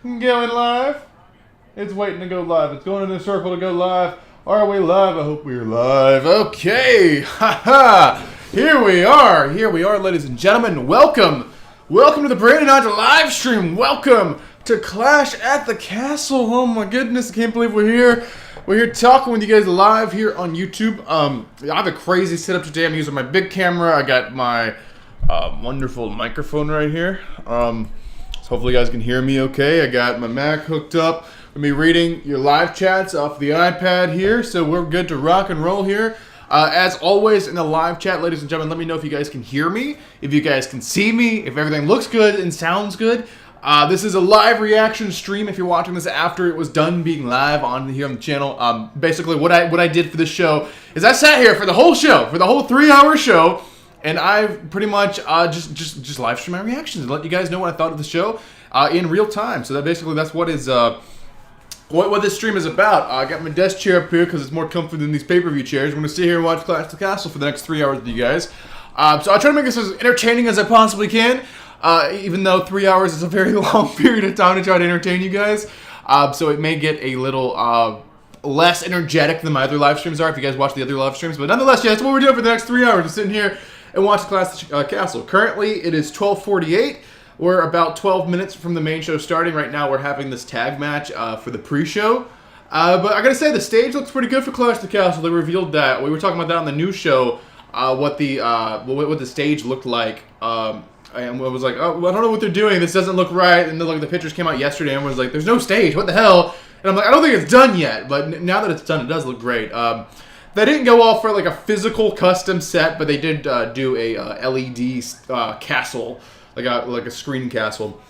Going live? It's waiting to go live. It's going in a circle to go live. Are we live? I hope we're live. Okay. Haha. Here we are. Here we are, ladies and gentlemen. Welcome. Welcome to the Brandon Untitled live stream. Welcome to Clash at the Castle. Oh my goodness. I can't believe we're here. We're here talking with you guys live here on YouTube. I have a crazy setup today. I'm using my big camera. I got my wonderful microphone right here. Hopefully you guys can hear me okay. I got my Mac hooked up. We'll be reading your live chats off the iPad here, so we're good to rock and roll here. As always in the live chat, ladies and gentlemen, let me know if you guys can hear me, if you guys can see me, if everything looks good and sounds good. This is a live reaction stream if you're watching this after it was done being live on here on the channel. Basically, what I did for this show is I sat here for the whole show, for the whole 3-hour show, and I pretty much just live stream my reactions and let you guys know what I thought of the show in real time. So that's what is what this stream is about. I got my desk chair up here because it's more comfy than these pay-per-view chairs. We're gonna sit here and watch Clash at the Castle for the next 3 hours with you guys. So I try to make this as entertaining as I possibly can. Even though 3 hours is a very long period of time to try to entertain you guys, so it may get a little less energetic than my other live streams are if you guys watch the other live streams. But nonetheless, yeah, that's what we're doing for the next 3 hours. We're sitting here and watch Clash Castle. Currently, it is 12:48. We're about 12 minutes from the main show starting. Right now, we're having this tag match for the pre-show. But I gotta say, the stage looks pretty good for Clash the Castle. They revealed that. We were talking about that on the new show, what the stage looked like. And I was like, oh, well, I don't know what they're doing. This doesn't look right. And then, like, the pictures came out yesterday, and everyone was like, there's no stage. What the hell? And I'm like, I don't think it's done yet. But now that it's done, it does look great. They didn't go all for like a physical custom set, but they did do a LED castle, like a screen castle.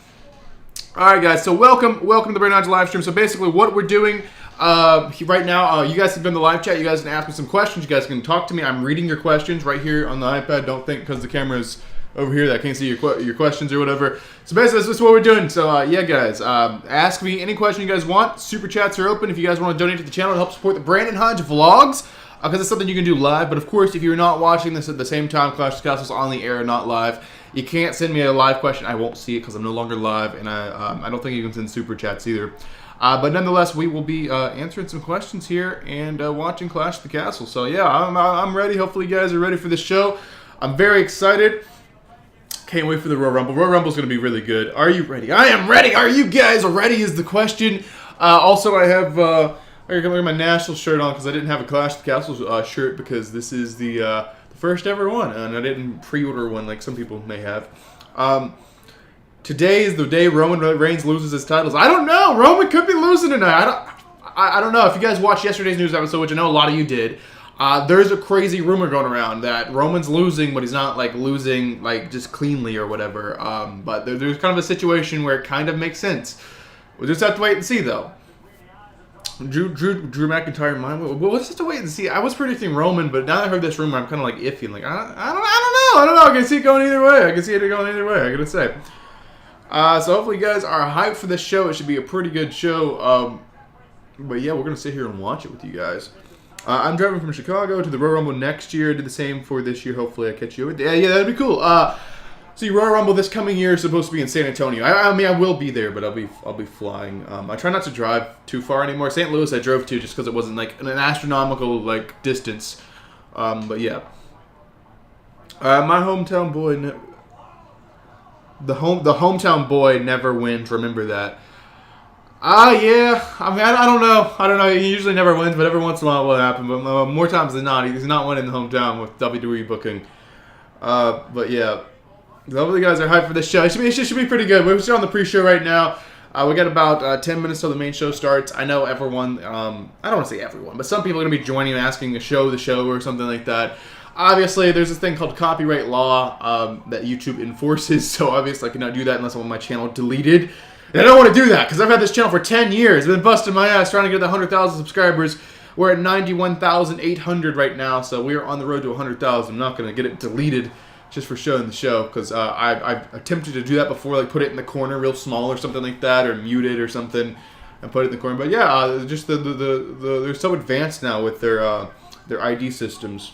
All right, guys. So welcome to the Brandon live stream. So basically, what we're doing right now, you guys have been in the live chat. You guys can ask me some questions. You guys can talk to me. I'm reading your questions right here on the iPad. Don't think because the camera's over here that I can't see your questions or whatever. So basically, that's what we're doing. So yeah, guys, ask me any question you guys want. Super chats are open if you guys want to donate to the channel to help support the Brandon Hodge vlogs. Because it's something you can do live, but of course, if you're not watching this at the same time, Clash of Castle's on the air, not live, you can't send me a live question. I won't see it because I'm no longer live, and I don't think you can send super chats either. But nonetheless, we will be answering some questions here and watching Clash of the Castle. So yeah, I'm ready. Hopefully, you guys are ready for this show. I'm very excited. Can't wait for the Royal Rumble. Royal Rumble's going to be really good. Are you ready? I am ready. Are you guys ready? Is the question. Also, I have. I got my national shirt on because I didn't have a Clash of the Castle shirt because this is the first ever one, and I didn't pre-order one like some people may have. Today is the day Roman Reigns loses his titles. I don't know. Roman could be losing tonight. I don't know. If you guys watched yesterday's news episode, which I know a lot of you did, there's a crazy rumor going around that Roman's losing, but he's not like losing like just cleanly or whatever. But there's kind of a situation where it kind of makes sense. We'll just have to wait and see, though. Drew McIntyre, we'll just have to wait and see. I was predicting Roman, but now that I heard this rumor, I'm kind of like iffy. I'm like, I don't know. I can see it going either way. I gotta say. So hopefully you guys are hyped for this show. It should be a pretty good show. But yeah, we're gonna sit here and watch it with you guys. I'm driving from Chicago to the Royal Rumble next year. Do the same for this year. Hopefully I catch you. Yeah, that'd be cool. See, Royal Rumble this coming year is supposed to be in San Antonio. I mean, I will be there, but I'll be flying. I try not to drive too far anymore. St. Louis I drove to just because it wasn't like an astronomical like distance. But yeah, my hometown boy, the hometown boy never wins. Remember that. Yeah. I mean, I don't know. He usually never wins, but every once in a while it will happen. But more times than not, he's not winning the hometown with WWE booking. But yeah. Hopefully you guys are hyped for this show. It should be pretty good. We're still on the pre-show right now. We got about 10 minutes till the main show starts. I know everyone, I don't want to say everyone, but some people are going to be joining and asking to show the show or something like that. Obviously, there's this thing called copyright law that YouTube enforces, so obviously I cannot do that unless I want my channel deleted. And I don't want to do that because I've had this channel for 10 years. I've been busting my ass trying to get to 100,000 subscribers. We're at 91,800 right now, so we're on the road to 100,000. I'm not going to get it deleted just for showing the show, because I've attempted to do that before, like put it in the corner real small or something like that, or mute it or something, and put it in the corner. But yeah, just they're so advanced now with their ID systems.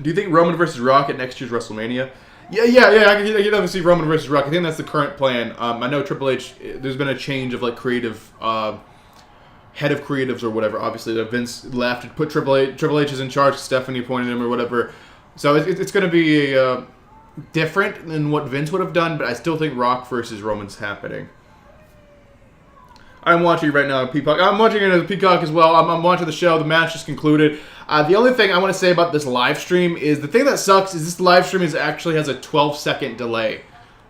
Do you think Roman versus Rock at next year's WrestleMania? Yeah. I can definitely see Roman versus Rock. I think that's the current plan. I know Triple H. There's been a change of like creative head of creatives or whatever. Obviously, that Vince left and put Triple H. Triple H is in charge. Stephanie appointed him or whatever. So it's going to be different than what Vince would have done. But I still think Rock versus Roman's happening. I'm watching right now Peacock. I'm watching it as Peacock as well. I'm watching the show. The match just concluded. The only thing I want to say about this live stream is the thing that sucks is this live stream actually has a 12-second delay.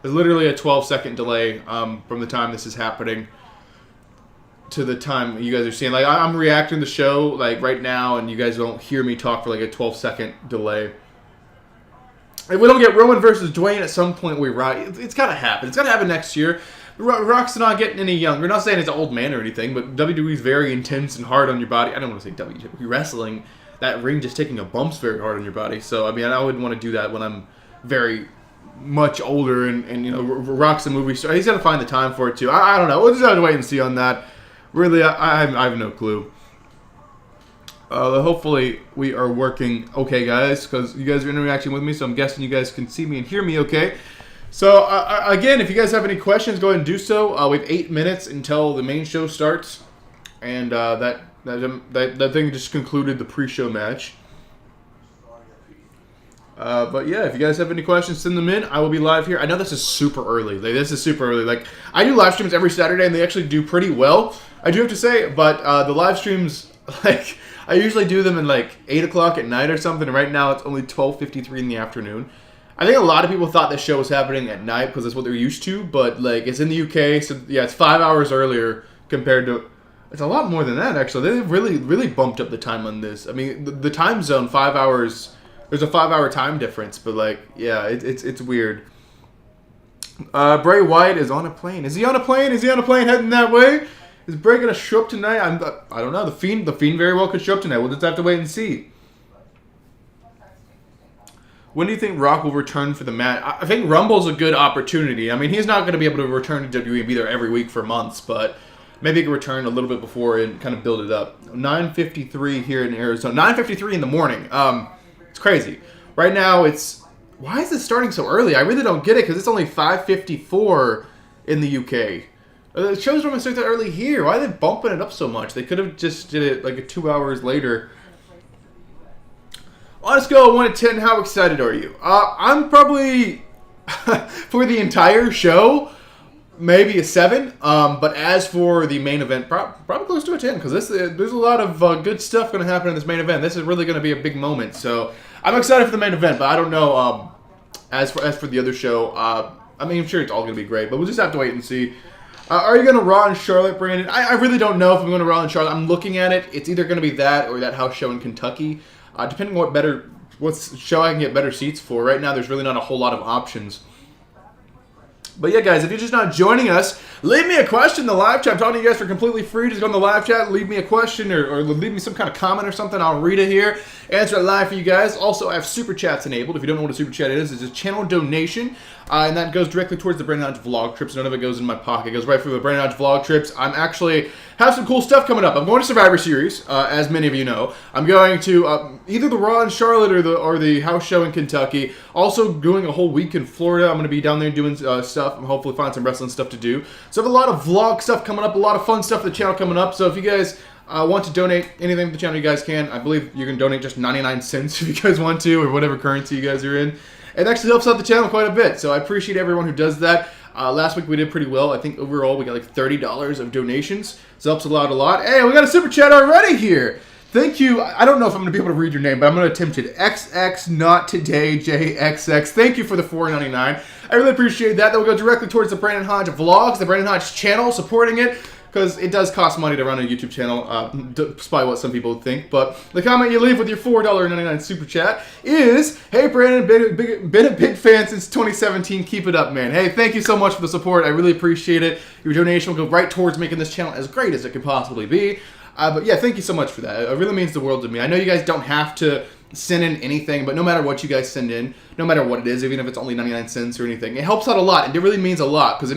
There's literally a 12-second delay from the time this is happening to the time you guys are seeing. Like I'm reacting to the show like right now, and you guys don't hear me talk for like a 12-second delay. If we don't get Roman versus Dwayne at some point, it's got to happen. It's got to happen next year. Rock's not getting any younger. We're not saying he's an old man or anything, but WWE's very intense and hard on your body. I don't want to say WWE wrestling. That ring just taking a bump's very hard on your body. So, I mean, I wouldn't want to do that when I'm very much older and you know, Rock's a movie star. He's got to find the time for it, too. I don't know. We'll just have to wait and see on that. Really, I have no clue. Hopefully, we are working okay, guys, because you guys are interacting with me, so I'm guessing you guys can see me and hear me okay. So, again, if you guys have any questions, go ahead and do so. We have 8 minutes until the main show starts. And that thing just concluded the pre-show match. But, yeah, if you guys have any questions, send them in. I will be live here. I know this is super early. This is super early. Like, I do live streams every Saturday, and they actually do pretty well, I do have to say. But the live streams, like, I usually do them in, like, 8 o'clock at night or something. And right now, it's only 12:53 in the afternoon. I think a lot of people thought this show was happening at night because that's what they're used to, but like it's in the UK, so yeah, it's 5 hours earlier compared to. It's a lot more than that actually. They really bumped up the time on this. I mean, the time zone 5 hours. There's a 5 hour time difference, but like yeah, it's weird. Bray Wyatt is on a plane. Is he on a plane? Is he on a plane heading that way? Is Bray gonna show up tonight? I don't know. The Fiend very well could show up tonight. We'll just have to wait and see. When do you think Rock will return for the match? I think Rumble's a good opportunity. I mean, he's not going to be able to return to WWE and be there every week for months, but maybe he can return a little bit before and kind of build it up. 9:53 here in Arizona. 9:53 in the morning. It's crazy. Right now, why is this starting so early? I really don't get it because it's only 5:54 in the UK. The show's normally start that early here. Why are they bumping it up so much? They could have just did it like 2 hours later. On a scale of 1 to 10, how excited are you? I'm probably, for the entire show, maybe a 7. But as for the main event, probably close to a 10. Because there's a lot of good stuff going to happen in this main event. This is really going to be a big moment. So I'm excited for the main event. But I don't know, as for the other show, I mean, I'm sure it's all going to be great. But we'll just have to wait and see. Are you going to Raw and Charlotte, Brandon? I really don't know if I'm going to Raw and Charlotte. I'm looking at it. It's either going to be that or that house show in Kentucky. Depending on what show I can get better seats for. Right now, there's really not a whole lot of options. But yeah, guys, if you're just not joining us, leave me a question in the live chat. I'm talking to you guys for completely free. Just go in the live chat, leave me a question, or leave me some kind of comment or something. I'll read it here, answer it live for you guys. Also, I have super chats enabled. If you don't know what a super chat is, it's a channel donation, and that goes directly towards the Brandon Hodge vlog trips. None of it goes in my pocket. It goes right for the Brandon Hodge vlog trips. I'm actually have some cool stuff coming up. I'm going to Survivor Series, as many of you know. I'm going to either the Raw in Charlotte or the house show in Kentucky. Also doing a whole week in Florida. I'm going to be down there doing stuff. I'm hopefully find some wrestling stuff to do. So I have a lot of vlog stuff coming up, a lot of fun stuff for the channel coming up. So if you guys want to donate anything to the channel, you guys can. I believe you can donate just 99 cents if you guys want to, or whatever currency you guys are in. It actually helps out the channel quite a bit. So I appreciate everyone who does that. Last week we did pretty well. I think overall we got like $30 of donations. So it helps a lot. Hey, we got a super chat already here. Thank you. I don't know if I'm going to be able to read your name, but I'm going to attempt it. XX Not Today JXX. Thank you for the $4.99. I really appreciate that. That will go directly towards the Brandon Hodge vlogs, the Brandon Hodge channel, supporting it. Because it does cost money to run a YouTube channel, despite what some people think. But the comment you leave with your $4.99 super chat is, hey Brandon, been a big fan since 2017. Keep it up, man. Hey, thank you so much for the support. I really appreciate it. Your donation will go right towards making this channel as great as it could possibly be. But yeah, thank you so much for that. It really means the world to me. I know you guys don't have to send in anything, but no matter what you guys send in, no matter what it is, even if it's only 99 cents or anything, it helps out a lot. And it really means a lot because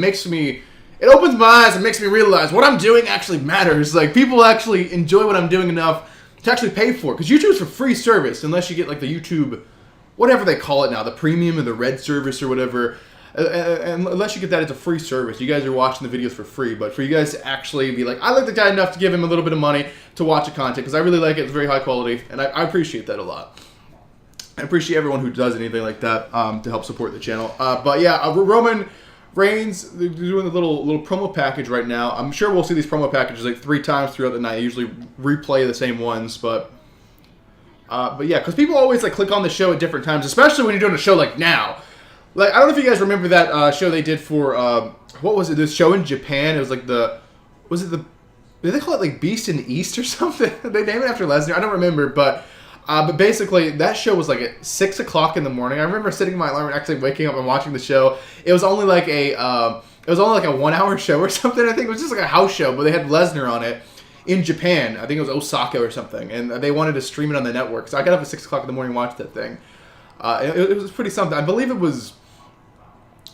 it opens my eyes and makes me realize what I'm doing actually matters. Like, people actually enjoy what I'm doing enough to actually pay for it. Because YouTube's for free service, unless you get, like, the YouTube whatever they call it now, the premium or the red service or whatever. And unless you get that, it's a free service. You guys are watching the videos for free, but for you guys to actually be like, I like the guy enough to give him a little bit of money to watch the content because I really like it. It's very high quality, and I appreciate that a lot. I appreciate everyone who does anything like that to help support the channel. But yeah, Roman Reigns, they're doing a little promo package right now. I'm sure we'll see these promo packages like 3 times throughout the night. I usually replay the same ones, but yeah, because people always like click on the show at different times, especially when you're doing a show like now. Like, I don't know if you guys remember that show they did for, what was it, this show in Japan? It was like did they call it like Beast in the East or something? They named it after Lesnar. I don't remember, but basically that show was like at 6 o'clock in the morning. I remember setting my alarm and actually waking up and watching the show. It was only like a 1-hour show or something. I think it was just like a house show, but they had Lesnar on it in Japan. I think it was Osaka or something, and they wanted to stream it on the network. So I got up at 6 o'clock in the morning and watched that thing. It was pretty something. I believe it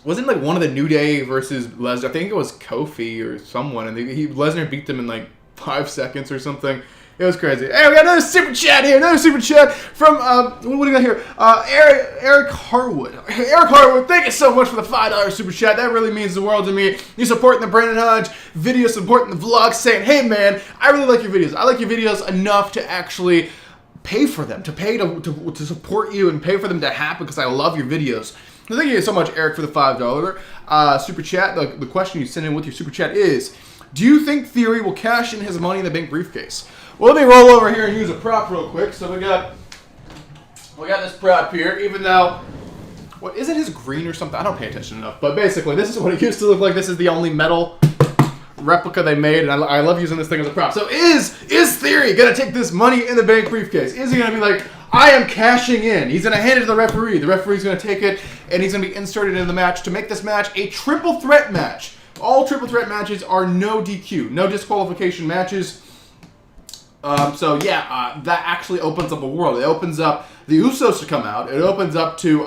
wasn't like one of the New Day versus Lesnar. I think it was Kofi or someone, and Lesnar beat them in like 5 seconds or something. It was crazy. Hey, we got another super chat here. Another super chat from what do we got here? Eric Harwood. Eric Harwood, thank you so much for the $5 super chat. That really means the world to me. You supporting the Brandon Hodge video, supporting the vlog, saying, hey man, I really like your videos. I like your videos enough to actually pay for them, to pay to support you and pay for them to happen because I love your videos. So thank you so much, Eric, for the $5 super chat. The question you sent in with your super chat is, do you think Theory will cash in his Money in the Bank briefcase? Well, let me roll over here and use a prop real quick. So we got this prop here, even though, what, isn't his green or something? I don't pay attention enough. But basically, this is what it used to look like. This is the only metal replica they made, and I love using this thing as a prop. So is Theory going to take this Money in the Bank briefcase? Is he going to be like, I am cashing in? He's going to hand it to the referee. The referee's going to take it, and he's going to be inserted in the match to make this match a triple threat match. All triple threat matches are no DQ, no disqualification matches. So yeah, that actually opens up a world. It opens up the Usos to come out. It opens up to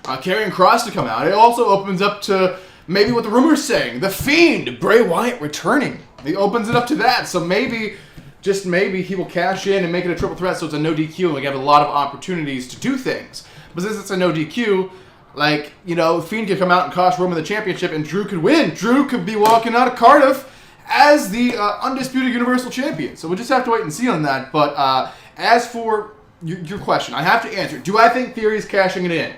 Karrion Kross to come out. It also opens up to maybe what the rumor's saying, The Fiend, Bray Wyatt returning. It opens it up to that. So maybe, just maybe, he will cash in and make it a triple threat so it's a no DQ and we have a lot of opportunities to do things. But since it's a no DQ, like, you know, Fiend could come out and cost Roman the championship and Drew could win. Drew could be walking out of Cardiff as the undisputed Universal Champion. So we'll just have to wait and see on that. But as for your question, I have to answer. Do I think Theory is cashing it in?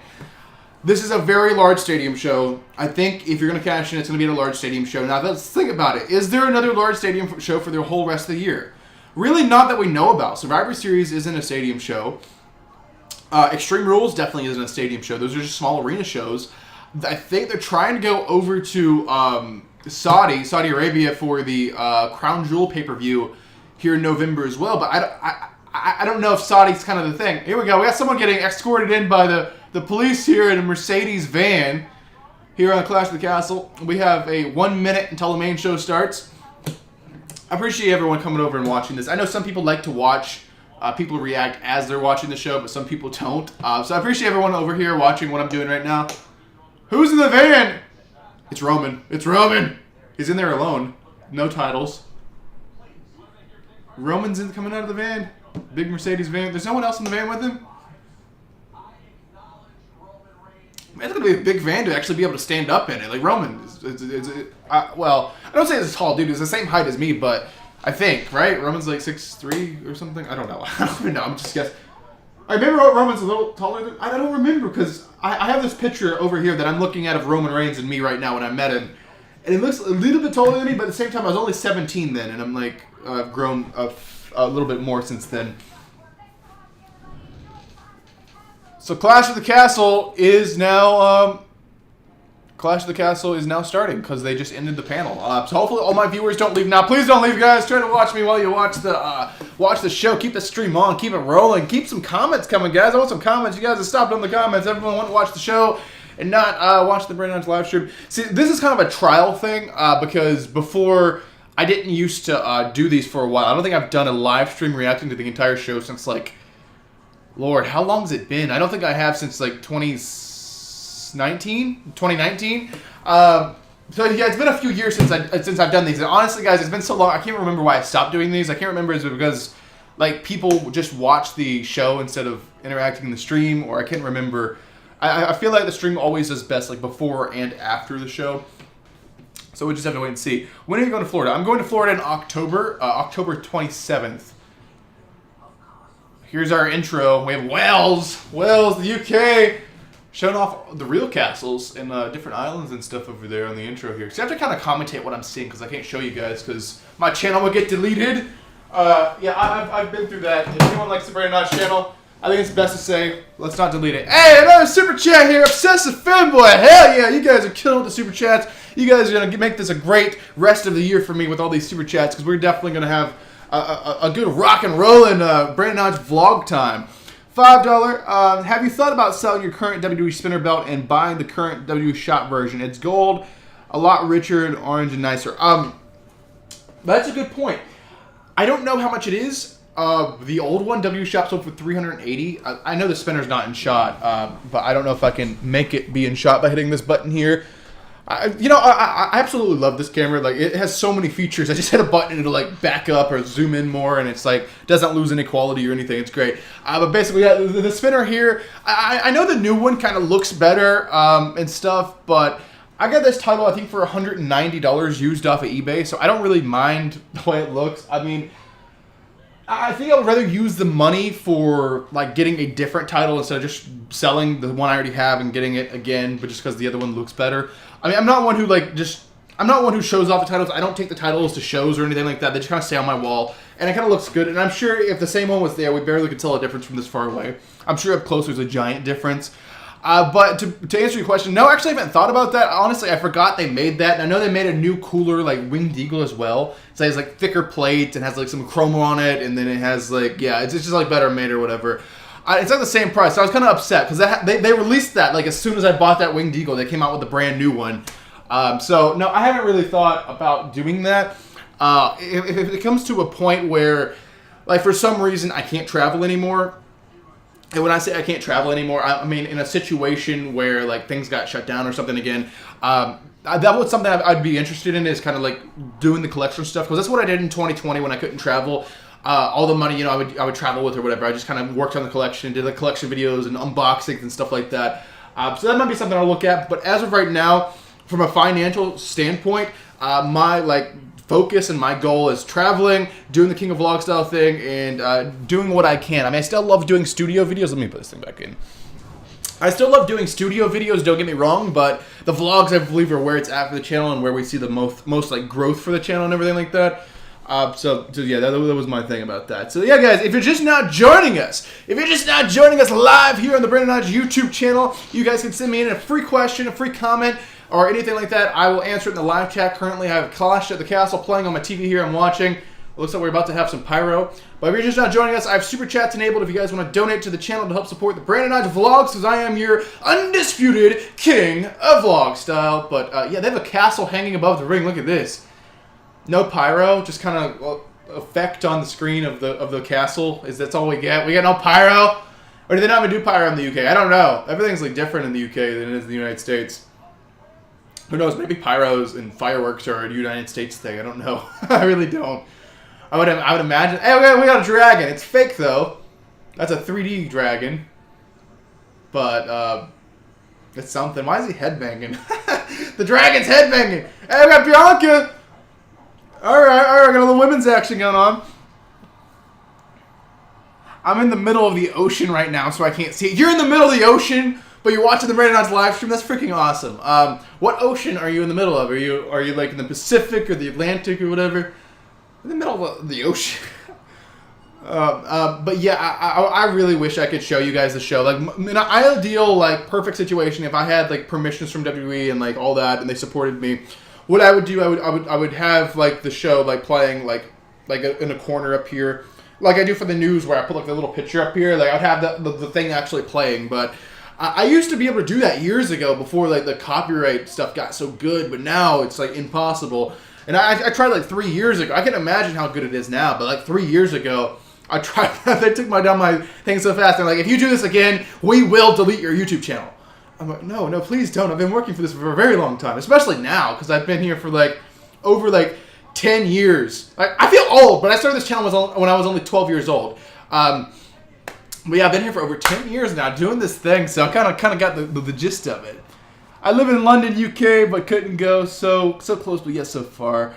This is a very large stadium show. I think if you're going to cash in, it's going to be at a large stadium show. Now, let's think about it. Is there another large stadium show for the whole rest of the year? Really not that we know about. Survivor Series isn't a stadium show. Extreme Rules definitely isn't a stadium show. Those are just small arena shows. I think they're trying to go over to Saudi Arabia for the Crown Jewel pay-per-view here in November as well. But I don't know if Saudi's kind of the thing. Here we go. We got someone getting escorted in by the police here in a Mercedes van here on Clash of the Castle. We have a 1 minute until the main show starts. I appreciate everyone coming over and watching this. I know some people like to watch people react as they're watching the show, but some people don't. So I appreciate everyone over here watching what I'm doing right now. Who's in the van? It's Roman. It's Roman. He's in there alone. No titles. Roman's coming out of the van. Big Mercedes van. There's no one else in the van with him? Man, it's going to be a big van to actually be able to stand up in it. Like, Roman well, I don't say he's a tall dude. He's the same height as me, but I think, right? Roman's like 6'3" or something. I don't know. I don't even know. I'm just guessing. I remember Roman's a little taller than... I don't remember because I have this picture over here that I'm looking at of Roman Reigns and me right now when I met him. And it looks a little bit taller than me, but at the same time, I was only 17 then. And I'm like, I've grown a little bit more since then. So Clash of the Castle is now... starting because they just ended the panel. So hopefully all my viewers don't leave now. Please don't leave, guys. Try to watch me while you watch the show. Keep the stream on. Keep it rolling. Keep some comments coming, guys. I want some comments. You guys have stopped on the comments. Everyone want to watch the show and not watch the Brandon's live stream. See, this is kind of a trial thing because before I didn't used to do these for a while. I don't think I've done a live stream reacting to the entire show since like, Lord, how long has it been? I don't think I have since like 2019. So yeah, it's been a few years since I've done these. And honestly, guys, it's been so long. I can't remember why I stopped doing these. I can't remember is it because like people just watch the show instead of interacting in the stream, or I can't remember. I feel like the stream always does best like before and after the show. So we just have to wait and see. When are you going to Florida? I'm going to Florida in October, October 27th. Here's our intro. We have Wales, the UK, showing off the real castles and different islands and stuff over there on the intro here. So I have to kind of commentate what I'm seeing because I can't show you guys because my channel will get deleted. Yeah, I've been through that. If anyone likes the Brandon Notch channel, I think it's best to say, let's not delete it. Hey, another super chat here, Obsessive Fanboy. Hell yeah, you guys are killing with the super chats. You guys are going to make this a great rest of the year for me with all these super chats because we're definitely going to have a good rock and rollin' Brandon Notch vlog time. $5. Have you thought about selling your current WWE spinner belt and buying the current WWE shop version? It's gold, a lot richer and orange and nicer. That's a good point. I don't know how much it is. The old one, W Shop, sold for $380. I know the spinner's not in shot, but I don't know if I can make it be in shot by hitting this button here. I absolutely love this camera. Like, it has so many features. I just hit a button and it'll like back up or zoom in more, and it's like doesn't lose any quality or anything. It's great. But basically, yeah, the spinner here. I know the new one kind of looks better and stuff, but I got this title I think for $190 used off of eBay, so I don't really mind the way it looks. I mean, I think I would rather use the money for like getting a different title instead of just selling the one I already have and getting it again, but just because the other one looks better. I mean, I'm not one who shows off the titles. I don't take the titles to shows or anything like that. They just kind of stay on my wall, and it kind of looks good. And I'm sure if the same one was there, we barely could tell a difference from this far away. I'm sure up close there's a giant difference. But to answer your question, no, actually I haven't thought about that. Honestly, I forgot they made that. And I know they made a new, cooler, like, Winged Eagle as well. So it has, like, thicker plate and has, like, some chrome on it. And then it has, like, yeah, it's just, like, better made or whatever. It's like the same price. So I was kind of upset because they released that, like, as soon as I bought that Winged Eagle. They came out with a brand new one. So, no, I haven't really thought about doing that. If it comes to a point where, like, for some reason I can't travel anymore. And when I say I can't travel anymore, I mean in a situation where like things got shut down or something again. That was something I'd be interested in, is kind of like doing the collection stuff, because that's what I did in 2020 when I couldn't travel. All the money, I would travel with or whatever. I just kind of worked on the collection, did like collection videos and unboxings and stuff like that. So that might be something I'll look at. But as of right now, from a financial standpoint, my like focus and my goal is traveling, doing the King of Vlog style thing, and doing what I can. I mean, I still love doing studio videos. Let me put this thing back in. I still love doing studio videos, don't get me wrong, but the vlogs, I believe, are where it's at for the channel and where we see the most like growth for the channel and everything like that. So yeah, that was my thing about that. So yeah, guys, if you're just now joining us, live here on the Brandon Notch YouTube channel, you guys can send me in a free question, a free comment, or anything like that. I will answer it in the live chat. Currently, I have Clash at the Castle playing on my TV here. I'm watching. It looks like we're about to have some pyro. But if you're just not joining us, I have Super Chats enabled if you guys want to donate to the channel to help support the Brandon Notch Vlogs, because I am your undisputed king of vlog style. But yeah, they have a castle hanging above the ring. Look at this. No pyro, just kind of effect on the screen of the castle. That's all we get? We got no pyro? Or do they not even do pyro in the UK? I don't know. Everything's like different in the UK than it is in the United States. Who knows? Maybe pyros and fireworks are a United States thing. I don't know. I really don't. I would imagine. Hey, we got a dragon. It's fake though. That's a 3D dragon. But it's something. Why is he headbanging? The dragon's headbanging. Hey, we got Bianca. All right. I got a little women's action going on. I'm in the middle of the ocean right now, so I can't see it. You're in the middle of the ocean, but you're watching the Brandon Notch live stream. That's freaking awesome. What ocean are you in the middle of? Are you like in the Pacific or the Atlantic or whatever? In the middle of the ocean. But yeah, I really wish I could show you guys the show. Like, in an ideal, like, perfect situation, if I had like permissions from WWE and like all that, and they supported me, what I would do, I would have like the show like playing like in a corner up here, like I do for the news, where I put like the little picture up here. Like I'd have the thing actually playing, but I used to be able to do that years ago before like the copyright stuff got so good, but now it's like impossible. And I tried like 3 years ago. I can imagine how good it is now, but like 3 years ago, I tried that. They took down my thing so fast. They're like, if you do this again, we will delete your YouTube channel. I'm like, no, please don't. I've been working for this for a very long time, especially now, because I've been here for like over like 10 years. Like, I feel old, but I started this channel when I was only 12 years old. But yeah, I've been here for over 10 years now doing this thing, so I kind of got the gist of it. I live in London, UK, but couldn't go so close, but yet so far.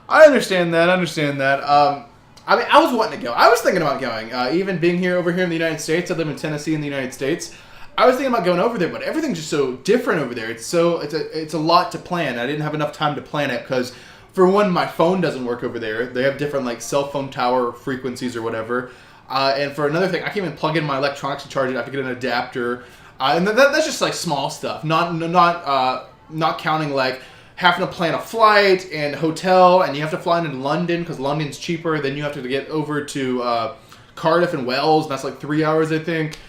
I understand that. I mean, I was wanting to go. I was thinking about going. Even being over here in the United States, I live in Tennessee in the United States. I was thinking about going over there, but everything's just so different over there. It's a lot to plan. I didn't have enough time to plan it because, for one, my phone doesn't work over there. They have different like cell phone tower frequencies or whatever. And for another thing, I can't even plug in my electronics to charge it. I have to get an adapter. And that's just like small stuff. Not counting like having to plan a flight and hotel, and you have to fly into London because London's cheaper. Then you have to get over to Cardiff and Wales, and that's like 3 hours, I think.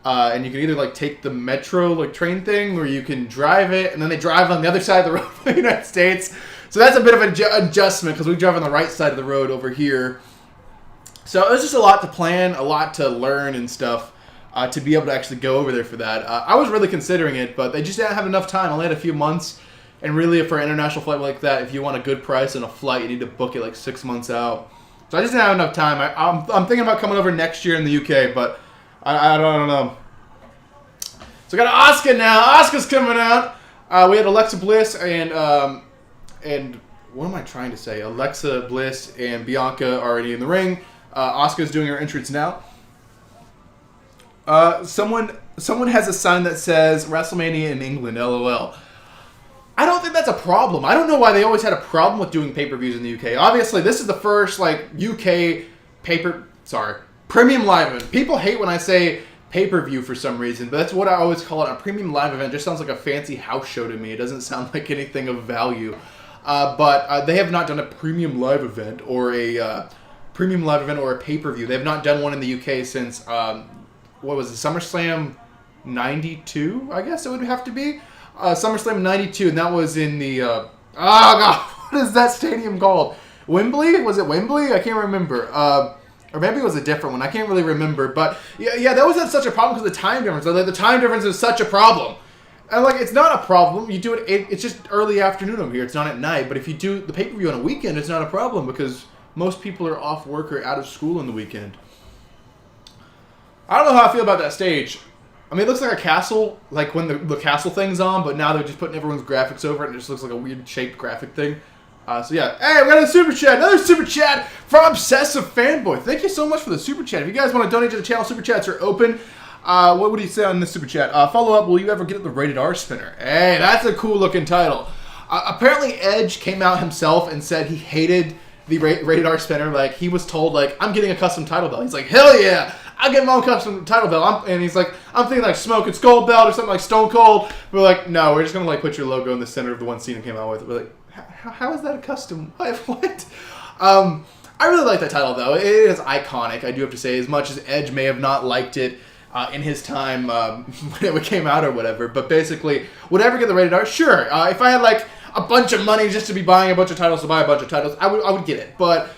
And you can either like take the metro like train thing, or you can drive it, and then they drive on the other side of the road for the United States. So that's a bit of an adjustment because we drive on the right side of the road over here. So it was just a lot to plan, a lot to learn and stuff to be able to actually go over there for that. I was really considering it, but they just didn't have enough time. I only had a few months. And really, for an international flight like that, if you want a good price on a flight, you need to book it like 6 months out. So I just didn't have enough time. I'm thinking about coming over next year in the UK, but I don't know. So I got Oscar now. Oscar's coming out. We had Alexa Bliss and what am I trying to say? Alexa Bliss and Bianca already in the ring. Oscar's doing her entrance now. Someone has a sign that says WrestleMania in England, LOL. I don't think that's a problem. I don't know why they always had a problem with doing pay-per-views in the UK. Obviously, this is the first like UK premium live event. People hate when I say pay-per-view for some reason, but that's what I always call it. A premium live event just sounds like a fancy house show to me. It doesn't sound like anything of value. But they have not done a premium live event or a pay-per-view. They have not done one in the UK since what was it, SummerSlam 92? I guess it would have to be. SummerSlam 92, and that was in the, oh god, what is that stadium called? Wembley? Was it Wembley? I can't remember. Or maybe it was a different one. I can't really remember. But yeah, that wasn't such a problem because of the time difference. Like, the time difference is such a problem. And like, it's not a problem. You do it, it's just early afternoon over here. It's not at night. But if you do the pay-per-view on a weekend, it's not a problem because most people are off work or out of school on the weekend. I don't know how I feel about that stage. I mean, it looks like a castle, like when the castle thing's on, but now they're just putting everyone's graphics over it, and it just looks like a weird shaped graphic thing. So yeah, hey, we got a super chat, another super chat from Obsessive Fanboy. Thank you so much for the super chat. If you guys want to donate to the channel, super chats are open. What would he say on this super chat? Follow up, will you ever get the Rated R spinner? Hey, that's a cool looking title. Apparently Edge came out himself and said he hated the Rated R spinner. Like, he was told, like, I'm getting a custom title belt. He's like, hell yeah, I'll get my own custom title belt. And he's like, I'm thinking like Smoke and Skull belt or something like Stone Cold. We're like, no, we're just going to like put your logo in the center of the one Cena came out with. We're like, how is that a custom? What? I really like that title though. It is iconic, I do have to say, as much as Edge may have not liked it in his time when it came out or whatever. But basically, would I ever get the Rated R? Sure. If I had like a bunch of money just to be buying a bunch of titles to buy a bunch of titles, I would get it. But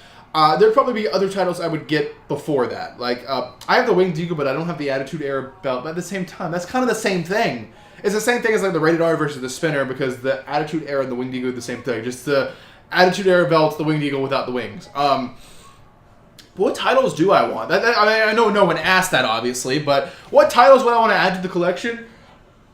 there'd probably be other titles I would get before that. Like, I have the Winged Eagle, but I don't have the Attitude Era belt. But at the same time, that's kind of the same thing. It's the same thing as like the Rated R versus the Spinner, because the Attitude Era and the Winged Eagle are the same thing. Just the Attitude Era belt's the Winged Eagle without the wings. What titles do I want? I mean, I know no one asked that, obviously, but what titles would I want to add to the collection?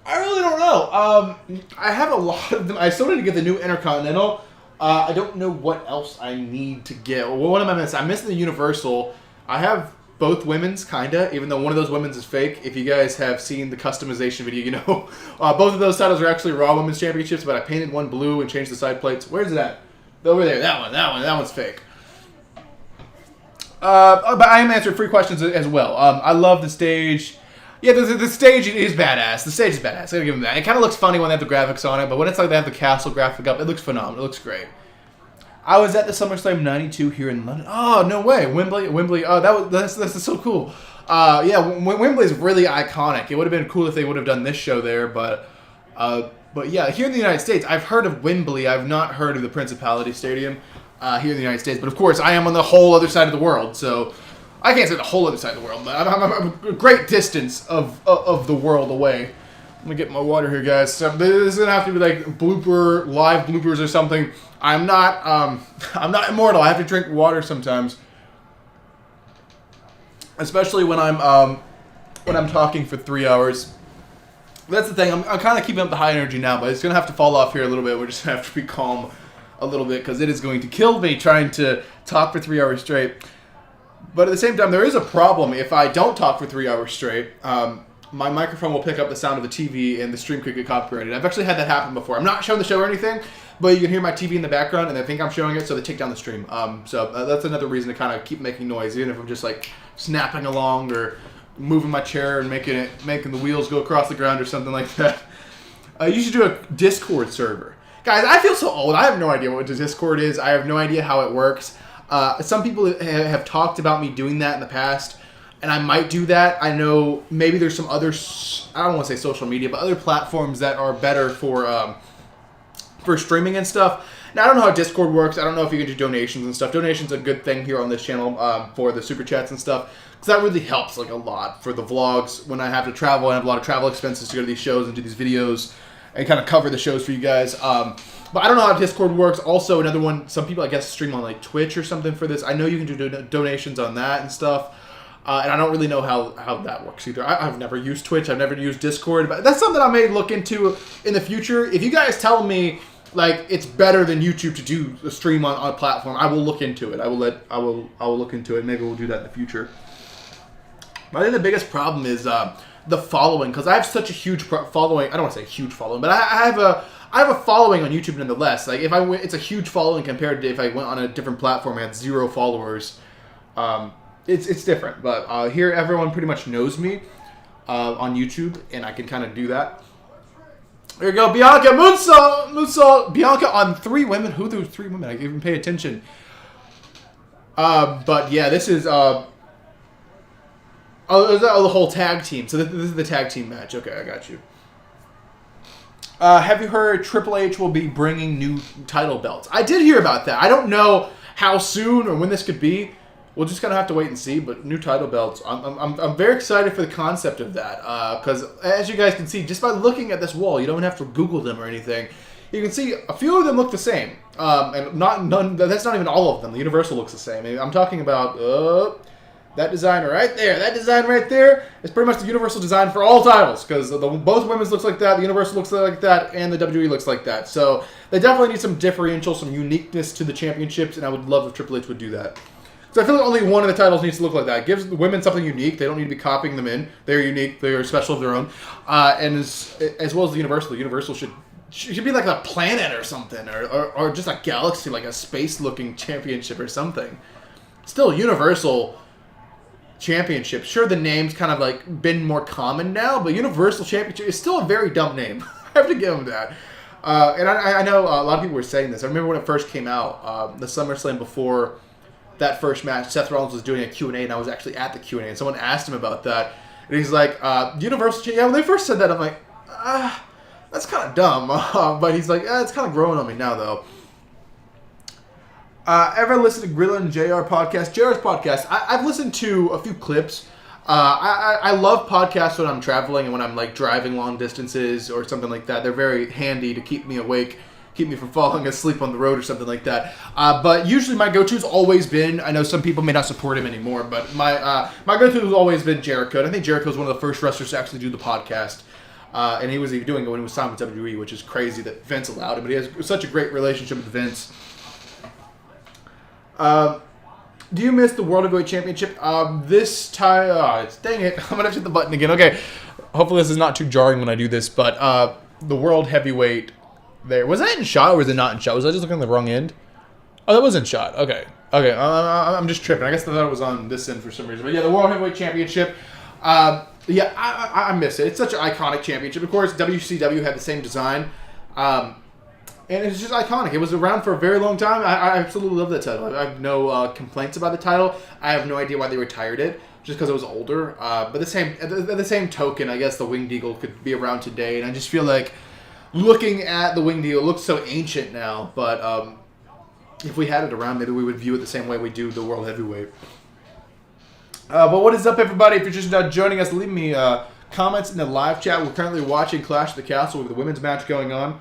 I really don't know. I have a lot of them. I still need to get the new Intercontinental. I don't know what else I need to get. Well, what am I missing? I'm missing the Universal. I have both women's, kinda, even though one of those women's is fake. If you guys have seen the customization video, you know both of those titles are actually Raw Women's Championships, but I painted one blue and changed the side plates. Where's it at? Over there. That one's fake. But I am answering free questions as well. I love the stage. Yeah, the stage is badass. The stage is badass. I gotta give them that. It kind of looks funny when they have the graphics on it, but when it's like they have the castle graphic up, it looks phenomenal. It looks great. I was at the SummerSlam 92 here in London. Oh, no way. Wembley. Oh, that's so cool. Yeah, Wembley's really iconic. It would have been cool if they would have done this show there, but yeah, here in the United States, I've heard of Wembley. I've not heard of the Principality Stadium here in the United States. But of course, I am on the whole other side of the world, so I can't say the whole other side of the world, but I'm a great distance of the world away. I'm gonna get my water here, guys. So this is gonna have to be like live bloopers or something. I'm not I'm not immortal. I have to drink water sometimes, especially when I'm talking for 3 hours. That's the thing. I'm kind of keeping up the high energy now, but it's gonna have to fall off here a little bit. We're just gonna have to be calm a little bit because it is going to kill me trying to talk for 3 hours straight. But at the same time, there is a problem if I don't talk for 3 hours straight. My microphone will pick up the sound of the TV and the stream could get copyrighted. I've actually had that happen before. I'm not showing the show or anything, but you can hear my TV in the background and they think I'm showing it, so they take down the stream. So that's another reason to kind of keep making noise, even if I'm just like snapping along or moving my chair and making the wheels go across the ground or something like that. You should do a Discord server. Guys, I feel so old. I have no idea what Discord is. I have no idea how it works. Some people have talked about me doing that in the past, and I might do that. I know maybe there's some other, I don't want to say social media, but other platforms that are better for streaming and stuff. Now, I don't know how Discord works. I don't know if you can do donations and stuff. Donations are a good thing here on this channel for the super chats and stuff, because that really helps like a lot for the vlogs when I have to travel. I have a lot of travel expenses to go to these shows and do these videos and kind of cover the shows for you guys. But I don't know how Discord works. Also, another one, some people, I guess, stream on like Twitch or something for this. I know you can do donations on that and stuff. And I don't really know how that works either. I've never used Twitch. I've never used Discord. But that's something I may look into in the future. If you guys tell me, like, it's better than YouTube to do a stream on a platform, I will look into it. I will look into it. Maybe we'll do that in the future. But I think the biggest problem is the following, because I have such a huge following. I don't want to say huge following, but I have a following on YouTube nonetheless. Like, if I went, it's a huge following compared to if I went on a different platform and had 0 followers. It's different, but here everyone pretty much knows me on YouTube, and I can kind of do that. There you go, Bianca, Moonsault, Bianca on 3 women. Who those 3 women? I didn't even pay attention. But yeah, this is the whole tag team. So this is the tag team match. Okay, I got you. Have you heard Triple H will be bringing new title belts? I did hear about that. I don't know how soon or when this could be. We'll just kind of have to wait and see, but new title belts. I'm very excited for the concept of that, because as you guys can see, just by looking at this wall, you don't have to Google them or anything. You can see a few of them look the same, and none. That's not even all of them. The Universal looks the same. I'm talking about that design right there. That design right there is pretty much the Universal design for all titles, because both women's looks like that, the Universal looks like that, and the WWE looks like that. So they definitely need some differential, some uniqueness to the championships, and I would love if Triple H would do that. So I feel like only one of the titles needs to look like that. It gives the women something unique. They don't need to be copying them in. They're unique. They're special of their own. And as well as the Universal should be like a planet or something, or just a galaxy, like a space-looking championship or something. Still, Universal Championship. Sure, the name's kind of like been more common now, but Universal Championship is still a very dumb name. I have to give them that. And I know a lot of people were saying this. I remember when it first came out, the SummerSlam before that first match, Seth Rollins was doing a Q&A, and I was actually at the Q&A, and someone asked him about that, and he's like, Universal, yeah, when they first said that, I'm like, that's kind of dumb, but he's like, it's kind of growing on me now, though. Ever listened to Grilla and JR podcast? JR's podcast, I've listened to a few clips. I love podcasts when I'm traveling and when I'm, like, driving long distances or something like that. They're very handy to keep me awake, keep me from falling asleep on the road or something like that. But usually my go-to's always been, I know some people may not support him anymore, but my go-to has always been Jericho. And I think Jericho's one of the first wrestlers to actually do the podcast. And he was even doing it when he was signed with WWE, which is crazy that Vince allowed him. But he has such a great relationship with Vince. Do you miss the World Heavyweight Championship? This time, dang it, I'm going to have to hit the button again. Okay, hopefully this is not too jarring when I do this, but the World Heavyweight there. Was that in shot or was it not in shot? Was I just looking at the wrong end? Oh, that was in shot. Okay. I'm just tripping. I guess I thought it was on this end for some reason. But yeah, the World Heavyweight Championship. Yeah, I miss it. It's such an iconic championship. Of course, WCW had the same design. And it's just iconic. It was around for a very long time. I absolutely love that title. I have no complaints about the title. I have no idea why they retired it, just because it was older. But the same token, I guess the Winged Eagle could be around today. And I just feel like looking at the Winged Eagle, it looks so ancient now, but if we had it around, maybe we would view it the same way we do the World Heavyweight. But what is up, everybody? If you're just joining us, leave me comments in the live chat. We're currently watching Clash of the Castle with the women's match going on.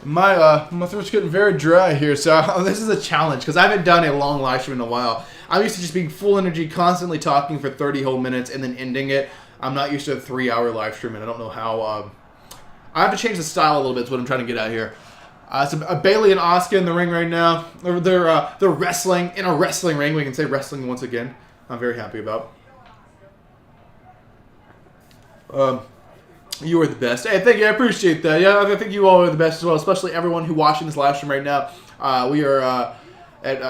My throat's getting very dry here, so this is a challenge because I haven't done a long live stream in a while. I'm used to just being full energy, constantly talking for 30 whole minutes and then ending it. I'm not used to a 3-hour live stream, and I don't know how. I have to change the style a little bit. Is what I'm trying to get at here. So Bailey and Asuka in the ring right now. They're wrestling in a wrestling ring. We can say wrestling once again. I'm very happy about. You are the best. Hey, thank you. I appreciate that. Yeah, I think you all are the best as well, especially everyone who watching this live stream right now. We are I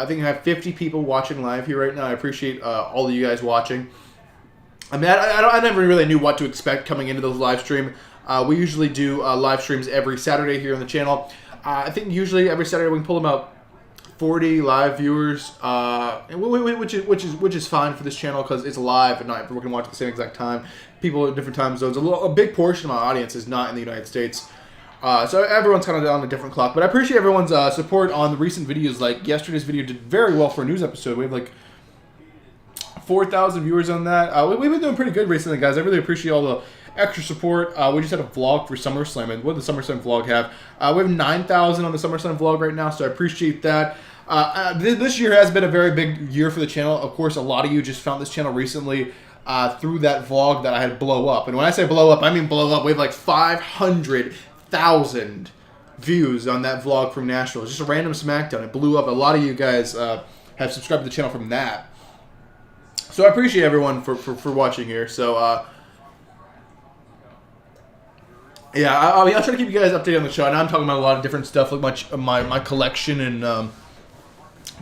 think I have 50 people watching live here right now. I appreciate all of you guys watching. I mean, I never really knew what to expect coming into those live stream. We usually do live streams every Saturday here on the channel. I think usually every Saturday we can pull about 40 live viewers, which is fine for this channel because it's live and not everyone can watch at the same exact time. People at different time zones. A big portion of my audience is not in the United States, so everyone's kind of on a different clock. But I appreciate everyone's support on the recent videos. Like yesterday's video did very well for a news episode. We have like 4,000 viewers on that. We've been doing pretty good recently, guys. I really appreciate all the extra support. We just had a vlog for SummerSlam, and what did the SummerSlam vlog have? We have 9,000 on the SummerSlam vlog right now, so I appreciate that. This year has been a very big year for the channel. Of course, a lot of you just found this channel recently through that vlog that I had blow up. And when I say blow up, I mean blow up. We have like 500,000 views on that vlog from Nashville. It's just a random SmackDown. It blew up. A lot of you guys have subscribed to the channel from that. So I appreciate everyone for watching here. So, yeah, I'll try to keep you guys updated on the show. And I'm talking about a lot of different stuff, like my collection and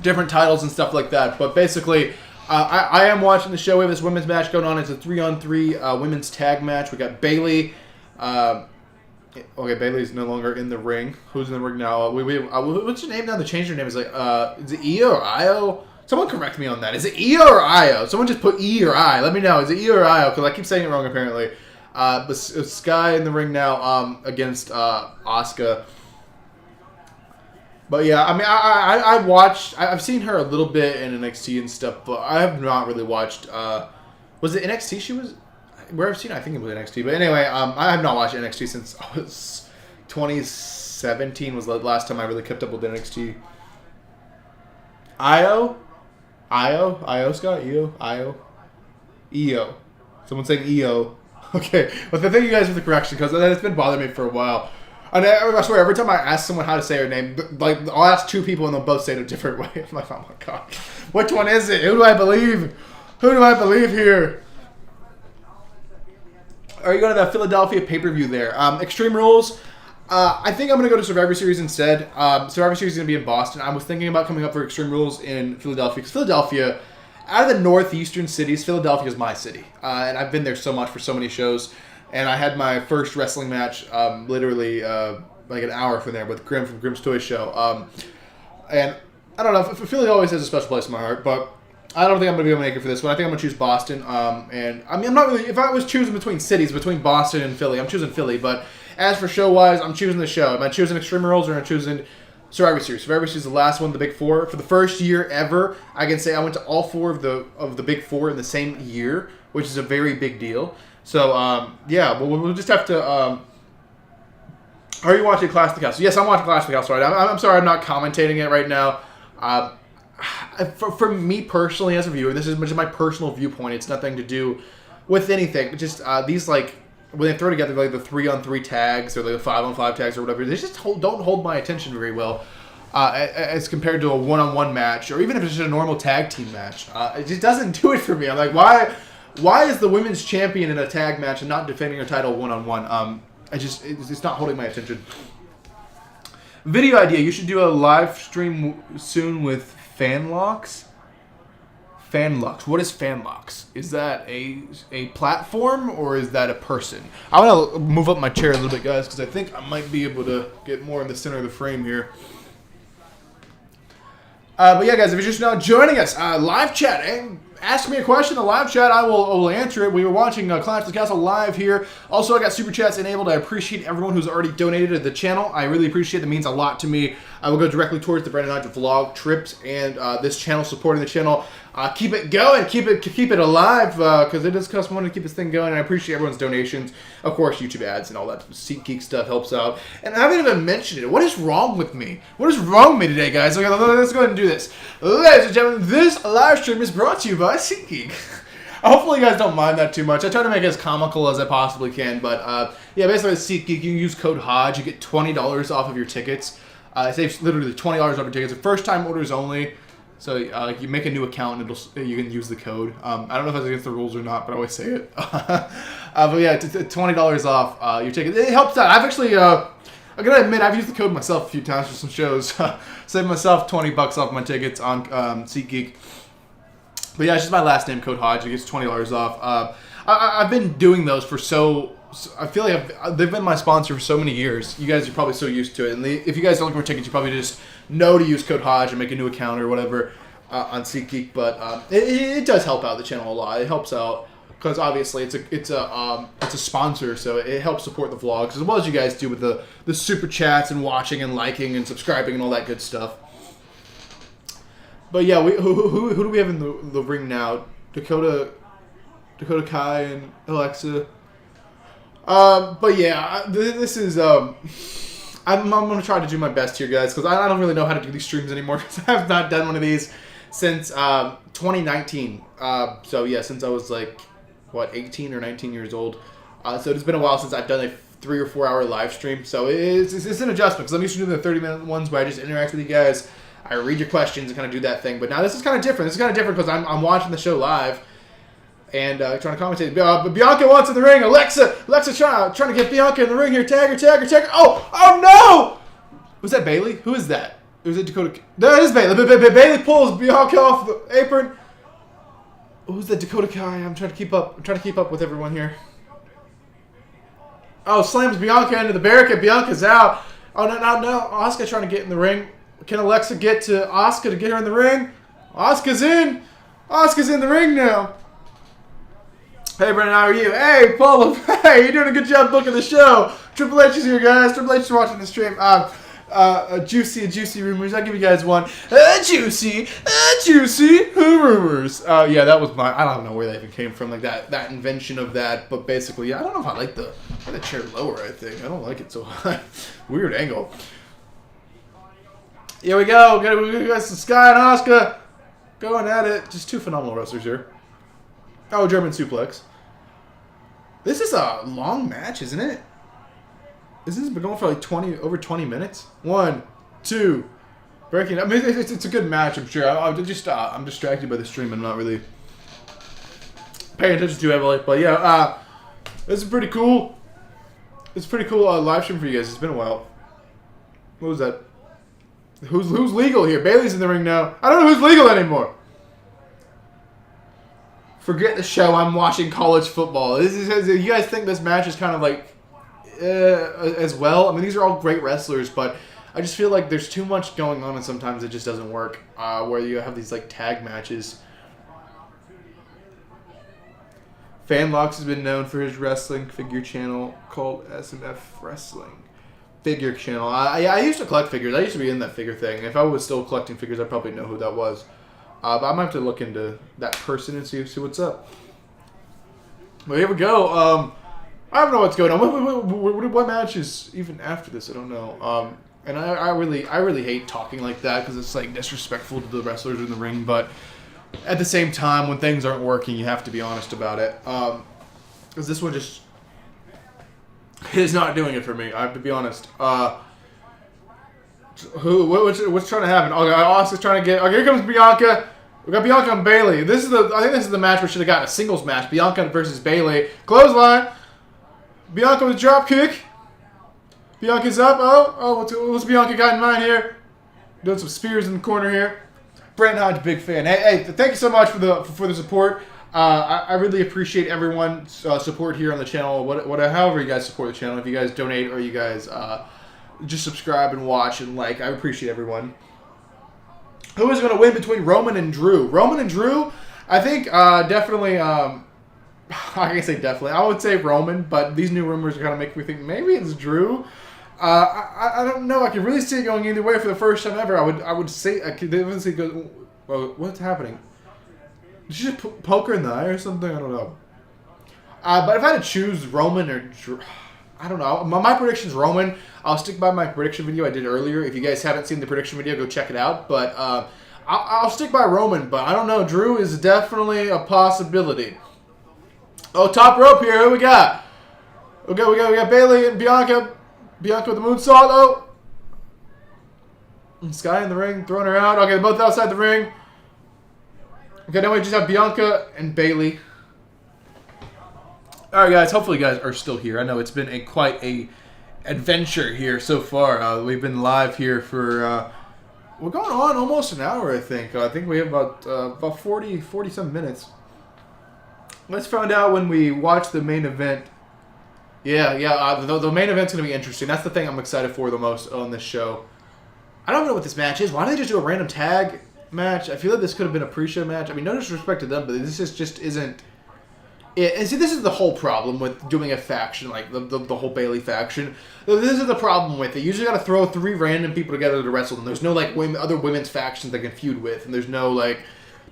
different titles and stuff like that. But basically, I am watching the show. We have this women's match going on. It's a 3-on-3 women's tag match. We got Bailey. Okay, Bailey's no longer in the ring. Who's in the ring now? What's your name now? They changed her name. It's like, is it Io or Io? Someone correct me on that. Is it Io or Io? Someone just put E or I. Let me know. Is it Io or Io? Because I keep saying it wrong apparently. But Sky in the ring now against Asuka. But yeah, I mean, I've seen her a little bit in NXT and stuff, but I have not really watched. Was it NXT she was? Where I've seen, I think it was NXT. But anyway, I have not watched NXT since 2017 was the last time I really kept up with NXT. Io, Scott, Io. Someone saying Io. Okay, well, thank you guys for the correction because it's been bothering me for a while. And I swear, every time I ask someone how to say her name, like I'll ask two people and they'll both say it a different way. I'm like, oh my god, which one is it? Who do I believe? Who do I believe here? Are you going to the Philadelphia pay-per-view there? Extreme Rules. I think I'm going to go to Survivor Series instead. Survivor Series is going to be in Boston. I was thinking about coming up for Extreme Rules in Philadelphia because Philadelphia, out of the northeastern cities, Philadelphia is my city, and I've been there so much for so many shows. And I had my first wrestling match literally like an hour from there with Grim from Grim's Toy Show. And I don't know, Philly always has a special place in my heart, but I don't think I'm going to be able to make it for this one. I think I'm going to choose Boston. And I mean, I'm not really, if I was choosing between cities, between Boston and Philly, I'm choosing Philly. But as for show-wise, I'm choosing the show. Am I choosing Extreme Rules or am I choosing Survivor Series? Survivor Series is the last one of the Big Four. For the first year ever, I can say I went to all four of the Big Four in the same year, which is a very big deal. So, yeah, we'll just have to, are you watching Clash of the Castle? Yes, I'm watching Clash of the Castle right now. I'm sorry I'm not commentating it right now. For me personally as a viewer, this is my personal viewpoint. It's nothing to do with anything. Just, these, like, when they throw together, like, the 3-on-3 tags or the 5-on-5 tags or whatever, they just don't hold my attention very well. As compared to a one-on-one match, or even if it's just a normal tag team match. It just doesn't do it for me. I'm like, why is the women's champion in a tag match and not defending her title one-on-one? It's not holding my attention. Video idea. You should do a live stream soon with Fanlocks. Fanlocks. What is Fanlocks? Is that a platform or is that a person? I want to move up my chair a little bit, guys, because I think I might be able to get more in the center of the frame here. But yeah, guys, if you're just now joining us, live chat, ask me a question in the live chat. I will answer it. We were watching Clash of the Castle live here. Also, I got super chats enabled. I appreciate everyone who's already donated to the channel. I really appreciate it. It means a lot to me. I will go directly towards the Brandon Hodge vlog trips and this channel, supporting the channel. Keep it going, keep it alive, because it does cost money to keep this thing going, and I appreciate everyone's donations. Of course, YouTube ads and all that SeatGeek stuff helps out. And I haven't even mentioned it. What is wrong with me? What is wrong with me today, guys? Okay, let's go ahead and do this. Ladies and gentlemen, this live stream is brought to you by SeatGeek. Hopefully you guys don't mind that too much. I try to make it as comical as I possibly can, but yeah, basically with SeatGeek, you can use code HODGE, you get $20 off of your tickets. It saves literally $20 off your tickets. First time orders only. So you make a new account and you can use the code. I don't know if that's against the rules or not, but I always say it. But yeah, it's $20 off your ticket. It helps out. I've actually, I gotta admit, I've used the code myself a few times for some shows. Saved myself $20 off my tickets on SeatGeek. But yeah, it's just my last name, code HODGE. It gets $20 off. I've been doing those for I feel like they've been my sponsor for so many years. You guys are probably so used to it. And if you guys don't look for tickets, you probably just know to use code HODGE and make a new account or whatever on SeatGeek. But it does help out the channel a lot. It helps out because obviously it's a sponsor, so it helps support the vlogs as well as you guys do with the super chats and watching and liking and subscribing and all that good stuff. But yeah, who do we have in the ring now? Dakota Kai and Alexa. But yeah, this is I'm gonna try to do my best here, guys, because I don't really know how to do these streams anymore because I have not done one of these since 2019. So yeah, since I was like 18 or 19 years old. So it's been a while since I've done a 3 or 4 hour live stream. So it's an adjustment because I'm used to doing the 30-minute ones where I just interact with you guys. I read your questions and kind of do that thing. But now this is kind of different. This is kind of different because I'm watching the show live and trying to commentate. But Bianca wants in the ring. Alexa trying to get Bianca in the ring here. Tag her. Oh no! Was that Bailey? Who is that? Was it Dakota? That is Bailey. Bailey pulls Bianca off the apron. Who's that Dakota Kai? I'm trying to keep up. I'm trying to keep up with everyone here. Oh, slams Bianca into the barricade. Bianca's out. Oh no! Asuka trying to get in the ring. Can Alexa get to Asuka to get her in the ring? Asuka's in. Asuka's in the ring now. Hey, Brendan, how are you? Hey, Paula. Hey, you're doing a good job booking the show. Triple H is here, guys. Triple H is watching the stream. Juicy rumors. I'll give you guys one. Juicy rumors. Yeah, that was I don't know where that even came from, like that invention of that. But basically, yeah, I don't know if I like the chair lower. I think I don't like it so high. Weird angle. Here we go. We got Sky and Asuka going at it. Just two phenomenal wrestlers here. Oh, German suplex. This is a long match, isn't it? Isn't this been going for like over 20 minutes? 1, 2, breaking. I mean, it's a good match, I'm sure. I'm distracted by the stream. I'm not really paying attention too heavily. But yeah, this is pretty cool. It's a pretty cool live stream for you guys. It's been a while. What was that? Who's legal here? Bailey's in the ring now. I don't know who's legal anymore. Forget the show. I'm watching college football. You guys think this match is kind of like as well? I mean, these are all great wrestlers, but I just feel like there's too much going on, and sometimes it just doesn't work. Where you have these like tag matches. Fanlox has been known for his wrestling figure channel called SMF Wrestling. Figure channel. I used to collect figures. I used to be in that figure thing. If I was still collecting figures, I'd probably know who that was. But I might have to look into that person and see see what's up. Well, here we go. I don't know what's going on. What match is even after this? I don't know. And I really hate talking like that because it's like disrespectful to the wrestlers in the ring. But at the same time, when things aren't working, you have to be honest about it. Because this one just is not doing it for me. I have to be honest. What's trying to happen? Oh, Asuka's trying to get. Okay, here comes Bianca. We got Bianca and Bailey. I think this is the match we should have gotten a singles match. Bianca versus Bailey. Clothesline. Bianca with a drop kick. Bianca's up. What's Bianca got in mind here? Doing some spears in the corner here. Brandon Hodge, big fan. Hey, thank you so much for the support. I really appreciate everyone's support here on the channel. However you guys support the channel, if you guys donate or you guys just subscribe and watch and like, I appreciate everyone. Who is going to win between Roman and Drew? Roman and Drew, I think definitely. I can say definitely. I would say Roman, but these new rumors are kind of making me think maybe it's Drew. I don't know. I can really see it going either way for the first time ever. I would say I could even see go. Well, what's happening? Did she just poke her in the eye or something? I don't know. But if I had to choose Roman or I don't know. My prediction's Roman. I'll stick by my prediction video I did earlier. If you guys haven't seen the prediction video, go check it out. But I'll stick by Roman. But I don't know. Drew is definitely a possibility. Oh, top rope here. Who we got? We got Bailey and Bianca. Bianca with the moonsault. Oh. And Sky in the ring, throwing her out. Okay, they're both outside the ring. Okay, now we just have Bianca and Bailey. Alright, guys. Hopefully you guys are still here. I know it's been quite a adventure here so far. We've been live here for... we're going on almost an hour, I think. I think we have about 40-some minutes. Let's find out when we watch the main event. Yeah. The main event's going to be interesting. That's the thing I'm excited for the most on this show. I don't know what this match is. Why don't they just do a random tag match? I feel like this could have been a pre-show match. I mean, no disrespect to them, but this just isn't... And see, this is the whole problem with doing a faction, like the whole Bailey faction. This is the problem with it. You usually got to throw 3 random people together to wrestle, and there's no, like, other women's factions they can feud with, and there's no, like,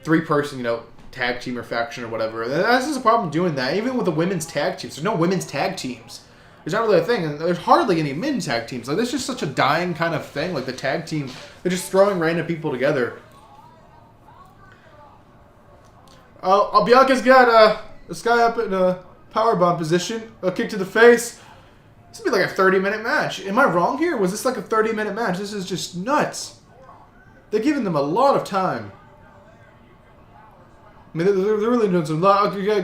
3-person, tag team or faction or whatever. And that's just a problem doing that. Even with the women's tag teams, there's no women's tag teams. There's not really a thing, and there's hardly any men's tag teams. Like, this is just such a dying kind of thing. Like, the tag team, they're just throwing random people together. Oh, Bianca's got this guy up in a powerbomb position. A kick to the face. This would be like a 30-minute match. Am I wrong here? Was this like a 30-minute match? This is just nuts. They're giving them a lot of time. I mean, they're really doing some... Okay,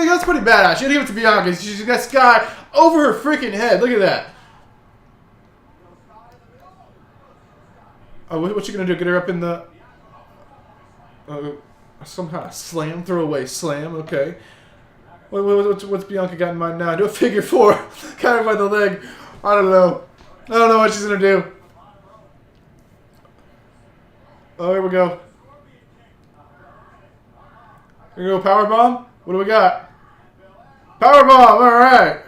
that's pretty badass. She didn't give it to Bianca. She's got Sky over her freaking head. Look at that. Oh, what's she going to do? Get her up in the... some kind of slam? Throwaway slam. Okay. What's Bianca got in mind now? Do a figure 4. Kind of by the leg. I don't know. I don't know what she's going to do. Oh, here we go. Here we go, powerbomb. What do we got? Powerbomb. All right.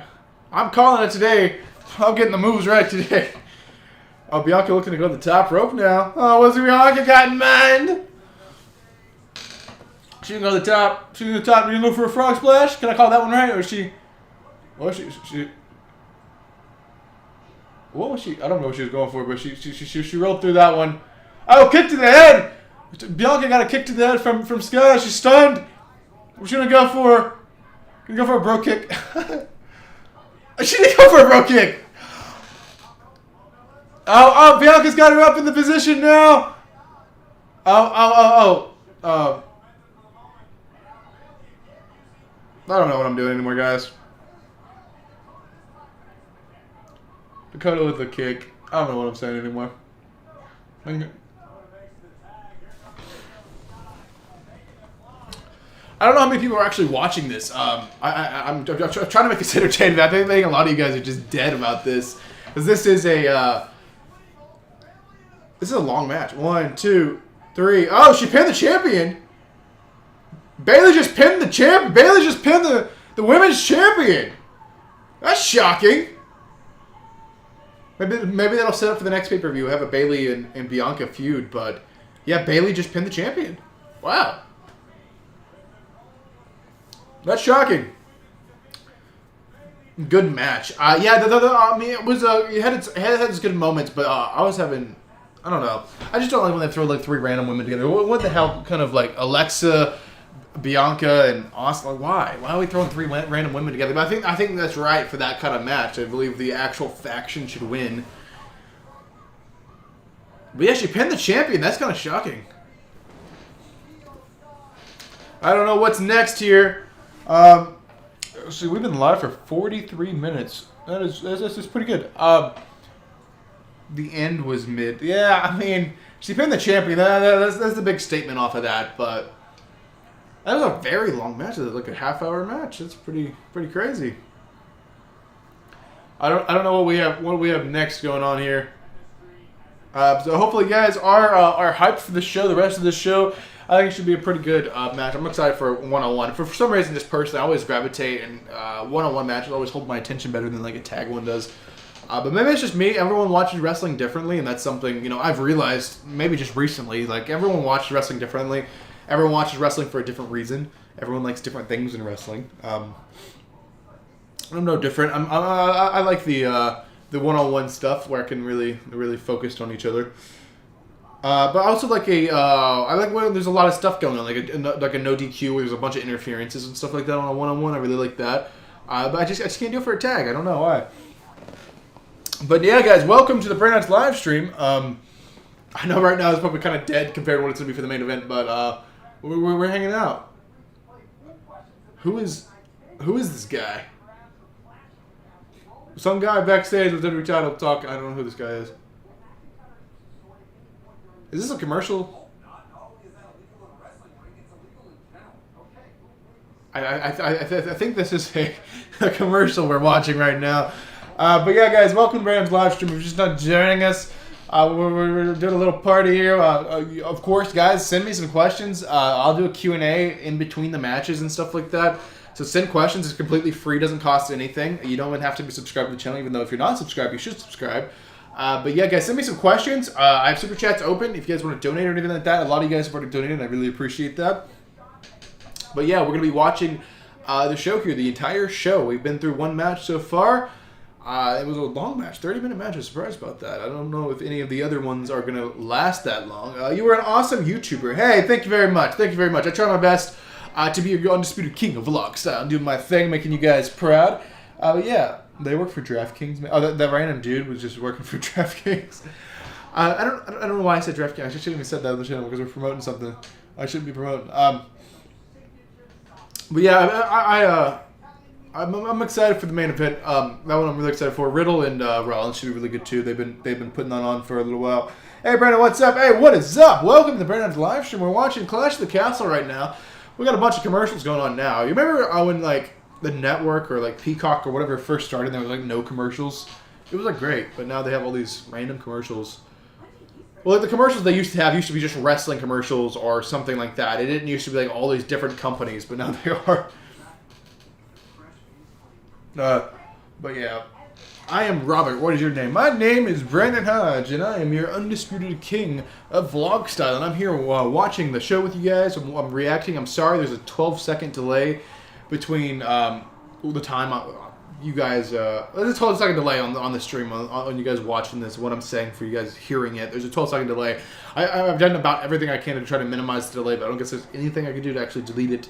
I'm calling it today. I'm getting the moves right today. Oh, Bianca looking to go to the top rope now. Oh, what's Bianca got in mind? She can go to the top. She's going to the top. You look for a frog splash? Can I call that one right? Or is she... What was she... What was she... I don't know what she was going for, but she rolled through that one. Oh, kick to the head! Bianca got a kick to the head from Sky. She's stunned. What's she going to go for? Gonna go for a bro kick. She didn't go for a bro kick. Oh, Bianca's got her up in the position now. I don't know what I'm doing anymore, guys. Dakota with a kick. I don't know what I'm saying anymore. I don't know how many people are actually watching this. I'm trying to make this entertaining. I think a lot of you guys are just dead about this. Because this is a long match. 1, 2, 3. Oh, she pinned the champion. Bailey just pinned the champ. Bailey just pinned the women's champion. That's shocking. Maybe that'll set up for the next pay-per-view. Have a Bailey and Bianca feud. But yeah, Bailey just pinned the champion. Wow. That's shocking. Good match. Yeah, I mean, it was it had its good moments, but I was having, I don't know. I just don't like when they throw like 3 random women together. What the hell, kind of like Alexa, Bianca, and Austin? Like, why? Why are we throwing 3 random women together? But I think that's right for that kind of match. I believe the actual faction should win. But yeah, she pinned the champion. That's kind of shocking. I don't know what's next here. See, we've been live for 43 minutes. That's pretty good. The end was mid. Yeah, I mean, she pinned the champion. That's the big statement off of that. But that was a very long match. It was like a half-hour match. That's pretty crazy. I don't know what we have next going on here. So hopefully, you guys are hyped for the show. The rest of the show. I think it should be a pretty good match. I'm excited for one-on-one. For some reason, just personally, I always gravitate, and one-on-one matches always hold my attention better than like a tag one does. But maybe it's just me. Everyone watches wrestling differently, and that's something, you know, I've realized maybe just recently. Like, everyone watches wrestling differently. Everyone watches wrestling for a different reason. Everyone likes different things in wrestling. I'm no different. I like the one-on-one stuff where I can really focus on each other. But I also like I like when there's a lot of stuff going on, like a no DQ where there's a bunch of interferences and stuff like that on a one-on-one. I really like that. But I just can't do it for a tag. I don't know why. But yeah, guys, welcome to the Brainouts live stream. I know right now it's probably kind of dead compared to what it's going to be for the main event, but we're hanging out. Who is this guy? Some guy backstage with Untitled talking. I don't know who this guy is. Is this a commercial? I think this is a commercial we're watching right now. But yeah, guys, welcome to Brandon's live stream. If you're just not joining us, we're doing a little party here. Of course, guys, send me some questions. I'll do a Q&A in between the matches and stuff like that. So send questions. It's completely free. Doesn't cost anything. You don't even have to be subscribed to the channel, even though if you're not subscribed, you should subscribe. But yeah, guys, send me some questions. I have super chats open if you guys want to donate or anything like that. A lot of you guys have already donated, and I really appreciate that. But yeah, we're going to be watching the show here, the entire show. We've been through one match so far. It was a long match, 30-minute match. I was surprised about that. I don't know if any of the other ones are going to last that long. You were an awesome YouTuber. Hey, thank you very much. Thank you very much. I try my best to be your undisputed king of vlog style and doing my thing, making you guys proud. But yeah, they work for DraftKings. Oh, that random dude was just working for DraftKings. I don't know why I said DraftKings. I shouldn't even said that on the channel because we're promoting something I shouldn't be promoting. But yeah, I'm excited for the main event. That one I'm really excited for. Riddle and Rollins should be really good too. They've been putting that on for a little while. Hey Brandon, what's up? Hey, what is up? Welcome to the Brandon's live stream. We're watching Clash of the Castle right now. We got a bunch of commercials going on now. You remember when like the network or like Peacock or whatever first started, there was like no commercials. It was like great, but now they have all these random commercials. Well, like the commercials they used to be just wrestling commercials or something like that. It didn't used to be like all these different companies, but now they are. But yeah, I am Robert. What is your name? My name is Brandon Hodge, and I am your undisputed king of vlog style. And I'm here watching the show with you guys. I'm reacting. I'm sorry, there's a 12-second delay between the time you guys. There's a 12-second delay on the stream on you guys watching this. What I'm saying for you guys hearing it. There's a 12-second delay. I've done about everything I can to try to minimize the delay, but I don't guess there's anything I can do to actually delete it.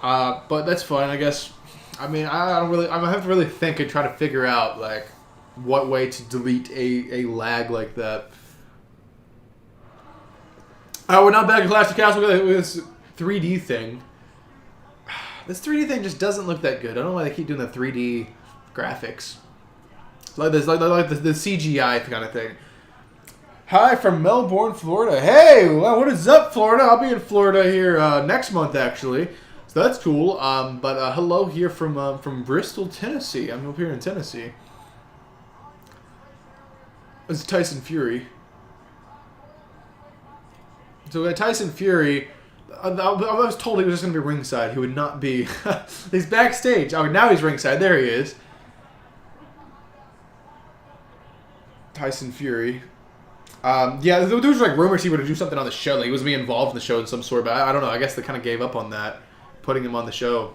But that's fine, I guess. I mean, I have to really think and try to figure out like what way to delete a lag like that. We're not back in Clash of the Castle with this 3D thing. This 3D thing just doesn't look that good. I don't know why they keep doing the 3D graphics. Like this, like the CGI kind of thing. Hi from Melbourne, Florida. Hey, what is up, Florida? I'll be in Florida here next month, actually. So that's cool. But hello here from Bristol, Tennessee. I'm up here in Tennessee. It's Tyson Fury. So Tyson Fury, I was told he was just going to be ringside. He would not be. He's backstage. Oh, now he's ringside. There he is. Tyson Fury. Yeah, there was like rumors he would do something on the show. Like he was being involved in the show in some sort, but I don't know. I guess they kind of gave up on that, putting him on the show.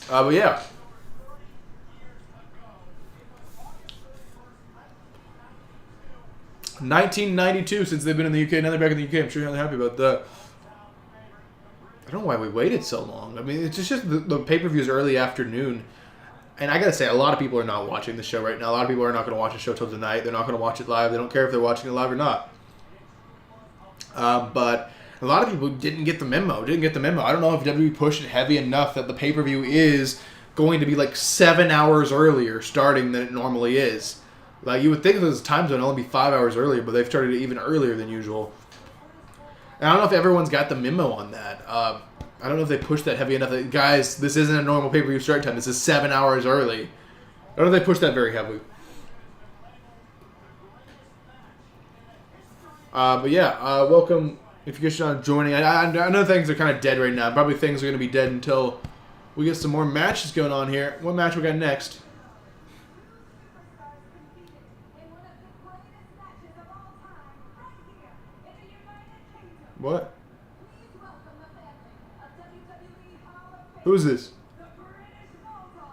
But yeah. $19.92 since they've been in the UK. Now they're back in the UK. I'm sure you're not happy about that. I don't know why we waited so long. I mean, it's just the pay-per-view is early afternoon. And I gotta say, a lot of people are not watching the show right now. A lot of people are not going to watch the show till tonight. They're not going to watch it live. They don't care if they're watching it live or not. But a lot of people didn't get the memo. I don't know if WWE pushed it heavy enough that the pay-per-view is going to be like 7 hours earlier starting than it normally is. Like, you would think this time zone would only be 5 hours earlier, but they've started it even earlier than usual. And I don't know if everyone's got the memo on that. I don't know if they pushed that heavy enough. Guys, this isn't a normal pay-per-view start time. This is 7 hours early. I don't know if they pushed that very heavily. But yeah, welcome if you're just not joining. I know things are kind of dead right now. Probably things are going to be dead until We get some more matches going on here. What match we got next? What? Who is this?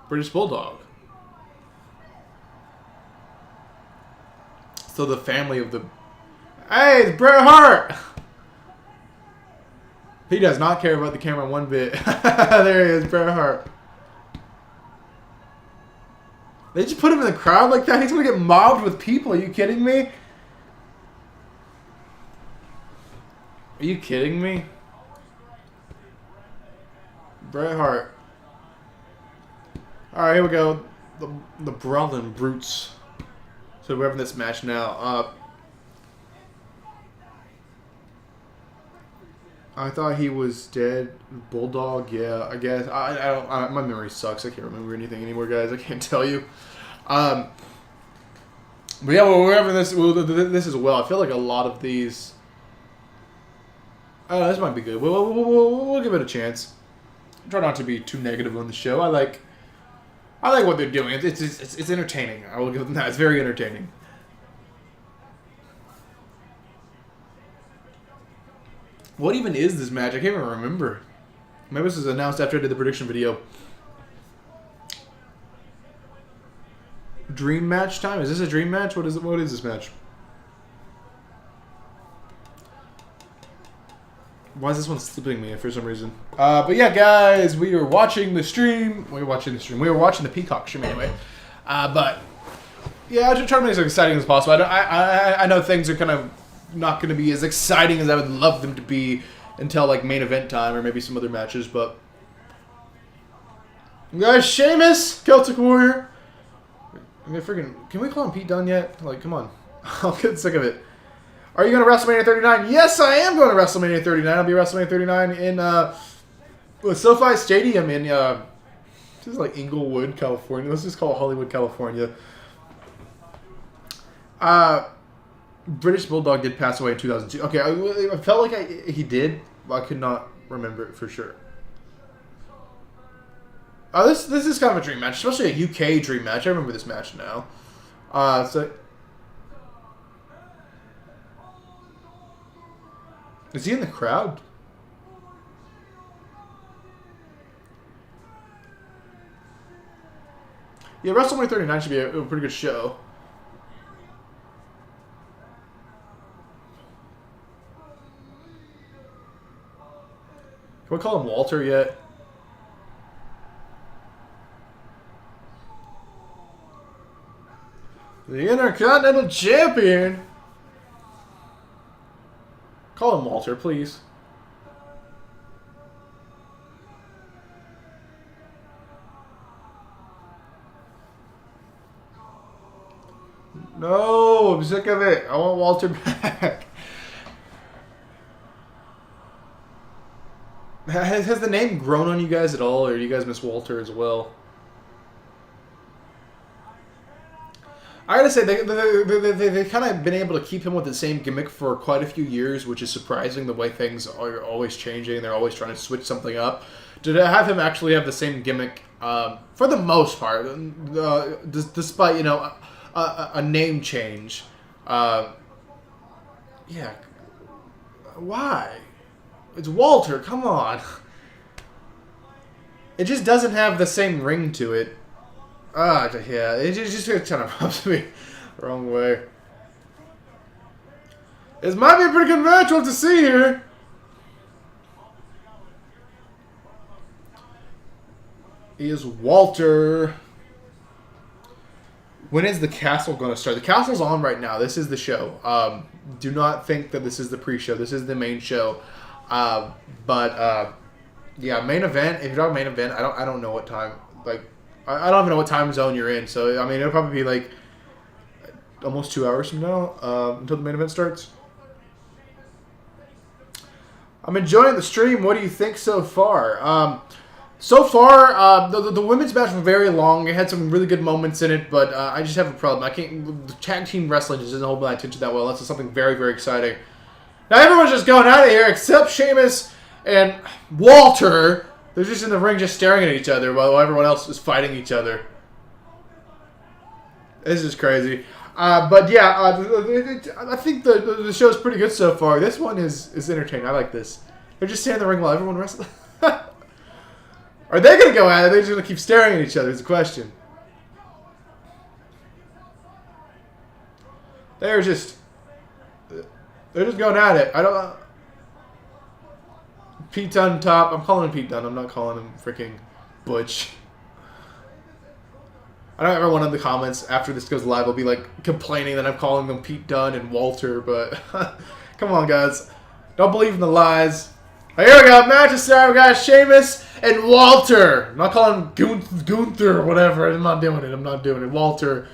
British Bulldog. So the family of the... Hey, it's Bret Hart! He does not care about the camera one bit. There he is, Bret Hart. They just put him in the crowd like that? He's going to get mobbed with people. Are you kidding me? Are you kidding me? Bret Hart. Alright, here we go. The Brawling Brutes. So we're having this match now. I thought he was dead. Bulldog, yeah, I guess. I don't. My memory sucks. I can't remember anything anymore, guys. I can't tell you. But yeah, well, we're having this as well. I feel like a lot of these. This might be good. We'll give it a chance. Try not to be too negative on the show. I like what they're doing. It's entertaining. I will give them that. It's very entertaining. What even is this match? I can't even remember. Maybe this was announced after I did the prediction video. Dream match time? Is this a dream match? What is this match? Why is this one slipping me for some reason? But yeah, guys, we were watching the stream. We were watching the Peacock stream anyway. But yeah, I just try to make it as exciting as possible. I know things are kind of not going to be as exciting as I would love them to be until like main event time or maybe some other matches. But guys, Sheamus, Celtic Warrior. I mean, can we call him Pete Dunne yet? Like, come on. I'll get sick of it. Are you going to WrestleMania 39? Yes, I am going to WrestleMania 39. I'll be WrestleMania 39 in SoFi Stadium in this is like Inglewood, California. Let's just call it Hollywood, California. British Bulldog did pass away in 2002. Okay, I felt like he did, but I could not remember it for sure. This is kind of a dream match, especially a UK dream match. I remember this match now. Is he in the crowd? Yeah, WrestleMania 39 should be a pretty good show. Can we call him Walter yet? The Intercontinental Champion. Call him Walter, please. No, I'm sick of it. I want Walter back. Has the name grown on you guys at all, or do you guys miss Walter as well? I gotta say, they've kind of been able to keep him with the same gimmick for quite a few years, which is surprising the way things are always changing. They're always trying to switch something up. To have him actually have the same gimmick for the most part, despite, you know, a name change. Yeah. Why? It's Walter, come on. It just doesn't have the same ring to it. Yeah, it just kind of rubs me the wrong way. This might be a pretty good match. We'll have to see here. He is Walter. When is the Castle going to start? The Castle's on right now. This is the show. Do not think that this is the pre-show. This is the main show. Yeah, main event. If you're talking main event, I don't know what time. Like, I don't even know what time zone you're in. So I mean, it'll probably be like almost 2 hours from now until the main event starts. I'm enjoying the stream. What do you think so far? So far, the women's match was very long. It had some really good moments in it, but I just have a problem. The tag team wrestling just doesn't hold my attention that well. That's something very, very exciting. Now everyone's just going out of here except Sheamus and Walter. They're just in the ring just staring at each other while everyone else is fighting each other. This is crazy. But yeah, I think the show's pretty good so far. This one is entertaining. I like this. They're just standing in the ring while everyone wrestles. Are they going to go at it? They're just going to keep staring at each other is the question. They're just going at it. I don't know. Pete Dunne top. I'm calling him Pete Dunne. I'm not calling him freaking Butch. I know everyone in the comments after this goes live will be like complaining that I'm calling them Pete Dunne and Walter, but come on, guys. Don't believe in the lies. Right, here we go. Match is started. We got Sheamus and Walter. I'm not calling him Gunther or whatever. I'm not doing it. Walter.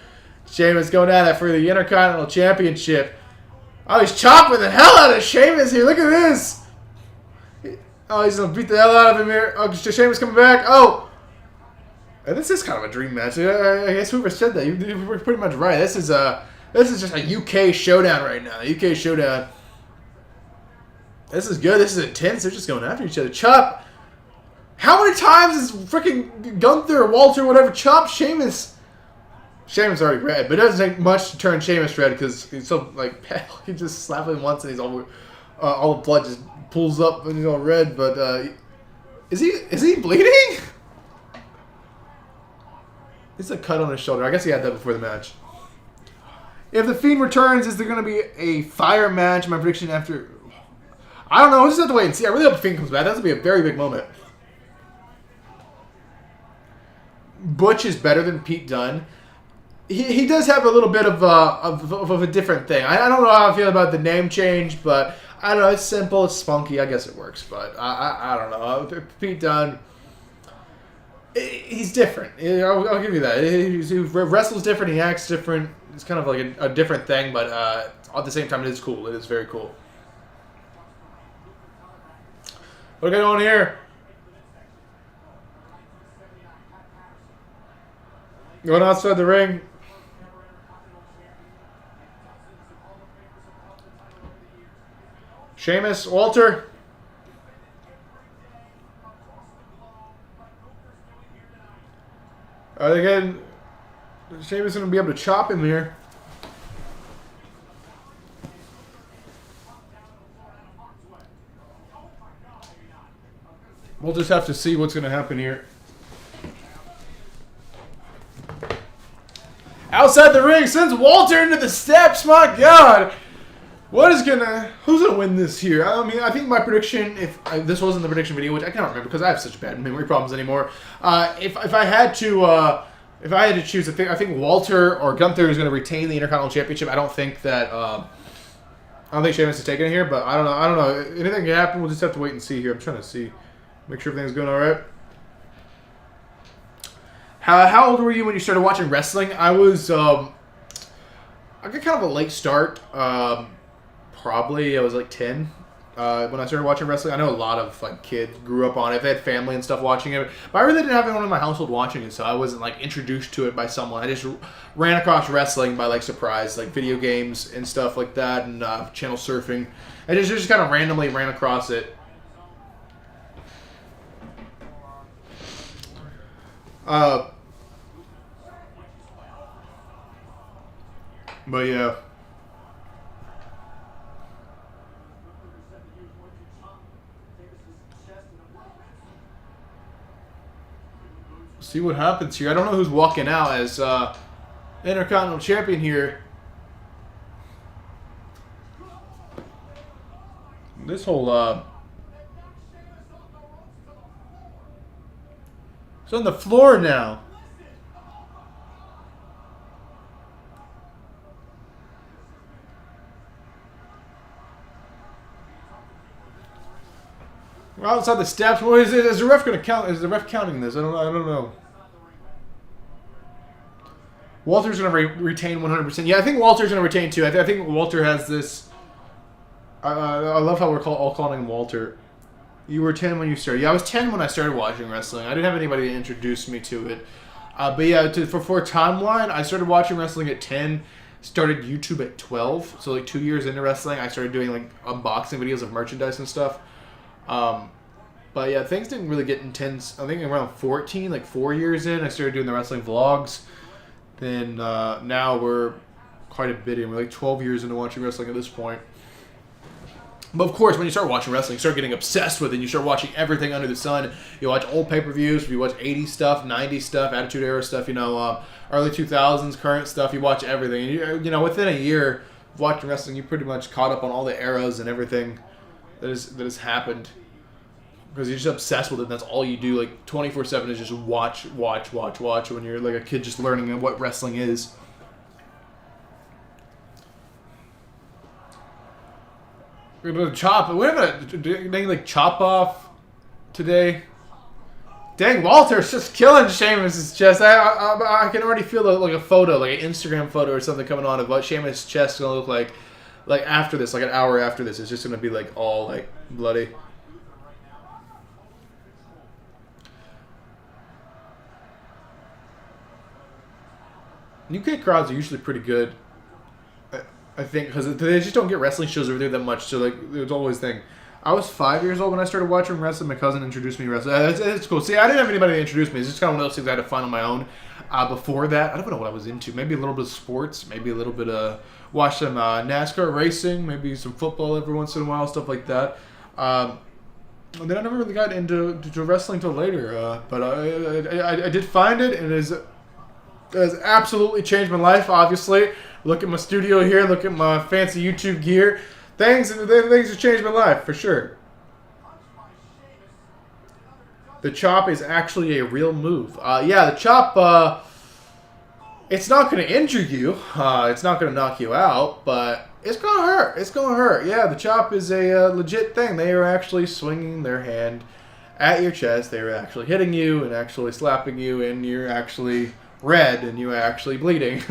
Sheamus going at it for the Intercontinental Championship. Oh, he's chopping the hell out of Sheamus here. Look at this. Oh, he's going to beat the hell out of him here. Oh, Sheamus coming back. Oh. This is kind of a dream match. I guess whoever said that, you were pretty much right. This is just a UK showdown right now. A UK showdown. This is good. This is intense. They're just going after each other. Chop. How many times is freaking Gunther or Walter or whatever chop Sheamus? Sheamus already red, but it doesn't take much to turn Sheamus red because he's so like pale. He just slaps him once and he's all the blood just pulls up and he's all red. But is he bleeding? It's a cut on his shoulder. I guess he had that before the match. If the Fiend returns, is there going to be a fire match? My prediction after... I don't know. We'll just have to wait and see. I really hope the Fiend comes back. That's going to be a very big moment. Butch is better than Pete Dunne. He does have a little bit of a different thing. I don't know how I feel about the name change, but I don't know. It's simple. It's spunky. I guess it works, but I don't know. Pete Dunne... He's different. I'll give you that. He wrestles different. He acts different. It's kind of like a different thing, but at the same time, it is cool. It is very cool. What are we going on here? Going outside the ring. Sheamus, Walter. Are they getting... Sheamus going to be able to chop him here. We'll just have to see what's going to happen here. Outside the ring, sends Walter into the steps. My God. Who's gonna win this here? I mean, I think my prediction, if this wasn't the prediction video, which I can't remember because I have such bad memory problems anymore. If I had to choose, I think Walter or Gunther is going to retain the Intercontinental Championship. I don't think Sheamus is taking it here, but I don't know. Anything can happen. We'll just have to wait and see here. I'm trying to see, make sure everything's going all right. How old were you when you started watching wrestling? I was I got kind of a late start. Probably I was like 10 when I started watching wrestling. I know a lot of like kids grew up on it. They had family and stuff watching it, but I really didn't have anyone in my household watching it, so I wasn't like introduced to it by someone. I just ran across wrestling by like surprise, like video games and stuff like that, and channel surfing. I just kind of randomly ran across it. But yeah. See what happens here. I don't know who's walking out as Intercontinental Champion here. This whole it's on the floor now. We're outside the steps. What is it? Is the ref going to count? Is the ref counting this? I don't know. Walter's going to retain 100%. Yeah, I think Walter's going to retain too. I think Walter has this. I love how we're all calling him Walter. You were 10 when you started. Yeah, I was 10 when I started watching wrestling. I didn't have anybody to introduce me to it. But yeah, for a timeline, I started watching wrestling at 10. Started YouTube at 12. So like 2 years into wrestling, I started doing like unboxing videos of merchandise and stuff. But yeah, things didn't really get intense. I think around 14, like 4 years in, I started doing the wrestling vlogs. Then now we're quite a bit in. We're like 12 years into watching wrestling at this point. But of course, when you start watching wrestling, you start getting obsessed with it. You start watching everything under the sun. You watch old pay-per-views. You watch 80s stuff, 90s stuff, Attitude Era stuff, you know, early 2000s, current stuff. You watch everything. And you know, within a year of watching wrestling, you pretty much caught up on all the eras and everything that has happened. Because you're just obsessed with it, and that's all you do. Like 24/7 is just watch when you're like a kid just learning what wrestling is. We're gonna chop. We're gonna like chop off today. Dang, Walter's just killing Sheamus' chest. I can already feel like a photo, like an Instagram photo or something coming on of what Sheamus' chest is gonna look like after this, like an hour after this. It's just gonna be like all like bloody. UK crowds are usually pretty good, I think, because they just don't get wrestling shows over there that much. So like, there's always a thing. I was 5 years old when I started watching wrestling. My cousin introduced me to wrestling. It's cool. See, I didn't have anybody to introduce me. It's just kind of one of those things I had to find on my own. Before that, I don't know what I was into. Maybe a little bit of sports. Maybe a little bit of watch some NASCAR racing. Maybe some football every once in a while, stuff like that. And then I never really got into wrestling until later. But I did find it, and it has absolutely changed my life, obviously. Look at my studio here. Look at my fancy YouTube gear. Things have changed my life, for sure. The chop is actually a real move. Yeah, the chop, it's not going to injure you. It's not going to knock you out, but it's going to hurt. It's going to hurt. Yeah, the chop is a legit thing. They are actually swinging their hand at your chest. They are actually hitting you and actually slapping you, and you're actually red and you're actually bleeding.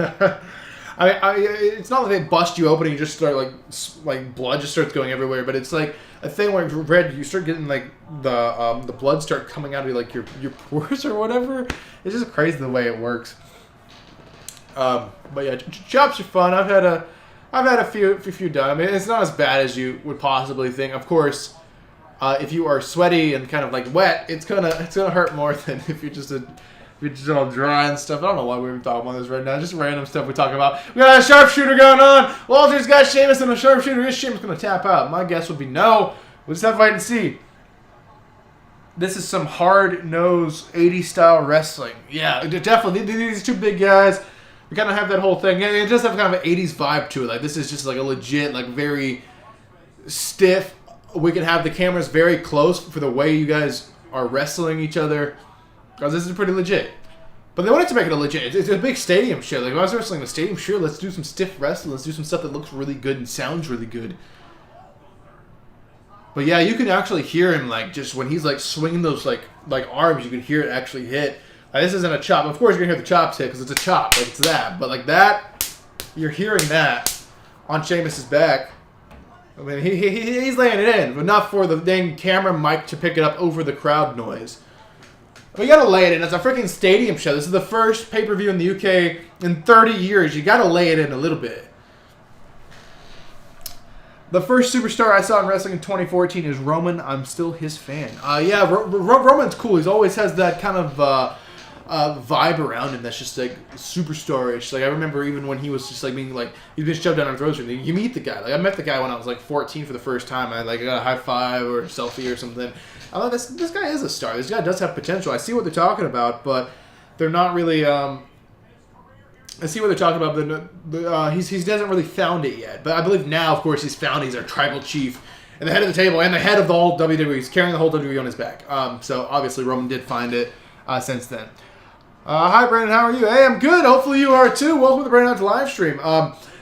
It's not like they bust you open and you just start like blood just starts going everywhere, but it's like a thing where red, you start getting like the blood start coming out of like your pores or whatever. It's just crazy the way it works. But yeah, chops are fun. I've had a few done. I mean, it's not as bad as you would possibly think. Of course, if you are sweaty and kind of like wet, it's gonna hurt more than if you're just all dry and stuff. I don't know why we're even talking about this right now. Just random stuff we talk about. We got a sharpshooter going on. Walter's got Sheamus and a sharpshooter. Is Sheamus going to tap out? My guess would be no. We'll just have to wait and see. This is some hard-nosed 80s style wrestling. Yeah, definitely. These two big guys, we kind of have that whole thing. It does have kind of an 80s vibe to it. Like, this is just like a legit, like very stiff. We can have the cameras very close for the way you guys are wrestling each other. Because this is pretty legit. But they wanted to make it a legit. It's a big stadium show. Like, if I was wrestling in a stadium, sure, let's do some stiff wrestling. Let's do some stuff that looks really good and sounds really good. But yeah, you can actually hear him, like, just when he's, like, swinging those, like arms, you can hear it actually hit. This isn't a chop. Of course, you're going to hear the chops hit because it's a chop. Like, it's that. But, like, that, you're hearing that on Sheamus' back. I mean, he's laying it in, but not for the dang camera mic to pick it up over the crowd noise. We gotta lay it in. It's a freaking stadium show. This is the first pay-per-view in the UK in 30 years. You gotta lay it in a little bit. The first superstar I saw in wrestling in 2014 is Roman. I'm still his fan. Yeah, Roman's cool. He always has that kind of vibe around him that's just like superstar-ish. Like I remember even when he was just like being like he's been shoved down our throats. You meet the guy. Like I met the guy when I was like 14 for the first time. I got a high five or a selfie or something. I thought this guy is a star. This guy does have potential. I see what they're talking about, but they're not really. I see what they're talking about, but he hasn't really found it yet. But I believe now, of course, he's found. He's our tribal chief and the head of the table and the head of the whole WWE. He's carrying the whole WWE on his back. So obviously Roman did find it since then. Hi, Brandon. How are you? Hey, I'm good. Hopefully you are too. Welcome to the Brandon live stream.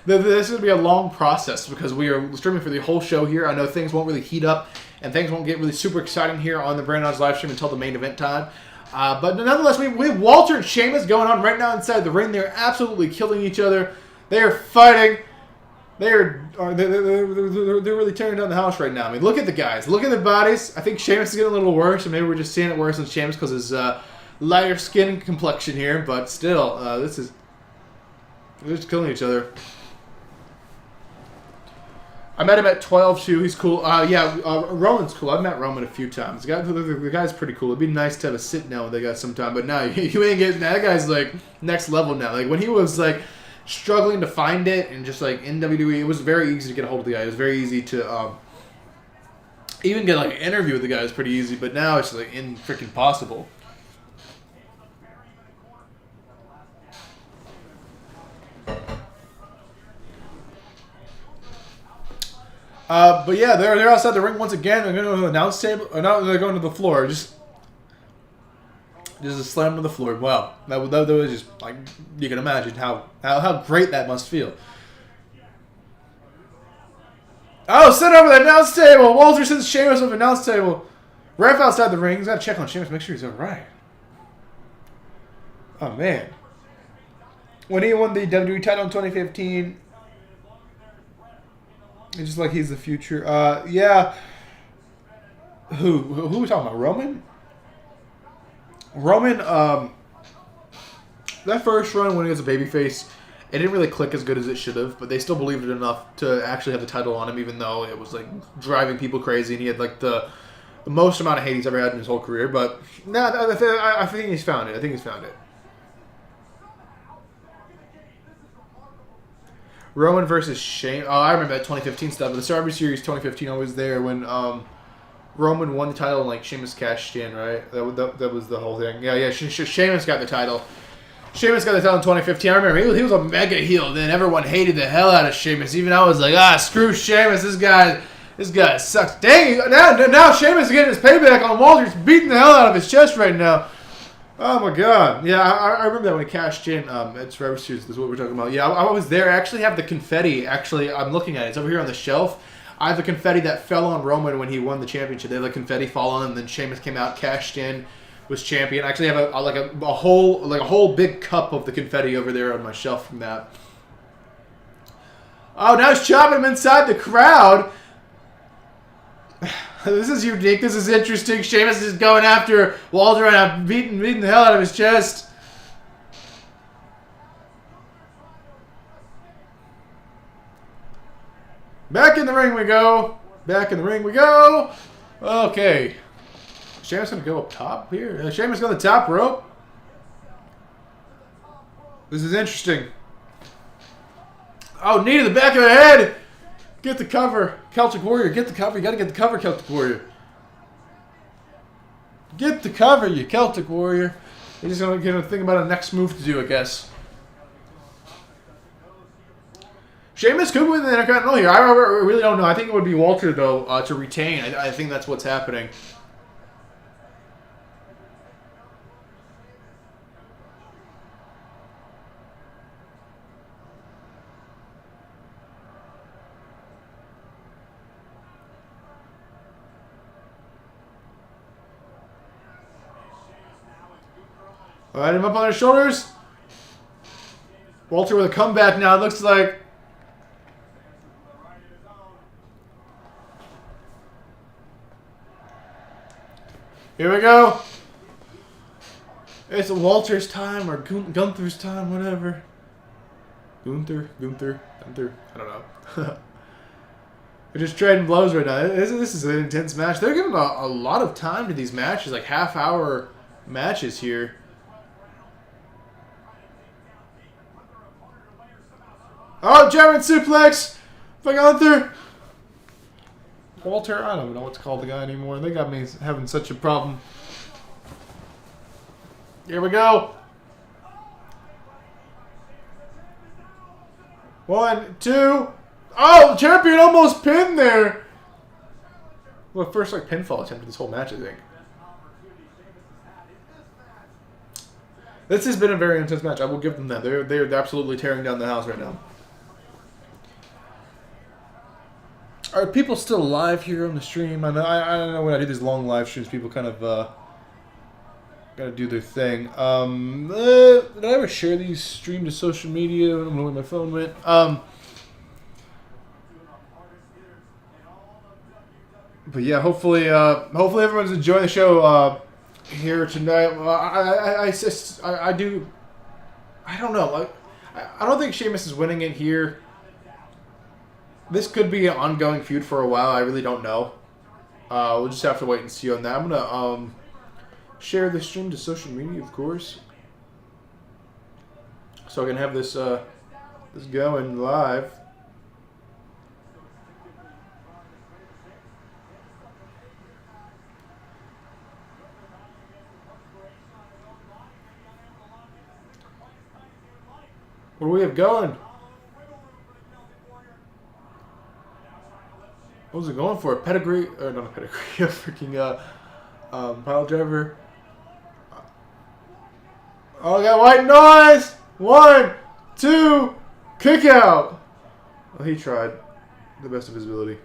This is going to be a long process because we are streaming for the whole show here. I know things won't really heat up and things won't get really super exciting here on the Brandon live stream until the main event time. But nonetheless, we have Walter and Sheamus going on right now inside the ring. They're absolutely killing each other. They are fighting. They're really tearing down the house right now. I mean, look at the guys. Look at their bodies. I think Sheamus is getting a little worse, and maybe we're just seeing it worse than Sheamus because his lighter skin complexion here. But still, they're just killing each other. I met him at 12 too. He's cool. Roman's cool. I've met Roman a few times. The guy's pretty cool. It'd be nice to have a sit down with the guy sometime. But now you ain't getting that. Guy's like next level now. Like when he was like struggling to find it and just like in WWE, it was very easy to get a hold of the guy. It was very easy to even get like an interview with the guy. It was pretty easy. But now it's like freaking possible. But yeah, they're outside the ring once again. They're going to the announce table. Or no, they're going to the floor. Just a slam to the floor. Wow, that was just like you can imagine how great that must feel. Oh, sit over the announce table. Walter sends Sheamus over the announce table. Ref outside the ring. He's got to check on Sheamus, make sure he's all right. Oh man, when he won the WWE title in 2015. It's just like he's the future. Yeah. Who are we talking about? Roman? Roman, that first run when he was a babyface, it didn't really click as good as it should have, but they still believed it enough to actually have the title on him, even though it was like driving people crazy and he had like the most amount of hate he's ever had in his whole career. But no, I think he's found it. Roman versus Shane. Oh, I remember that 2015 stuff. But the Survivor Series 2015, I was there when Roman won the title and like Sheamus cashed in, right? That was the whole thing. Yeah. Sheamus got the title. Sheamus got the title in 2015. I remember he was a mega heel. Then everyone hated the hell out of Sheamus. Even I was like, screw Sheamus. This guy sucks. Dang, now Sheamus is getting his payback on Walter. He's beating the hell out of his chest right now. Oh my God! Yeah, I remember that when he cashed in at Survivor Series. This is what we're talking about. Yeah, I was there. I actually have the confetti. Actually, I'm looking at it. It's over here on the shelf. I have the confetti that fell on Roman when he won the championship. They had the confetti fall on him, and then Sheamus came out, cashed in, was champion. I actually have a whole big cup of the confetti over there on my shelf from that. Oh, now he's chopping him inside the crowd. This is unique. This is interesting. Sheamus is going after Walter and beating the hell out of his chest. Back in the ring we go. Okay. Sheamus going to go up top here. Sheamus on the top rope. This is interesting. Oh, knee to the back of the head. Get the cover. Celtic Warrior, get the cover. You got to get the cover, Celtic Warrior. Get the cover, you Celtic Warrior. You're just going to think about a next move to do, I guess. Sheamus could win the Intercontinental here. I really don't know. I think it would be Walter, though, to retain. I think that's what's happening. Light him up on his shoulders. Walter with a comeback now. It looks like. Here we go. It's Walter's time or Gunther's time, whatever. Gunther. I don't know. They're just trading blows right now. This is an intense match. They're giving a lot of time to these matches, like half-hour matches here. Oh, German suplex by Gunther. Walter, I don't know what to call the guy anymore. They got me having such a problem. Here we go. 1, 2. Oh, the champion almost pinned there. Well, first like pinfall attempt of this whole match, I think. This has been a very intense match. I will give them that. They're absolutely tearing down the house right now. Are people still live here on the stream? I don't know when I do these long live streams, people kind of gotta do their thing. Did I ever share these streams to social media? I don't know where my phone went. But yeah, hopefully everyone's enjoying the show here tonight. I don't know. I don't think Sheamus is winning it here. This could be an ongoing feud for a while. I really don't know. We'll just have to wait and see on that. I'm gonna share the stream to social media, of course, so I can have this this going live. What do we have going? What was it going for? A pedigree? Or not a pedigree. A freaking pile driver. Oh, I got white noise! 1, 2, kick out! Well, he tried. The best of his ability.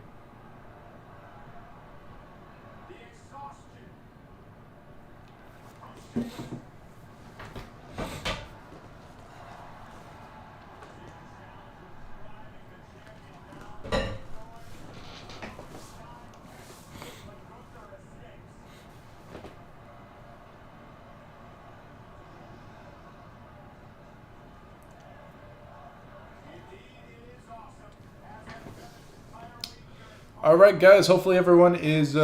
Alright guys, hopefully everyone is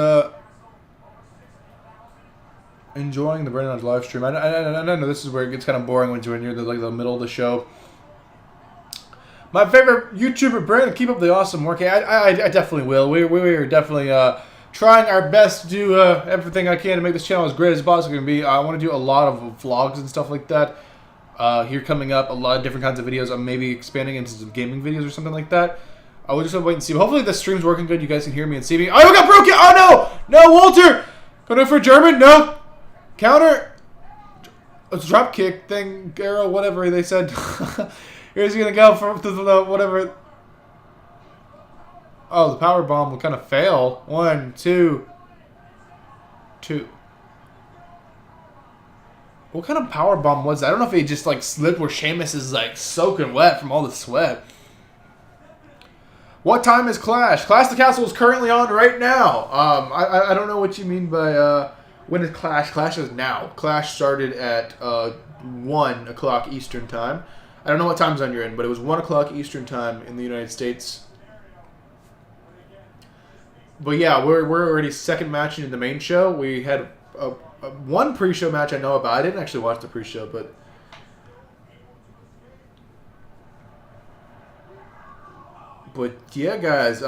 enjoying the Brandon's live stream. I know this is where it gets kind of boring when you're in the middle of the show. My favorite YouTuber, Brandon, keep up the awesome work. I definitely will. We are definitely trying our best to do everything I can to make this channel as great as possible can be. I want to do a lot of vlogs and stuff like that. Here coming up, a lot of different kinds of videos. I'm maybe expanding into some gaming videos or something like that. I will just wait and see. But hopefully the stream's working good. You guys can hear me and see me. Oh, we got broken! Oh, no! No, Walter! Going for German? No. Counter. It's drop kick thing, arrow, whatever they said. Here's he going to go for the whatever. Oh, the power bomb will kind of fail. 1, 2, 2. What kind of power bomb was that? I don't know if he just like slipped where Sheamus is like soaking wet from all the sweat. What time is Clash? Clash of the Castle is currently on right now. I don't know what you mean by when is Clash. Clash is now. Clash started at 1 o'clock Eastern time. I don't know what time zone you're in, but it was 1 o'clock Eastern time in the United States. But yeah, we're already second match in the main show. We had one pre-show match I know about. I didn't actually watch the pre-show, but yeah, guys,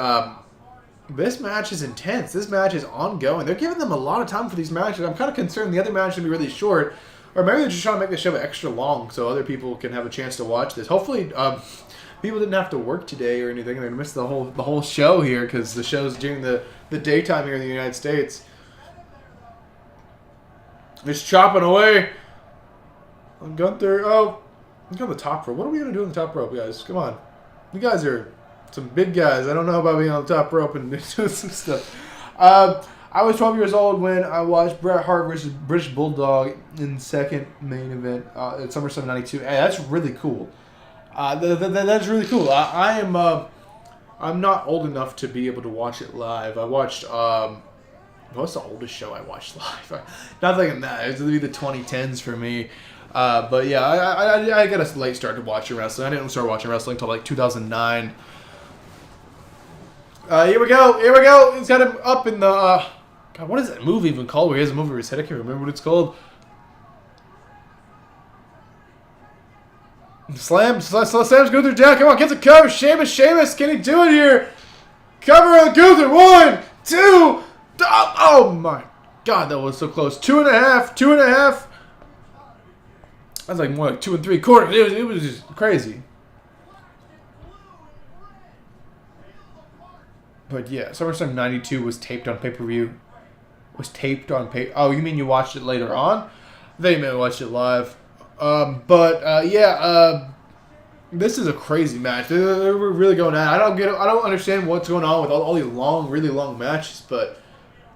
this match is intense. This match is ongoing. They're giving them a lot of time for these matches. I'm kind of concerned the other match should be really short, or maybe they're just trying to make the show extra long so other people can have a chance to watch this. Hopefully, people didn't have to work today or anything. They missed the whole show here because the show's during the daytime here in the United States. Just chopping away on Gunther. Oh, look on the top rope. What are we gonna do on the top rope, guys? Come on, you guys are some big guys. I don't know about being on the top rope and doing some stuff. I was 12 years old when I watched Bret Hart versus British Bulldog in second main event at SummerSlam '92. Hey, that's really cool. That's really cool. I'm not old enough to be able to watch it live. I watched what's the oldest show I watched live? Not thinking that. It would be the 2010s for me. But yeah, I got a late start to watching wrestling. I didn't start watching wrestling until like 2009. Here we go. Here we go. He's got him up in the... God, what is that move even called? Where he has a move over his head? I can't remember what it's called. Slams Gunther down. Come on, get the cover. Sheamus. Can he do it here? Cover on Gunther. 1, 2. Oh my God, that was so close. 2.5. 2.5. That's like more like 2 3/4. It was just crazy. But yeah, SummerSlam '92 was taped on pay-per-view. Oh, you mean you watched it later on? They may have watched it live. This is a crazy match. They're really going at it. I don't understand what's going on with all these really long matches, but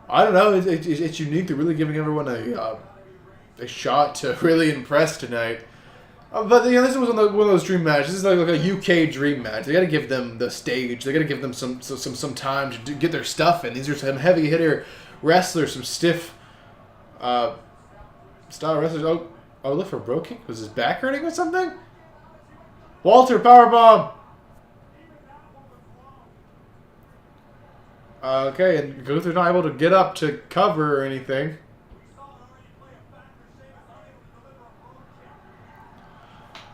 I don't know. It's unique. They're really giving everyone a shot to really impress tonight. But this was one of those dream matches. This is like a UK dream match. They got to give them the stage. They got to give them some time to get their stuff in. These are some heavy hitter wrestlers, some stiff style wrestlers. Oh, look for a bro kick. Was his back hurting or something? Walter powerbomb. Okay, and Gunther's not able to get up to cover or anything.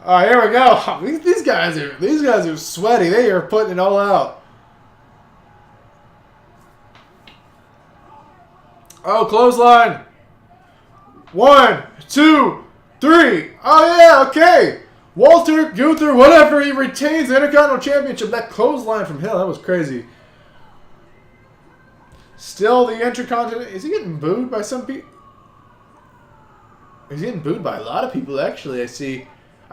Here we go. These guys are sweaty. They are putting it all out. Oh, clothesline. 1, 2, 3. Oh yeah, okay. Walter, Gunther, whatever, he retains the Intercontinental Championship. That clothesline from Hill, that was crazy. Still the Intercontinental. Is he getting booed by some people? He's getting booed by a lot of people, actually. I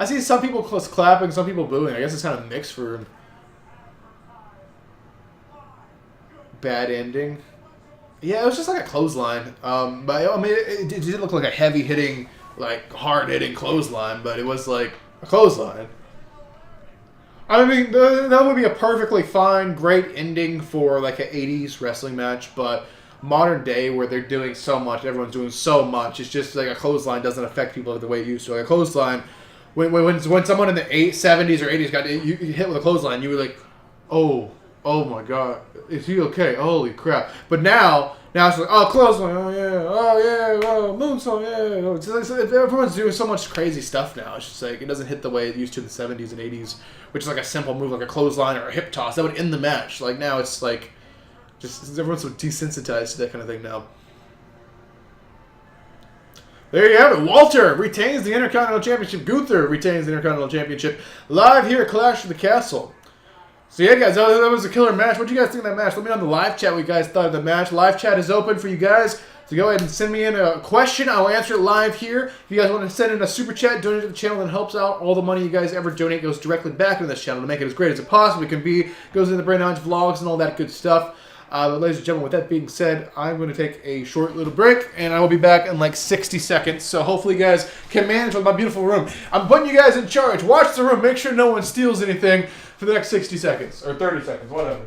see some people clapping, some people booing. I guess it's kind of mixed for him. Bad ending. Yeah, it was just like a clothesline. But I mean, it didn't look like a heavy-hitting, like hard-hitting clothesline, but it was like a clothesline. I mean, that would be a perfectly fine, great ending for like an 80s wrestling match, but modern day where they're doing so much, everyone's doing so much, it's just like a clothesline doesn't affect people the way it used to. Like a clothesline, when someone in the 70s or 80s got you hit with a clothesline, you were like, oh my god, is he okay? Holy crap. But now it's like, oh, clothesline, oh moonsault, yeah. It's everyone's doing so much crazy stuff now. It's just like, it doesn't hit the way it used to in the 70s and 80s, which is like a simple move like a clothesline or a hip toss. That would end the match. Like now it's like, just everyone's so desensitized to that kind of thing now. There you have it. Walter retains the Intercontinental Championship. Gunther retains the Intercontinental Championship. Live here at Clash of the Castle. So yeah, guys, that was a killer match. What do you guys think of that match? Let me know in the live chat what you guys thought of the match. Live chat is open for you guys. So go ahead and send me in a question. I'll answer it live here. If you guys want to send in a super chat, donate to the channel, that helps out. All the money you guys ever donate goes directly back into this channel to make it as great as it possibly can be. Goes into the Brain Knowledge vlogs and all that good stuff. But ladies and gentlemen, with that being said, I'm going to take a short little break, and I will be back in like 60 seconds. So hopefully you guys can manage with my beautiful room. I'm putting you guys in charge. Watch the room. Make sure no one steals anything for the next 60 seconds, or 30 seconds, whatever.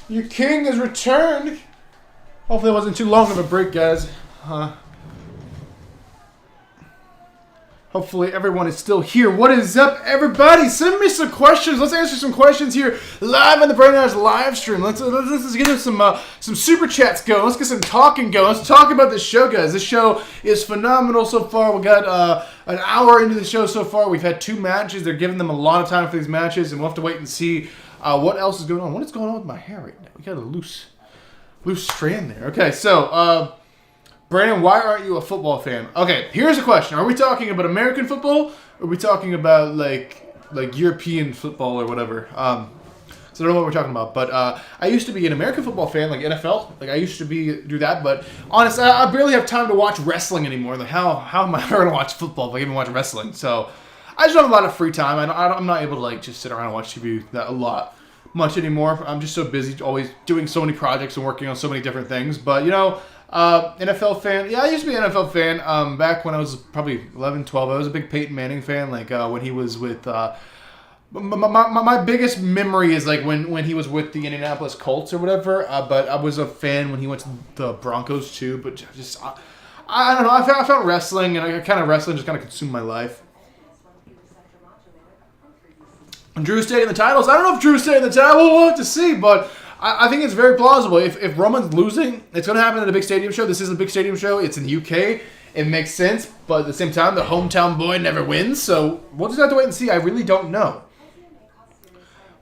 Your king has returned. Hopefully it wasn't too long of a break, guys. Hopefully everyone is still here. What is up, everybody? Send me some questions. Let's answer some questions here live on the Brain Knowledge live stream. Let's get some super chats going. Let's get some talking going. Let's talk about this show, guys. This show is phenomenal so far. We got an hour into the show so far. We've had 2 matches. They're giving them a lot of time for these matches, and we'll have to wait and see what else is going on. What is going on with my hair right now? We got a loose strand there. Okay, so Brandon, why aren't you a football fan? Okay, here's a question. Are we talking about American football, or are we talking about like European football or whatever? So I don't know what we're talking about. But I used to be an American football fan, like NFL. Like I used to do that. But honestly, I barely have time to watch wrestling anymore. Like how am I ever going to watch football if I even watch wrestling? So I just don't have a lot of free time. I'm not able to like just sit around and watch TV much anymore. I'm just so busy, always doing so many projects and working on so many different things. But you know, NFL fan. Yeah, I used to be an NFL fan. Back when I was probably 11, 12, I was a big Peyton Manning fan. Like when he was with. My biggest memory is like when he was with the Indianapolis Colts or whatever. But I was a fan when he went to the Broncos too. But just I don't know. I found wrestling and wrestling just kind of consumed my life. Drew stayed in the titles. I don't know if Drew stayed in the title. We'll have to see. But I think it's very plausible. If Roman's losing, it's going to happen at a big stadium show. This is a big stadium show. It's in the UK. It makes sense. But at the same time, the hometown boy never wins. So we'll just have to wait and see. I really don't know.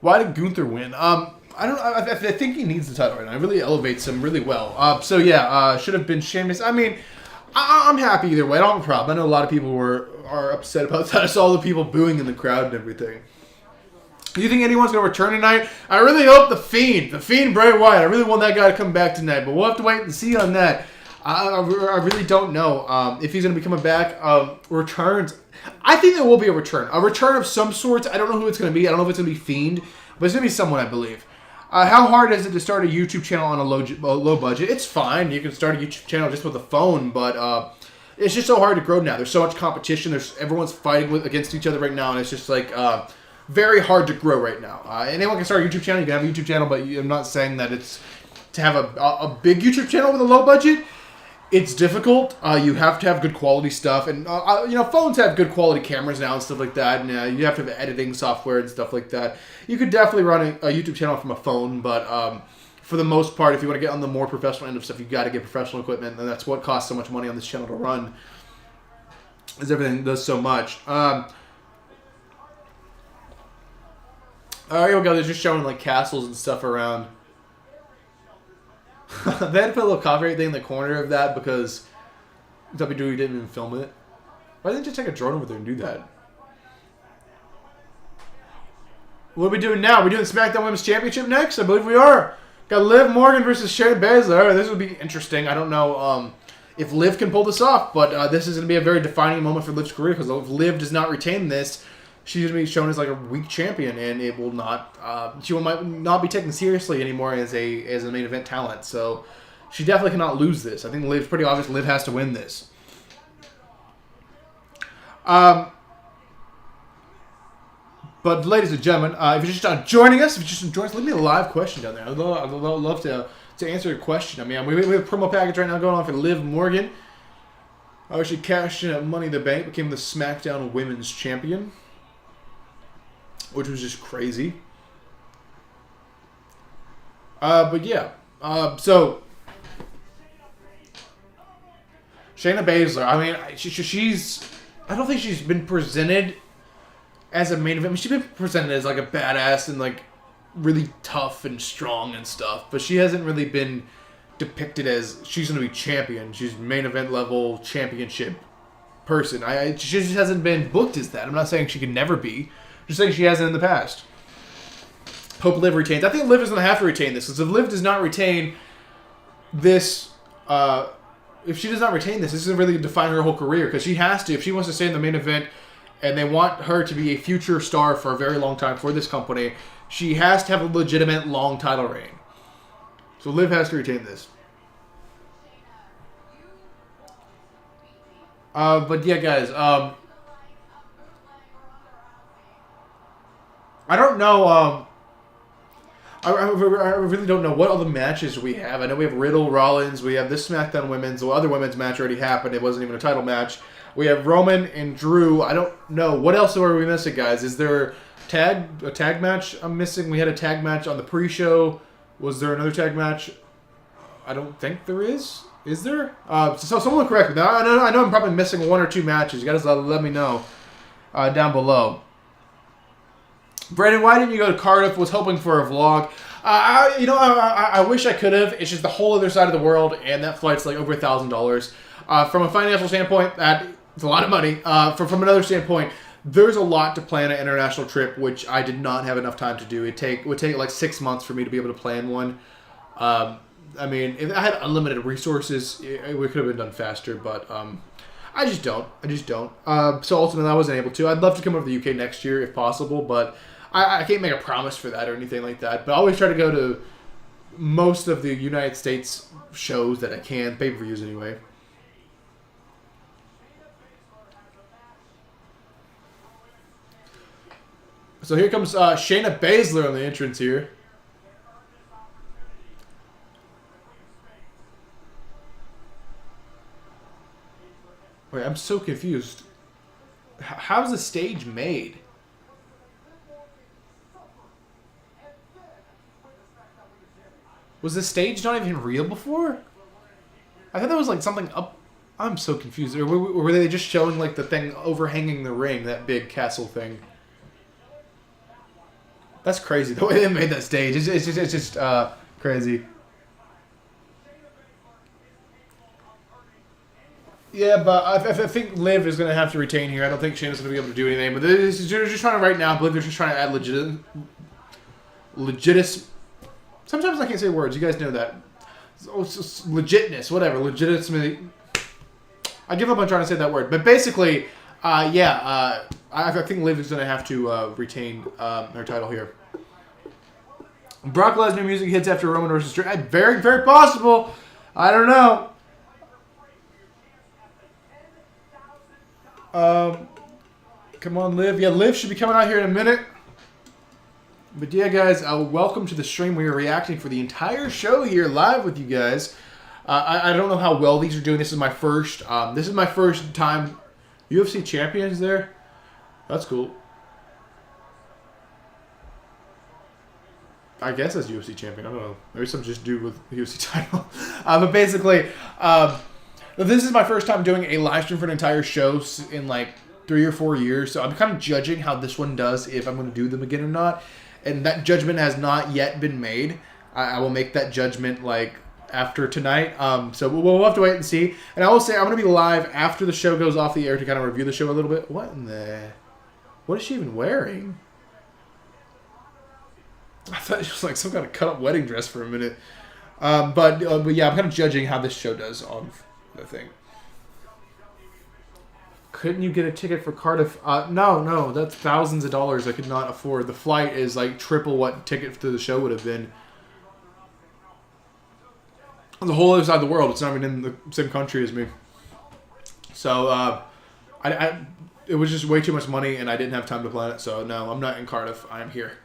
Why did Gunther win? I don't. I think he needs the title right now. It really elevates him really well. So yeah, should have been Sheamus. I mean, I'm happy either way. I don't have a problem. I know a lot of people are upset about that. I saw all the people booing in the crowd and everything. Do you think anyone's going to return tonight? I really hope The Fiend Bray Wyatt. I really want that guy to come back tonight, but we'll have to wait and see on that. I really don't know if he's going to be coming back. Returns. I think there will be a return of some sorts. I don't know who it's going to be. I don't know if it's going to be Fiend, but it's going to be someone, I believe. How hard is it to start a YouTube channel on a low budget? It's fine. You can start a YouTube channel just with a phone, but it's just so hard to grow now. There's so much competition. Everyone's fighting against each other right now, and it's just like very hard to grow right now. Anyone can start a YouTube channel. You can have a YouTube channel, but I'm not saying that it's to have a big YouTube channel with a low budget. It's difficult. You have to have good quality stuff, and phones have good quality cameras now and stuff like that. And you have to have editing software and stuff like that. You could definitely run a YouTube channel from a phone, but for the most part, if you want to get on the more professional end of stuff, you got to get professional equipment, and that's what costs so much money on this channel to run. Is everything does so much. Here we go. They're just showing like castles and stuff around. They had to put a little copyright thing in the corner of that because WWE didn't even film it. Why didn't they just take a drone over there and do that? What are we doing now? Are we doing SmackDown Women's Championship next? I believe we are. Got Liv Morgan versus Shayna Baszler. All right, this would be interesting. I don't know if Liv can pull this off, but this is going to be a very defining moment for Liv's career because if Liv does not retain this, she's going to be shown as like a weak champion, and it will not. She might not be taken seriously anymore as a main event talent. So she definitely cannot lose this. I think Liv's pretty obvious. Liv has to win this. But ladies and gentlemen, if you're just joining us, leave me a live question down there. I'd love to answer your question. I mean, we have a promo package right now going on for Liv Morgan. She cashed in at Money in the Bank, became the SmackDown Women's Champion, which was just crazy. But yeah, so Shayna Baszler. I mean, she's. I don't think she's been presented as a main event. I mean, she's been presented as like a badass and like really tough and strong and stuff, but she hasn't really been depicted as she's going to be champion. She's main event level championship person. She just hasn't been booked as that. I'm not saying she can never be. I'm just saying she hasn't in the past. Hope Liv retains. I think Liv is going to have to retain this, because if Liv does not retain this, if she does not retain this, this is really define her whole career, because she has to. If she wants to stay in the main event, and they want her to be a future star for a very long time for this company, she has to have a legitimate long title reign. So Liv has to retain this. But yeah, guys, I don't know, I really don't know what other matches we have. I know we have Riddle, Rollins, we have this SmackDown Women's, the other women's match already happened, it wasn't even a title match. We have Roman and Drew. I don't know. What else are we missing, guys? Is there a tag match I'm missing? We had a tag match on the pre-show. Was there another tag match? I don't think there is. Is there? So someone correct me. Now, I know I'm probably missing one or two matches. You guys let me know down below. Brandon, why didn't you go to Cardiff? Was hoping for a vlog. I wish I could have. It's just the whole other side of the world, and that flight's like over $1,000. From a financial standpoint, it's a lot of money. From another standpoint, there's a lot to plan an international trip, which I did not have enough time to do. It would take like 6 months for me to be able to plan one. I mean, if I had unlimited resources, it could have been done faster, but I just don't. So ultimately, I wasn't able to. I'd love to come over to the UK next year if possible, but I can't make a promise for that or anything like that. But I always try to go to most of the United States shows that I can, pay-per-views anyway. So here comes Shayna Baszler on the entrance here. Wait, I'm so confused. How's the stage made? Was the stage not even real before? I thought that was like something up. I'm so confused. Or were they just showing like the thing overhanging the ring, that big castle thing? That's crazy. The way they made that stage, it's just crazy. Yeah, but I think Liv is going to have to retain here. I don't think Shayna's going to be able to do anything. But they're just trying to right now. I believe they're just trying to add Sometimes I can't say words. You guys know that. Legitness, whatever. Legitimacy. I give up on trying to say that word. But basically, I think Liv is going to have to retain her title here. Brock Lesnar music hits after Roman versus Drew. Very, very possible. I don't know. Come on, Liv. Yeah, Liv should be coming out here in a minute. But yeah, guys, welcome to the stream. We are reacting for the entire show here live with you guys. I don't know how well these are doing. This is my first time. UFC champions there. That's cool. I guess as UFC champion. I don't know. Maybe some just dude with a UFC title. But basically, this is my first time doing a live stream for an entire show in like 3 or 4 years. So I'm kind of judging how this one does, if I'm going to do them again or not. And that judgment has not yet been made. I will make that judgment like after tonight. So we'll have to wait and see. And I will say I'm going to be live after the show goes off the air to kind of review the show a little bit. What is she even wearing? I thought it was like some kind of cut-up wedding dress for a minute. But yeah, I'm kind of judging how this show does on the thing. Couldn't you get a ticket for Cardiff? No, that's thousands of dollars I could not afford. The flight is like triple what ticket to the show would have been. On the whole other side of the world. It's not even in the same country as me. So, it was just way too much money, and I didn't have time to plan it. So, no, I'm not in Cardiff. I am here.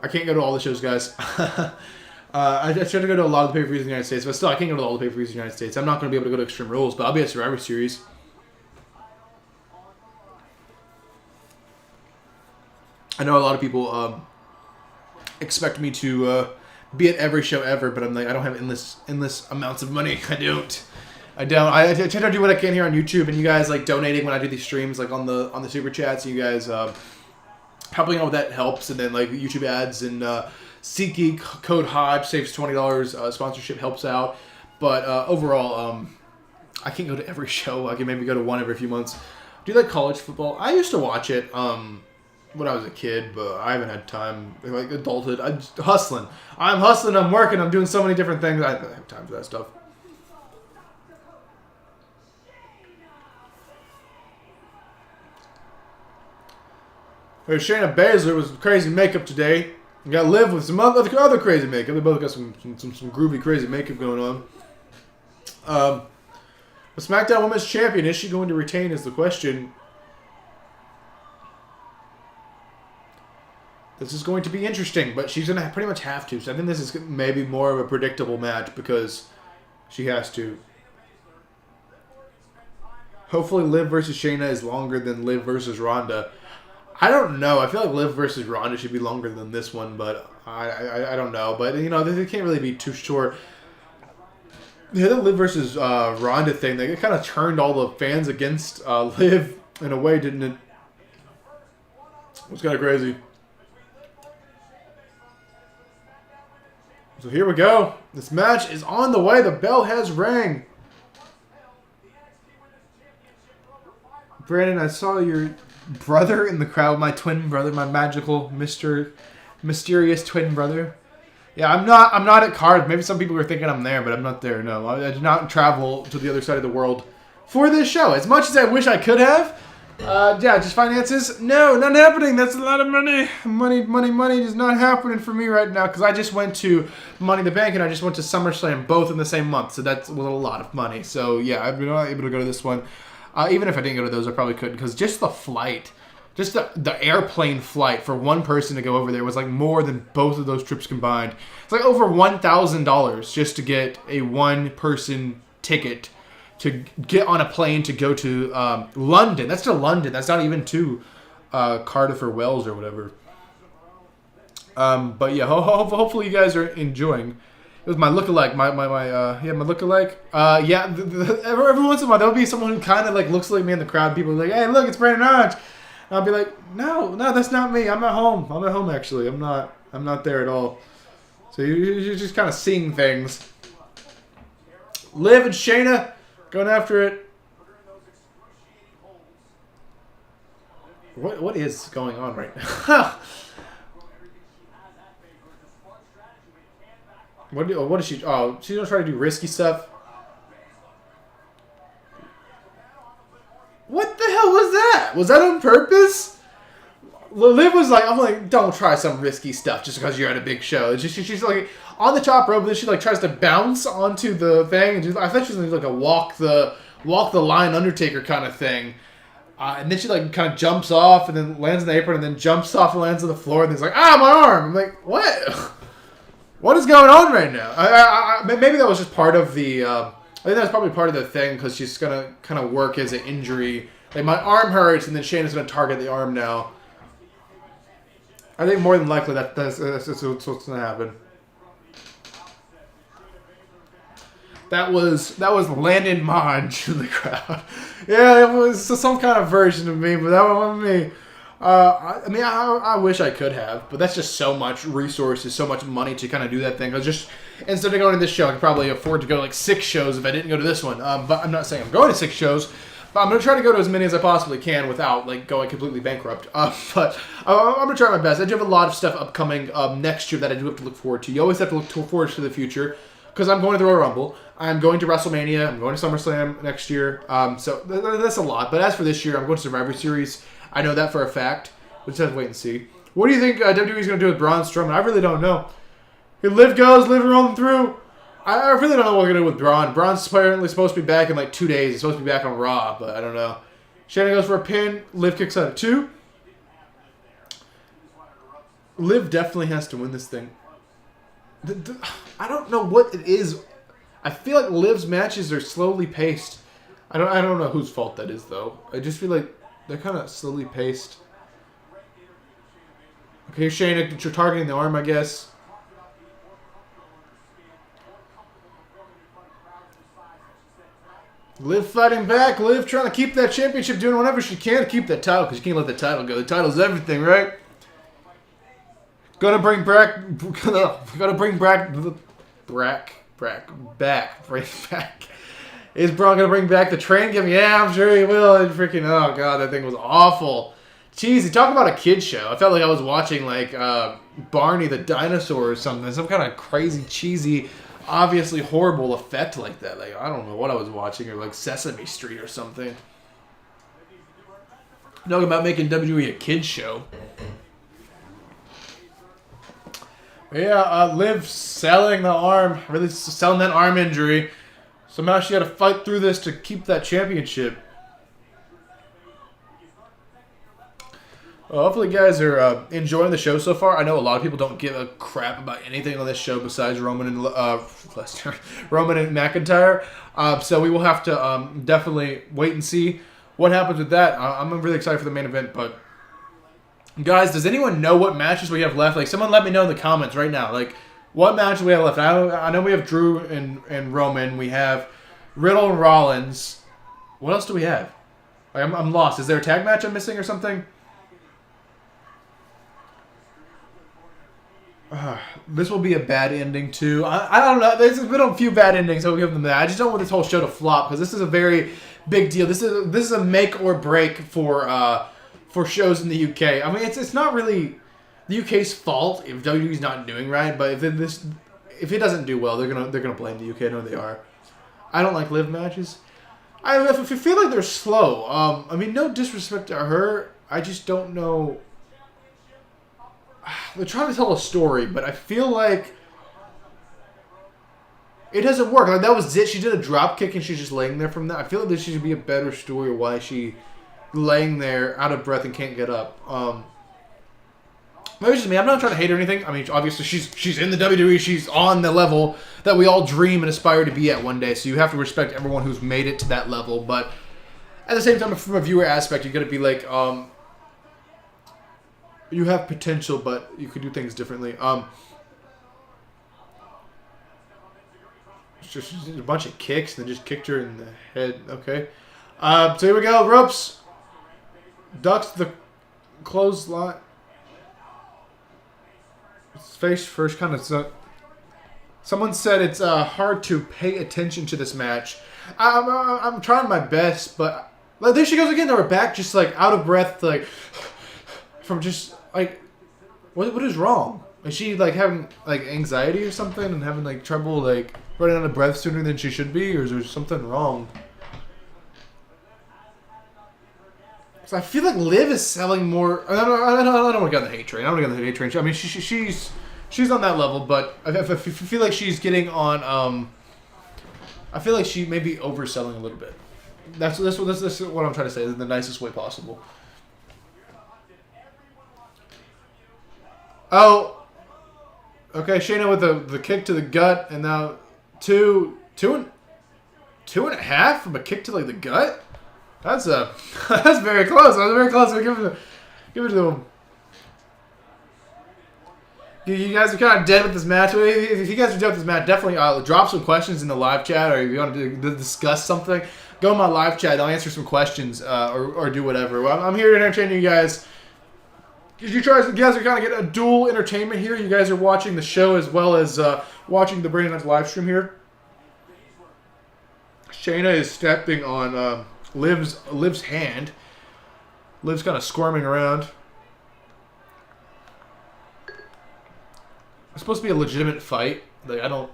I can't go to all the shows, guys. I try to go to a lot of the pay-per-views in the United States, but still, I can't go to all the pay-per-views in the United States. I'm not going to be able to go to Extreme Rules, but I'll be at Survivor Series. I know a lot of people expect me to be at every show ever, but I'm like, I don't have endless amounts of money. I don't. I try to do what I can here on YouTube, and you guys like donating when I do these streams, like on the super chats. You guys helping out with that helps, and then like YouTube ads and SeatGeek code Hodge saves $20. Sponsorship helps out, but overall, I can't go to every show. I can maybe go to one every few months. Do you like college football? I used to watch it. When I was a kid, but I haven't had time. Like adulthood, I'm just hustling. I'm hustling. I'm working. I'm doing so many different things. I don't have time for that stuff. Shayna Baszler was crazy makeup today. You got to live with some other crazy makeup. They both got some groovy crazy makeup going on. The SmackDown Women's Champion, is she going to retain? Is the question. This is going to be interesting, but she's going to pretty much have to. So I think this is maybe more of a predictable match because she has to. Hopefully Liv versus Shayna is longer than Liv versus Ronda. I don't know. I feel like Liv versus Ronda should be longer than this one, but I don't know. But, you know, they can't really be too short. The Liv versus Ronda thing, they kind of turned all the fans against Liv in a way, didn't it? It was kind of crazy. So here we go. This match is on the way. The bell has rang. Brandon, I saw your brother in the crowd. My twin brother, my magical, mysterious twin brother. Yeah, I'm not at Cardiff. Maybe some people are thinking I'm there, but I'm not there. No, I did not travel to the other side of the world for this show. As much as I wish I could have. Yeah, just finances. No, not happening. That's a lot of money. Money is not happening for me right now because I just went to Money in the Bank and I just went to SummerSlam both in the same month. So that was a lot of money. So yeah, I've been not able to go to this one. Even if I didn't go to those, I probably could because just the flight, just the airplane flight for one person to go over there was like more than both of those trips combined. It's like over $1,000 just to get a one-person ticket to get on a plane to go to London. That's to London. That's not even to Cardiff or Wales or whatever. But yeah, hopefully you guys are enjoying. was my lookalike, my lookalike. Yeah, every once in a while there'll be someone who kind of like looks like me in the crowd. People are like, hey, look, it's Brandon Hodge. And I'll be like, no, that's not me. I'm at home. I'm at home actually. I'm not there at all. So you're just kind of seeing things. Liv and Shayna going after it. What is going on right now? What is she? Oh, she's gonna try to do risky stuff. What the hell was that? Was that on purpose? Liv was like, I'm like, don't try some risky stuff just because you're at a big show. She's like on the top rope, and then she like tries to bounce onto the thing, and I thought she was gonna do like a walk the line Undertaker kind of thing. And then she like kind of jumps off and then lands in the apron and then jumps off and lands on the floor and then it's like, my arm. I'm like, what? What is going on right now? Maybe that was just part of the. I think that's probably part of the thing because she's gonna kind of work as an injury. Like my arm hurts and then Shayna's gonna target the arm now. I think more than likely that's what's gonna happen. That was Landon Monge in the crowd. Yeah, it was some kind of version of me, but that wasn't me. I wish I could have, but that's just so much resources, so much money to kind of do that thing. I was just, instead of going to this show, I could probably afford to go to like 6 shows if I didn't go to this one. But I'm not saying I'm going to 6 shows, but I'm going to try to go to as many as I possibly can without like going completely bankrupt. But I'm going to try my best. I do have a lot of stuff upcoming next year that I do have to look forward to. You always have to look forward to the future. Because I'm going to the Royal Rumble, I'm going to WrestleMania, I'm going to SummerSlam next year, so that's a lot. But as for this year, I'm going to Survivor Series. I know that for a fact. We'll just have to wait and see. What do you think WWE's going to do with Braun Strowman? I really don't know. If Liv goes, Liv rolling through. I really don't know what we're going to do with Braun. Braun's apparently supposed to be back in like 2 days. He's supposed to be back on Raw, but I don't know. Shayna goes for a pin. Liv kicks out at 2. Liv definitely has to win this thing. I don't know what it is. I feel like Liv's matches are slowly paced. I don't know whose fault that is though. I just feel like they're kind of slowly paced. Okay, Shayna, you're targeting the arm, I guess. Liv fighting back. Liv trying to keep that championship, doing whatever she can to keep that title because you can't let the title go. The title's everything, right? Gonna bring back. Is Braun gonna bring back the train? Yeah, I'm sure he will. And freaking, oh god, that thing was awful. Cheesy. Talk about a kid show. I felt like I was watching like Barney the dinosaur or something. Some kind of crazy, cheesy, obviously horrible effect like that. Like I don't know what I was watching, or like Sesame Street or something. Talking about making WWE a kid show. Yeah, Liv selling the arm, really selling that arm injury. Somehow she had to fight through this to keep that championship. Well, hopefully you guys are enjoying the show so far. I know a lot of people don't give a crap about anything on this show besides Roman and McIntyre. So we will have to definitely wait and see what happens with that. I'm really excited for the main event, but guys, does anyone know what matches we have left? Like, someone let me know in the comments right now. Like, what matches we have left? I know we have Drew and Roman. We have Riddle and Rollins. What else do we have? Like, I'm lost. Is there a tag match I'm missing or something? This will be a bad ending, too. I don't know. There's been a few bad endings, so we'll give them that. I just don't want this whole show to flop, because this is a very big deal. This is a make or break for shows in the UK. I mean, it's not really the UK's fault if WWE's not doing right, but if it doesn't do well, they're gonna blame the UK. I know they are. I don't like live matches. I feel like they're slow. I mean, no disrespect to her. I just don't know. They're trying to tell a story, but I feel like it doesn't work. Like, that was it. She did a drop kick and she's just laying there from that. I feel like there should be a better story of why she laying there out of breath and can't get up. Maybe it's just me. I'm not trying to hate or anything. I mean, obviously she's in the WWE. She's on the level that we all dream and aspire to be at one day. So you have to respect everyone who's made it to that level. But at the same time, from a viewer aspect, you got to be like, you have potential, but you could do things differently. Just a bunch of kicks and then just kicked her in the head. Okay. So here we go. Ropes. Ducks the clothesline. Face first kind of... Someone said it's hard to pay attention to this match. I'm trying my best, but... Like, there she goes again to her back, just like out of breath, like... From just, like... What is wrong? Is she like having like anxiety or something and having like trouble like running out of breath sooner than she should be, or is there something wrong? So I feel like Liv is selling more. I don't want to get on the hate train. I don't want to get on the hate train. I mean, she's on that level, but I feel like she's getting on. I feel like she may be overselling a little bit. That's what I'm trying to say in the nicest way possible. Oh. Okay, Shayna with the kick to the gut, and now two and a half from a kick to like the gut. That's that's very close. That was very close. Give it to him. You guys are kind of dead with this match. If you guys are dead with this match, definitely drop some questions in the live chat, or if you want to discuss something, go in my live chat. I'll answer some questions or do whatever. Well, I'm here to entertain you guys. You guys are kind of getting a dual entertainment here. You guys are watching the show as well as watching the Brandon Nuts live stream here. Shayna is stepping on Liv's hand. Liv's kind of squirming around. It's supposed to be a legitimate fight. Like, I don't...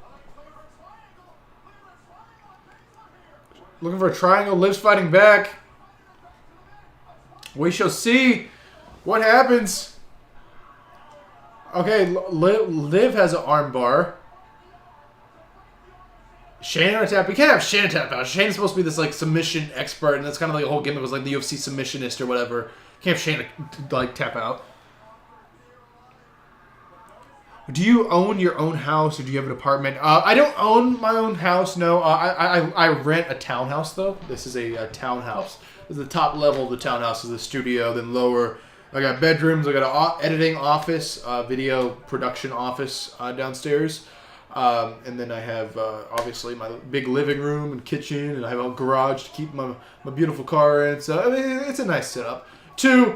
Looking for a triangle. Liv's fighting back. We shall see what happens. Okay, Liv has an arm bar. Shayna tap. We can't have Shayna tap out. Shayna's supposed to be this like submission expert, and that's kind of like the whole gimmick was like the UFC submissionist or whatever. Can't have Shayna like tap out. Do you own your own house, or do you have an apartment? I don't own my own house. No, I rent a townhouse though. This is a townhouse. This is the top level of the townhouse is the studio. Then lower, I got bedrooms. I got an editing office, video production office downstairs. And then I have, obviously, my big living room and kitchen, and I have a garage to keep my beautiful car in. So, I mean, it's a nice setup. Two,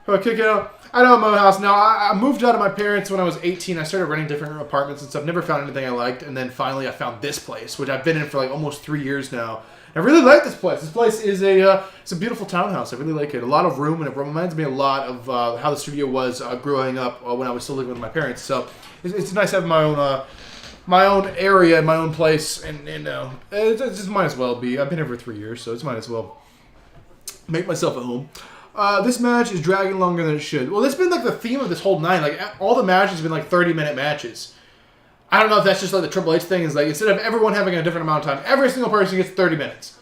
kick it out. I don't own my own house. Now, I moved out of my parents when I was 18. I started renting different apartments and stuff. Never found anything I liked. And then finally I found this place, which I've been in for like almost 3 years now. I really like this place. This place is it's a beautiful townhouse. I really like it. A lot of room, and it reminds me a lot of how the studio was growing up when I was still living with my parents. So it's nice to have my own area, my own place, and it just might as well be. I've been here for 3 years, so it's might as well make myself at home. This match is dragging longer than it should. Well, that's been like the theme of this whole night. Like all the matches have been like 30-minute matches. I don't know if that's just like the Triple H thing. Is like instead of everyone having a different amount of time, every single person gets 30 minutes.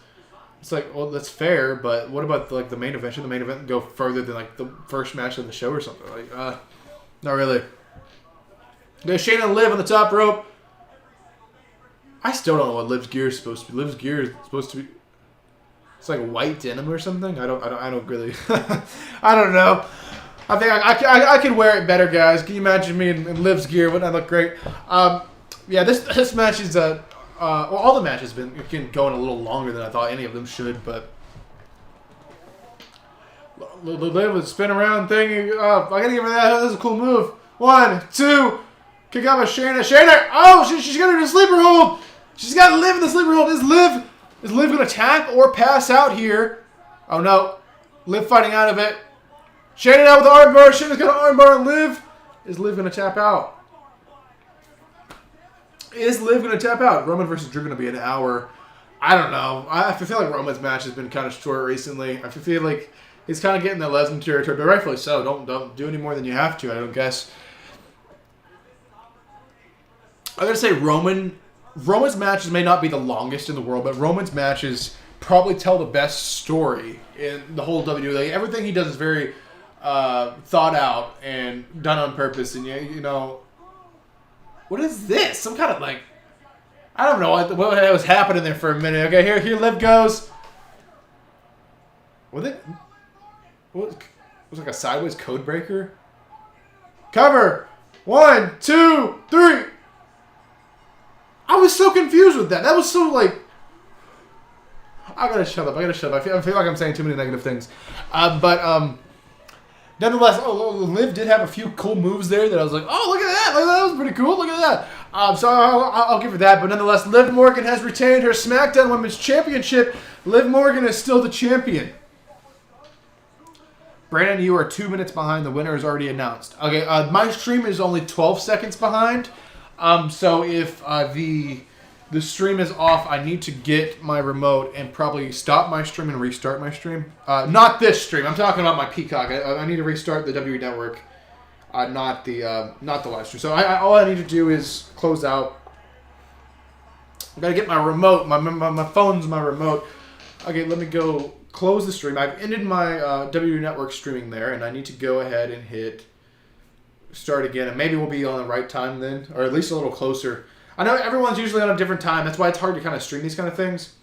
It's like, well, that's fair, but what about like the main event? Should the main event go further than like the first match of the show or something? Like, not really. There's Shayna and Liv on the top rope. I still don't know what Liv's gear is supposed to be. Liv's gear is supposed to be... It's like white denim or something. I don't really... I don't know. I think I could wear it better, guys. Can you imagine me in Liv's gear? Wouldn't I look great? Yeah, this match is... well, all the matches have been going a little longer than I thought any of them should, but... Liv would spin around thing. I gotta give her that. That's a cool move. 1, 2... Kick out by Shayna. Shayna! Oh, she's got her in a sleeper hold! She's got Liv in the sleeper hold. Is Liv going to tap or pass out here? Oh, no. Liv fighting out of it. Shayna out with the armbar. Shayna's got an armbar on Liv. Is Liv going to tap out? Is Liv going to tap out? Roman versus Drew going to be an hour. I don't know. I feel like Roman's match has been kind of short recently. I feel like he's kind of getting the Lesnar territory, but rightfully so. Don't do any more than you have to, I don't guess. I'm going to say Roman's matches may not be the longest in the world, but Roman's matches probably tell the best story in the whole WWE. Like, everything he does is very thought out and done on purpose. And, you know, what is this? Some kind of, like, I don't know what was happening there for a minute. Okay, here Liv goes. Was like a sideways code breaker? Cover! 1, 2, 3! I was so confused with that. That was so like. I gotta shut up. I feel like I'm saying too many negative things. Nonetheless, Liv did have a few cool moves there that I was like, oh, look at that. Like, that was pretty cool. Look at that. So I'll give her that. But nonetheless, Liv Morgan has retained her SmackDown Women's Championship. Liv Morgan is still the champion. Brandon, you are 2 minutes behind. The winner is already announced. Okay, my stream is only 12 seconds behind. So if the stream is off, I need to get my remote and probably stop my stream and restart my stream. Not this stream. I'm talking about my Peacock. I need to restart the WWE Network, not the live stream. So all I need to do is close out. I gotta get my remote. My phone's my remote. Okay, let me go close the stream. I've ended my WWE Network streaming there, and I need to go ahead and hit start again. And maybe we'll be on the right time then, or at least a little closer. I know everyone's usually on a different time. That's why it's hard to kind of stream these kind of things.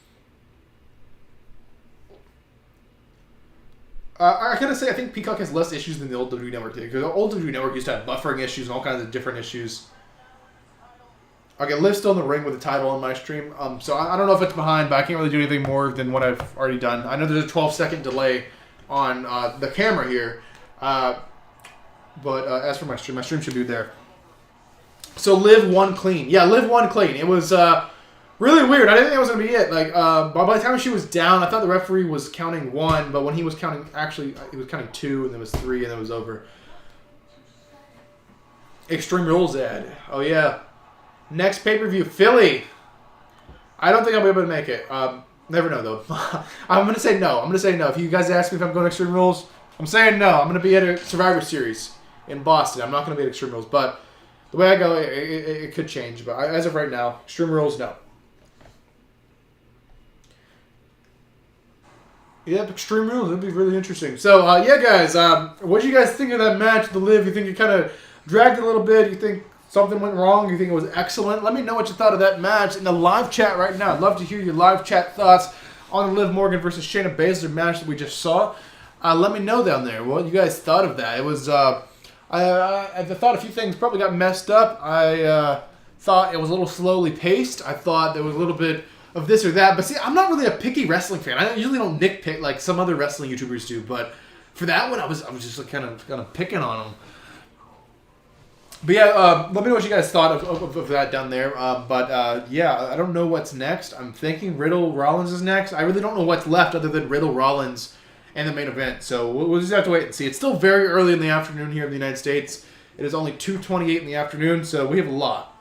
I gotta say, I think Peacock has less issues than the old WWE Network did. Because the old WWE Network used to have buffering issues and all kinds of different issues. Okay, Liv's still in the ring with the title on my stream. So I don't know if it's behind, but I can't really do anything more than what I've already done. I know there's a 12-second delay on the camera here. But as for my stream should be there. So Liv won clean. Yeah, Liv won clean. It was really weird. I didn't think that was going to be it. Like, by the time she was down, I thought the referee was counting 1, but when he was counting, actually, he was counting 2, and then it was 3, and then it was over. Extreme Rules ad. Oh, yeah. Next pay-per-view, Philly. I don't think I'll be able to make it. Never know, though. I'm going to say no. I'm going to say no. If you guys ask me if I'm going to Extreme Rules, I'm saying no. I'm going to be at a Survivor Series in Boston. I'm not going to be at Extreme Rules, but the way I go, it could change. But as of right now, Extreme Rules, no. Yep, Extreme Rules. That'd be really interesting. So, yeah, guys. What do you guys think of that match, the Liv? You think it kind of dragged it a little bit? You think something went wrong? You think it was excellent? Let me know what you thought of that match in the live chat right now. I'd love to hear your live chat thoughts on the Liv Morgan versus Shayna Baszler match that we just saw. Let me know down there what you guys thought of that. It was... I thought a few things probably got messed up. I thought it was a little slowly paced. I thought there was a little bit of this or that. But see, I'm not really a picky wrestling fan. I usually don't nitpick like some other wrestling YouTubers do. But for that one, I was just like kind of picking on them. But yeah, let me know what you guys thought of that down there. Yeah, I don't know what's next. I'm thinking Riddle Rollins is next. I really don't know what's left other than Riddle Rollins and the main event. So we'll just have to wait and see. It's still very early in the afternoon here in the United States. It is only 2:28 in the afternoon, so we have a lot.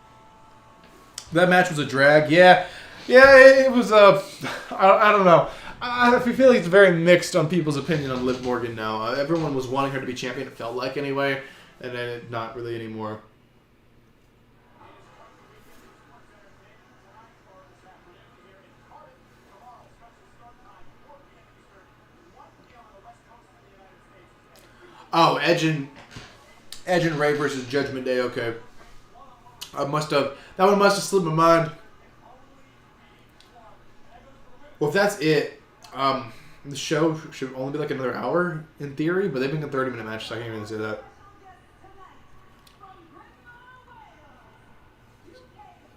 That match was a drag. Yeah, it was I don't know. I feel like it's very mixed on people's opinion on Liv Morgan now. Everyone was wanting her to be champion, it felt like anyway, and then not really anymore. Oh, Edge and Ray versus Judgment Day. Okay, that one must have slipped my mind. Well, if that's it, the show should only be like another hour in theory, but they've been a 30-minute match, so I can't even say that.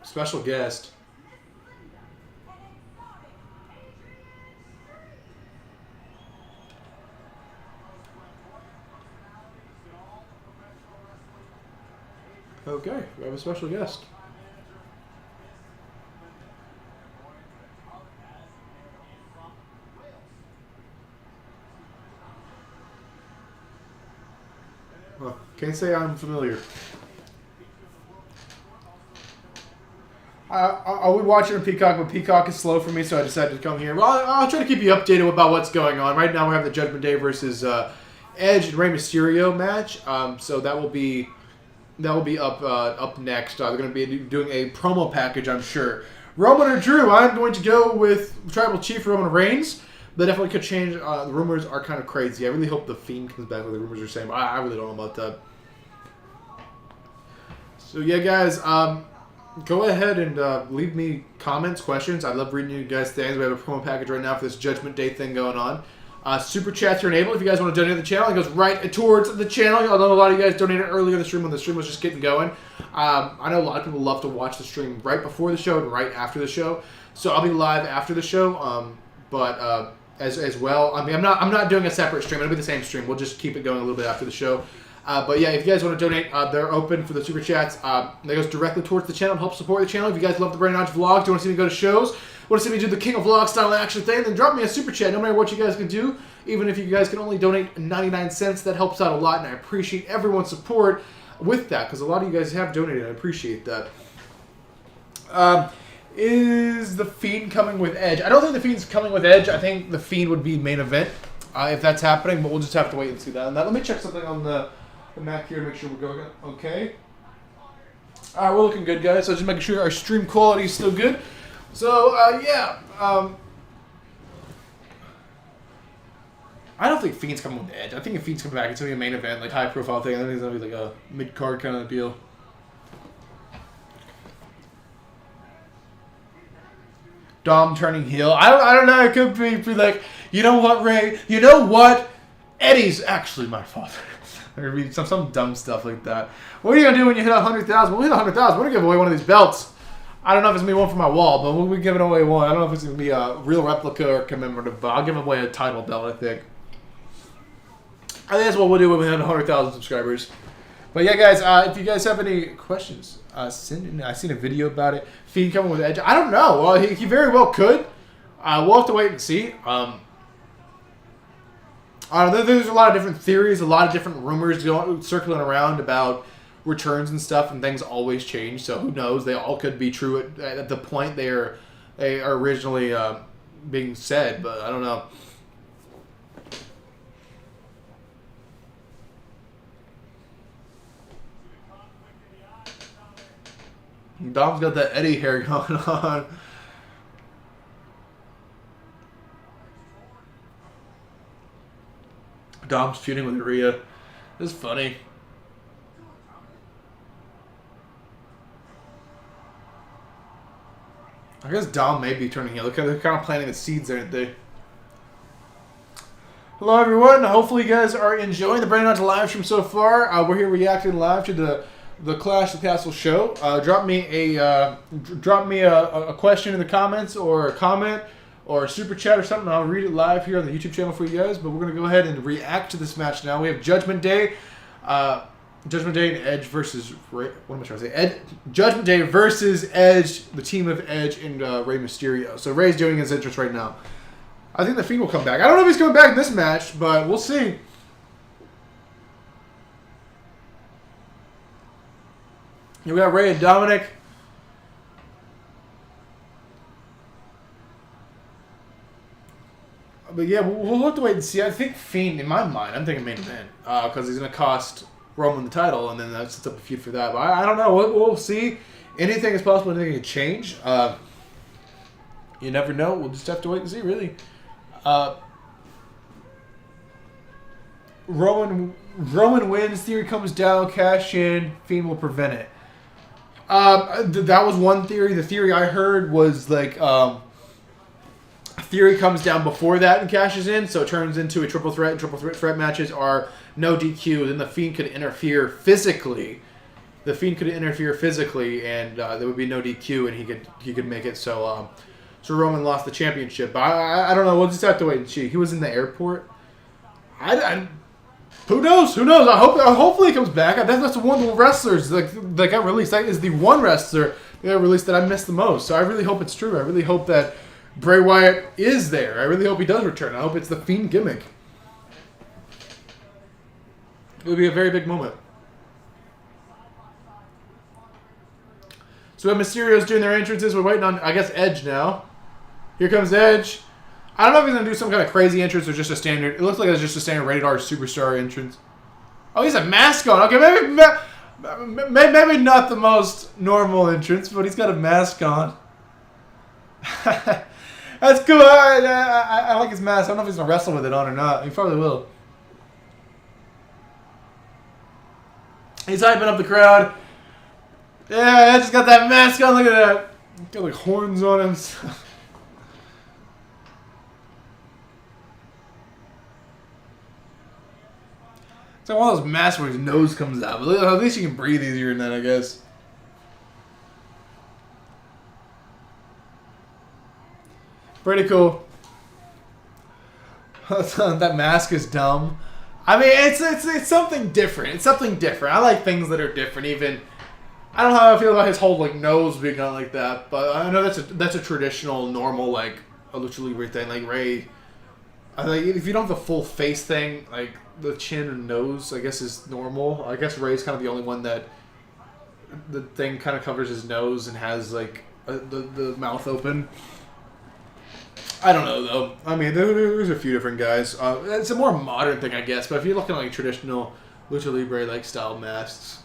Special guest. Okay, we have a special guest. Well, can't say I'm familiar. I would watch it on Peacock, but Peacock is slow for me, so I decided to come here. Well, I'll try to keep you updated about what's going on. Right now we have the Judgment Day versus Edge and Rey Mysterio match. So that will be up next. They're going to be doing a promo package, I'm sure. Roman or Drew? I'm going to go with Tribal Chief Roman Reigns. But definitely could change. The rumors are kind of crazy. I really hope the Fiend comes back, like the rumors are saying. But I really don't know about that. So yeah, guys, go ahead and leave me comments, questions. I love reading you guys' things. We have a promo package right now for this Judgment Day thing going on. Super chats are enabled. If you guys want to donate to the channel, it goes right towards the channel. I know a lot of you guys donated earlier in the stream when the stream was just getting going. I know a lot of people love to watch the stream right before the show and right after the show. So I'll be live after the show, as well. I mean, I'm not doing a separate stream. It'll be the same stream. We'll just keep it going a little bit after the show. But yeah, if you guys want to donate, they're open for the super chats. That goes directly towards the channel to help support the channel. If you guys love the Brain Notch vlogs, do you want to see me go to shows, want to see me do the King of Vlog style action thing, then drop me a super chat. No matter what you guys can do, even if you guys can only donate 99 cents, that helps out a lot, and I appreciate everyone's support with that, because a lot of you guys have donated. I appreciate that. Is the Fiend coming with Edge? I don't think the Fiend's coming with Edge. I think the Fiend would be main event if that's happening, but we'll just have to wait and see that. Let me check something on the Mac here to make sure we're going okay. All right, we're looking good, guys. So just making sure our stream quality is still good. So, yeah. I don't think Fiend's coming with Edge. I think if Fiend's coming back, it's going to be a main event, like high-profile thing. I think it's going to be like a mid-card kind of deal. Dom turning heel. I don't know. It could be like, you know what, Ray? You know what? Eddie's actually my father. Or be some dumb stuff like that. What are you going to do when you hit 100,000? When we hit 100,000, we're going to give away one of these belts. I don't know if it's going to be one for my wall, but we'll be giving away one. I don't know if it's going to be a real replica or commemorative, but I'll give away a title belt, I think. I think that's what we'll do when we hit 100,000 subscribers. But yeah, guys, if you guys have any questions, send in. I've seen a video about it. Fiend coming with Edge. I don't know. Well, he very well could. We'll have to wait and see. There's a lot of different theories, a lot of different rumors circling around about returns and stuff, and things always change. So who knows? They all could be true at the point they are originally being said, but I don't know. Dom's got that Eddie hair going on. Dom's feuding with Rhea. This is funny. I guess Dom may be turning heel. They're kind of planting the seeds, aren't they? Hello, everyone. Hopefully, you guys are enjoying the Brain Notch live stream so far. We're here reacting live to the Clash of the Castle show. Drop me a question in the comments, or a comment, or a super chat or something. I'll read it live here on the YouTube channel for you guys. But we're gonna go ahead and react to this match now. We have Judgment Day, and Edge versus what am I trying to say? Judgment Day versus Edge, the team of Edge and Rey Mysterio. So Rey's doing his entrance right now. I think the Fiend will come back. I don't know if he's coming back in this match, but we'll see. Here we got Rey and Dominic. But yeah, we'll have to wait and see. I think Fiend, in my mind, I'm thinking main event. Because he's going to cost Roman the title, and then that sets up a feud for that. But I don't know. We'll see. Anything is possible. Anything can change. You never know. We'll just have to wait and see, really. Roman wins. Theory comes down. Cash in. Fiend will prevent it. That was one theory. The theory I heard was like Theory comes down before that and cashes in, so it turns into a triple threat, and triple threat matches are no DQ. Then the Fiend could interfere physically. The Fiend could interfere physically, and there would be no DQ, and he could make it so Roman lost the championship. But I don't know. We'll just have to wait and see. He was in the airport. Who knows? Who knows? Hopefully he comes back. That's one of the wrestlers that got released. That is the one wrestler that got released that I missed the most. So I really hope it's true. I really hope that Bray Wyatt is there. I really hope he does return. I hope it's the Fiend gimmick. It would be a very big moment. So we have Mysterio's doing their entrances. We're waiting on, I guess, Edge now. Here comes Edge. I don't know if he's going to do some kind of crazy entrance or just a standard. It looks like it's just a standard rated R superstar entrance. Oh, he's a mask on. Okay, maybe not the most normal entrance, but he's got a mask on. That's cool. I like his mask. I don't know if he's going to wrestle with it on or not. He probably will. He's hyping up the crowd. Yeah, I just got that mask on. Look at that. Got like horns on him. It's like one of those masks where his nose comes out. But at least you can breathe easier in that, I guess. Pretty cool. That mask is dumb. I mean, it's something different. It's something different. I like things that are different. Even I don't know how I feel about his whole like nose being done like that, but I know that's a traditional, normal like a lucha libre thing. Like Ray, I think if you don't have the full face thing, like the chin and nose, I guess is normal. I guess Ray's kind of the only one that the thing kind of covers his nose and has like the mouth open. I don't know, though. I mean, there's a few different guys. It's a more modern thing, I guess. But if you're looking at like traditional lucha libre like style masks,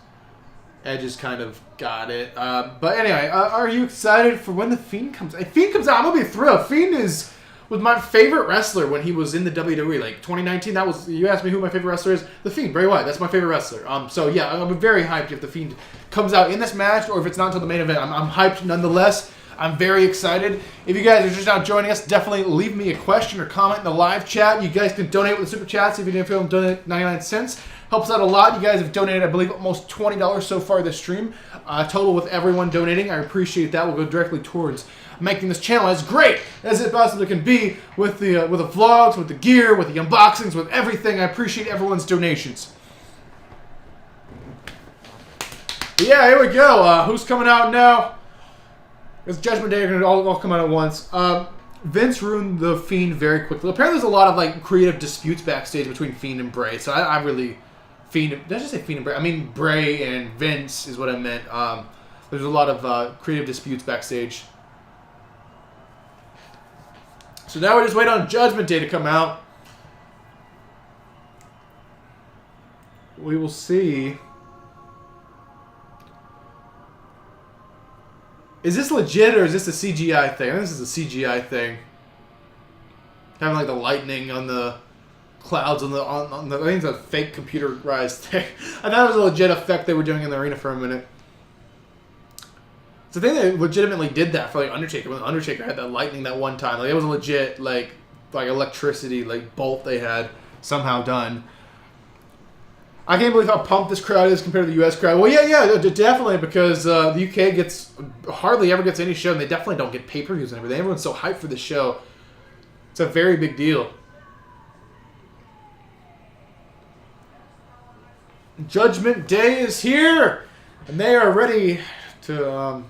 Edge has kind of got it. But anyway, are you excited for when the Fiend comes? If Fiend comes out, I'm gonna be thrilled. Fiend was my favorite wrestler when he was in the WWE, like 2019. That was, you asked me who my favorite wrestler is. The Fiend, Bray Wyatt. That's my favorite wrestler. So yeah, I'm very hyped if the Fiend comes out in this match, or if it's not until the main event. I'm hyped nonetheless. I'm very excited. If you guys are just now joining us, definitely leave me a question or comment in the live chat. You guys can donate with the super chats if you didn't feel to donate 99 cents. Helps out a lot. You guys have donated, I believe, almost $20 so far this stream. Total with everyone donating. I appreciate that. We'll go directly towards making this channel as great as it possibly can be with the vlogs, with the gear, with the unboxings, with everything. I appreciate everyone's donations. But yeah, here we go. Who's coming out now? It's Judgment Day are going to all come out at once. Vince ruined the Fiend very quickly. Apparently, there's a lot of like creative disputes backstage between Fiend and Bray. So I really Fiend. Did I just say Fiend and Bray? I mean Bray and Vince is what I meant. There's a lot of creative disputes backstage. So now we just wait on Judgment Day to come out. We will see. Is this legit or is this a CGI thing? I think this is a CGI thing. Having like the lightning on the clouds on the I think it's a fake computerized thing. I thought it was a legit effect they were doing in the arena for a minute. It's the thing they legitimately did that for like Undertaker when Undertaker had that lightning that one time. Like it was a legit like electricity like bolt they had somehow done. I can't believe how pumped this crowd is compared to the U.S. crowd. Well, yeah, definitely, because the U.K. hardly ever gets any show, and they definitely don't get pay-per-views and everything. Everyone's so hyped for this show. It's a very big deal. Judgment Day is here, and they are ready to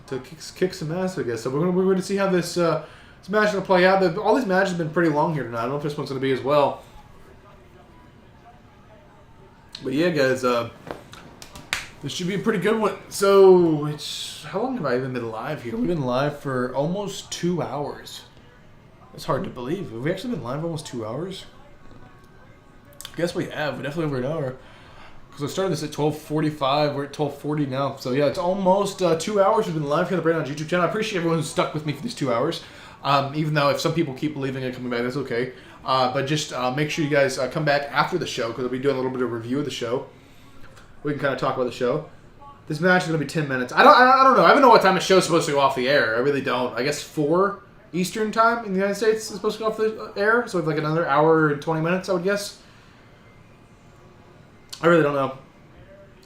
kick some ass, I guess. So we're going to see how this match is going to play out. All these matches have been pretty long here tonight. I don't know if this one's going to be as well. But yeah, guys, this should be a pretty good one. So, how long have I even been live here? We've been live for almost 2 hours. It's hard to believe. Have we actually been live for almost 2 hours? I guess we have. We're definitely over an hour. Because I started this at 12:45. We're at 12:40 now. So yeah, it's almost 2 hours. We've been live here on the Brandon's YouTube channel. I appreciate everyone who's stuck with me for these 2 hours. Even though if some people keep leaving and coming back, that's okay. But just make sure you guys come back after the show because I'll be doing a little bit of review of the show. We can kind of talk about the show. This match is going to be 10 minutes. I don't know. I don't know what time the show's supposed to go off the air. I really don't. I guess 4 Eastern time in the United States is supposed to go off the air. So it's like another hour and 20 minutes, I would guess. I really don't know.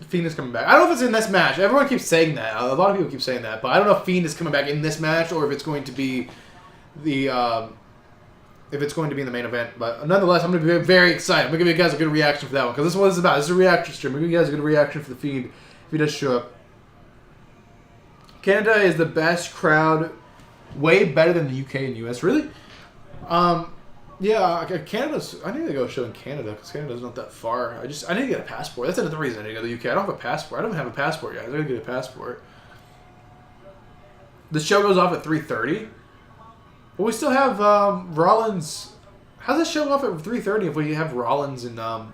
Fiend is coming back. I don't know if it's in this match. Everyone keeps saying that. A lot of people keep saying that. But I don't know if Fiend is coming back in this match or if it's going to be the in the main event. But nonetheless, I'm going to be very excited. I'm going to give you guys a good reaction for that one. Because this is what it's about. This is a reaction stream. I'm going to give you guys a good reaction for the Fiend if he does show up. Canada is the best crowd. Way better than the UK and US. Really? Yeah, Canada's... I need to go show in Canada because Canada's not that far. I need to get a passport. That's another reason I need to go to the UK. I don't have a passport. I don't have a passport yet. I got to get a passport. The show goes off at 3:30. But we still have Rollins... How's this show off at 3:30 if we have Rollins and... Do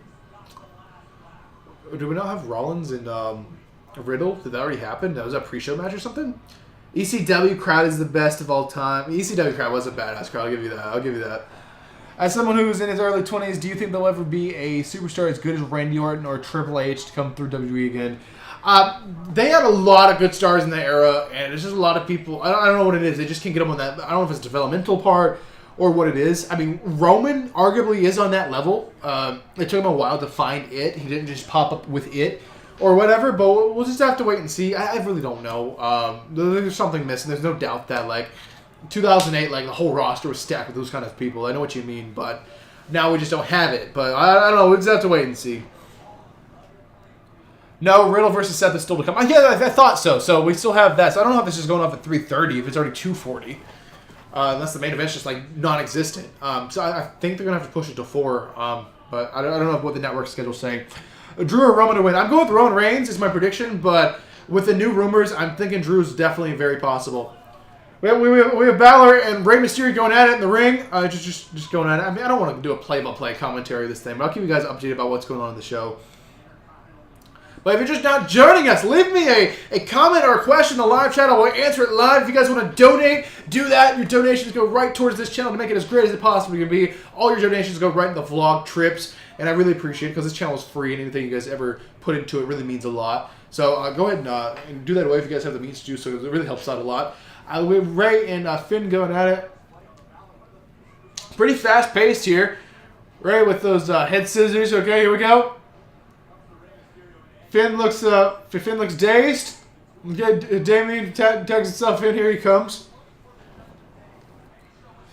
we not have Rollins and Riddle? Did that already happen? Was that a pre-show match or something? ECW crowd is the best of all time. ECW crowd was a badass crowd. I'll give you that. As someone who's in his early 20s, do you think there'll ever be a superstar as good as Randy Orton or Triple H to come through WWE again? They had a lot of good stars in that era, and there's just a lot of people. I don't know what it is. They just can't get them on that. I don't know if it's a developmental part or what it is. I mean, Roman arguably is on that level. It took him a while to find it. He didn't just pop up with it or whatever, but we'll just have to wait and see. I really don't know. There's something missing. There's no doubt that, like, 2008, like, the whole roster was stacked with those kind of people. I know what you mean, but now we just don't have it. But I don't know. We'll just have to wait and see. No, Riddle versus Seth is still to come. Yeah, I thought so. So we still have that. So I don't know if this is going off at 3:30, if it's already 2:40. Unless the main event's just, like, non-existent. So I think they're going to have to push it to 4. But I don't know what the network schedule's saying. Drew or Roman to win. I'm going with Roman Reigns is my prediction, but with the new rumors, I'm thinking Drew's definitely very possible. We have Balor and Rey Mysterio going at it in the ring. Just going at it. I mean, I don't want to do a play-by-play commentary of this thing, but I'll keep you guys updated about what's going on in the show. But if you're just not joining us, leave me a comment or a question in the live chat. I will answer it live. If you guys want to donate, do that. Your donations go right towards this channel to make it as great as it possibly can be. All your donations go right in the vlog trips, and I really appreciate it because this channel is free, and anything you guys ever put into it really means a lot. So go ahead and do that away if you guys have the means to do so, because it really helps out a lot. We have Ray and Finn going at it. Pretty fast-paced here. Ray with those head scissors. Okay, here we go. Finn looks dazed. Okay, Damien tags himself in. Here he comes.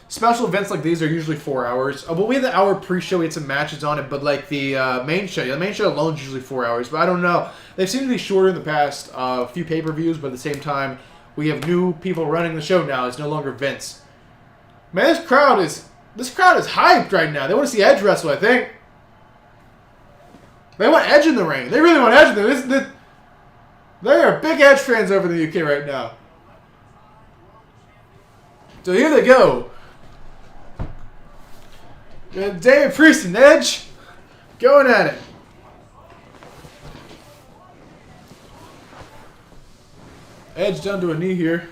Special events like these are usually 4 hours. Well, we had the hour pre-show. We had some matches on it, but like the main show alone is usually 4 hours. But I don't know. They seem to be shorter in the past few pay-per-views, but at the same time, we have new people running the show now. It's no longer Vince. Man, this crowd is hyped right now. They want to see Edge wrestle, I think. They want Edge in the ring. They really want Edge in the ring. They are big Edge fans over in the UK right now. So here they go. Damien Priest and Edge going at it. Edge down to a knee here.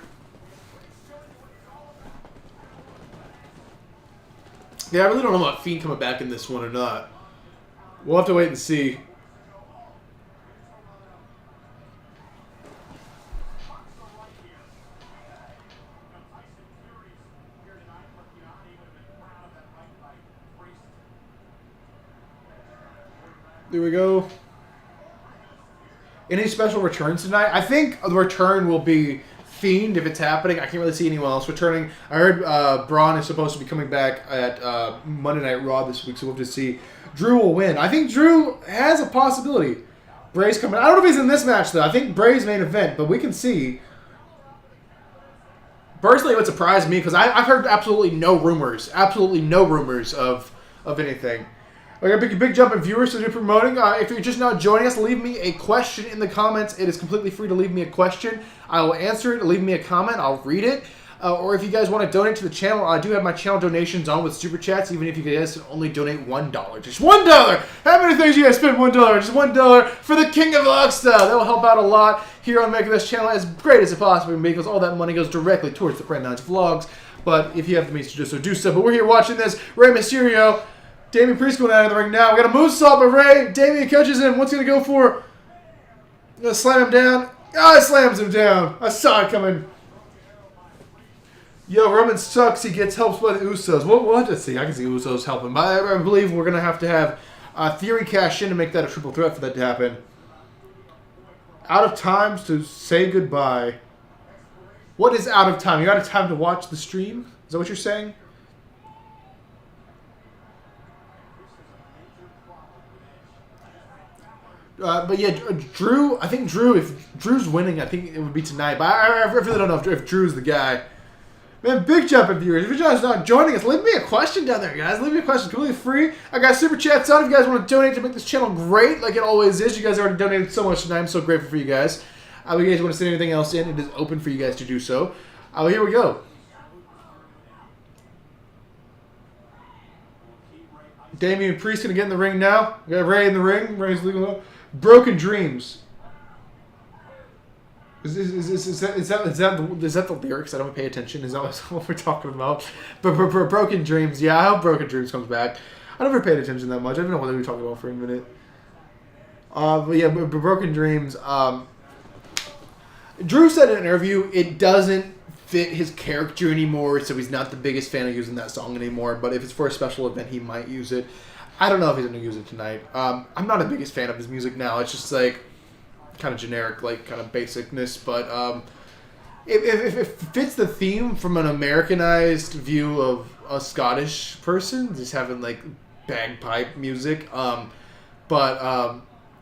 Yeah, I really don't know about Fiend coming back in this one or not. We'll have to wait and see. There we go. Any special returns tonight? I think the return will be Fiend if it's happening. I can't really see anyone else returning. I heard Braun is supposed to be coming back at Monday Night Raw this week, so we'll have to see. Drew will win. I think Drew has a possibility. Bray's coming. I don't know if he's in this match, though. I think Bray's main event, but we can see. Personally, it would surprise me because I've heard absolutely no rumors. Absolutely no rumors of anything. We got a big jump in viewers to do promoting. If you're just now joining us, leave me a question in the comments. It is completely free to leave me a question. I will answer it. Leave me a comment. I'll read it. Or if you guys want to donate to the channel, I do have my channel donations on with Super Chats, even if you guys only donate $1. Just $1! How many things you guys spend $1? Just $1 for the King of Vlogstyle. That will help out a lot here on making this channel as great as it possibly can be, because all that money goes directly towards the Brand Nines Vlogs. But if you have the means to do so, do so. But we're here watching this. Rey Mysterio, Damien Priest going out of the ring now. We got a moonsault by Rey. Damien catches him. What's he going to go for? Gonna slam him down. Oh, it slams him down. I saw it coming. Yo, Roman sucks. He gets helped by the Usos. We'll have to see. I can see Usos helping. But I believe we're going to have Theory cash in to make that a triple threat for that to happen. Out of time to say goodbye. What is out of time? You out of time to watch the stream? Is that what you're saying? But yeah, Drew, I think Drew, if Drew's winning, I think it would be tonight. But I really don't know if Drew's the guy. Man, big jump in viewers. If you're just not joining us, leave me a question down there, guys. Leave me a question. Completely free. I got Super Chats on. If you guys want to donate to make this channel great, like it always is. You guys already donated so much tonight. I'm so grateful for you guys. If you guys want to send anything else in, it is open for you guys to do so. Here we go. Damien Priest going to get in the ring now. We got Rey in the ring. Rey's legal. Broken Dreams. Is that the lyrics? I don't pay attention. Is that what we're talking about? But Broken Dreams. Yeah, I hope Broken Dreams comes back. I never paid attention that much. I don't know what they were talking about for a minute. But yeah, Broken Dreams. Drew said in an interview, it doesn't fit his character anymore, so he's not the biggest fan of using that song anymore. But if it's for a special event, he might use it. I don't know if he's going to use it tonight. I'm not the biggest fan of his music now. It's just like kind of generic, like kind of basicness. But if it fits the theme from an Americanized view of a Scottish person, just having like bagpipe music.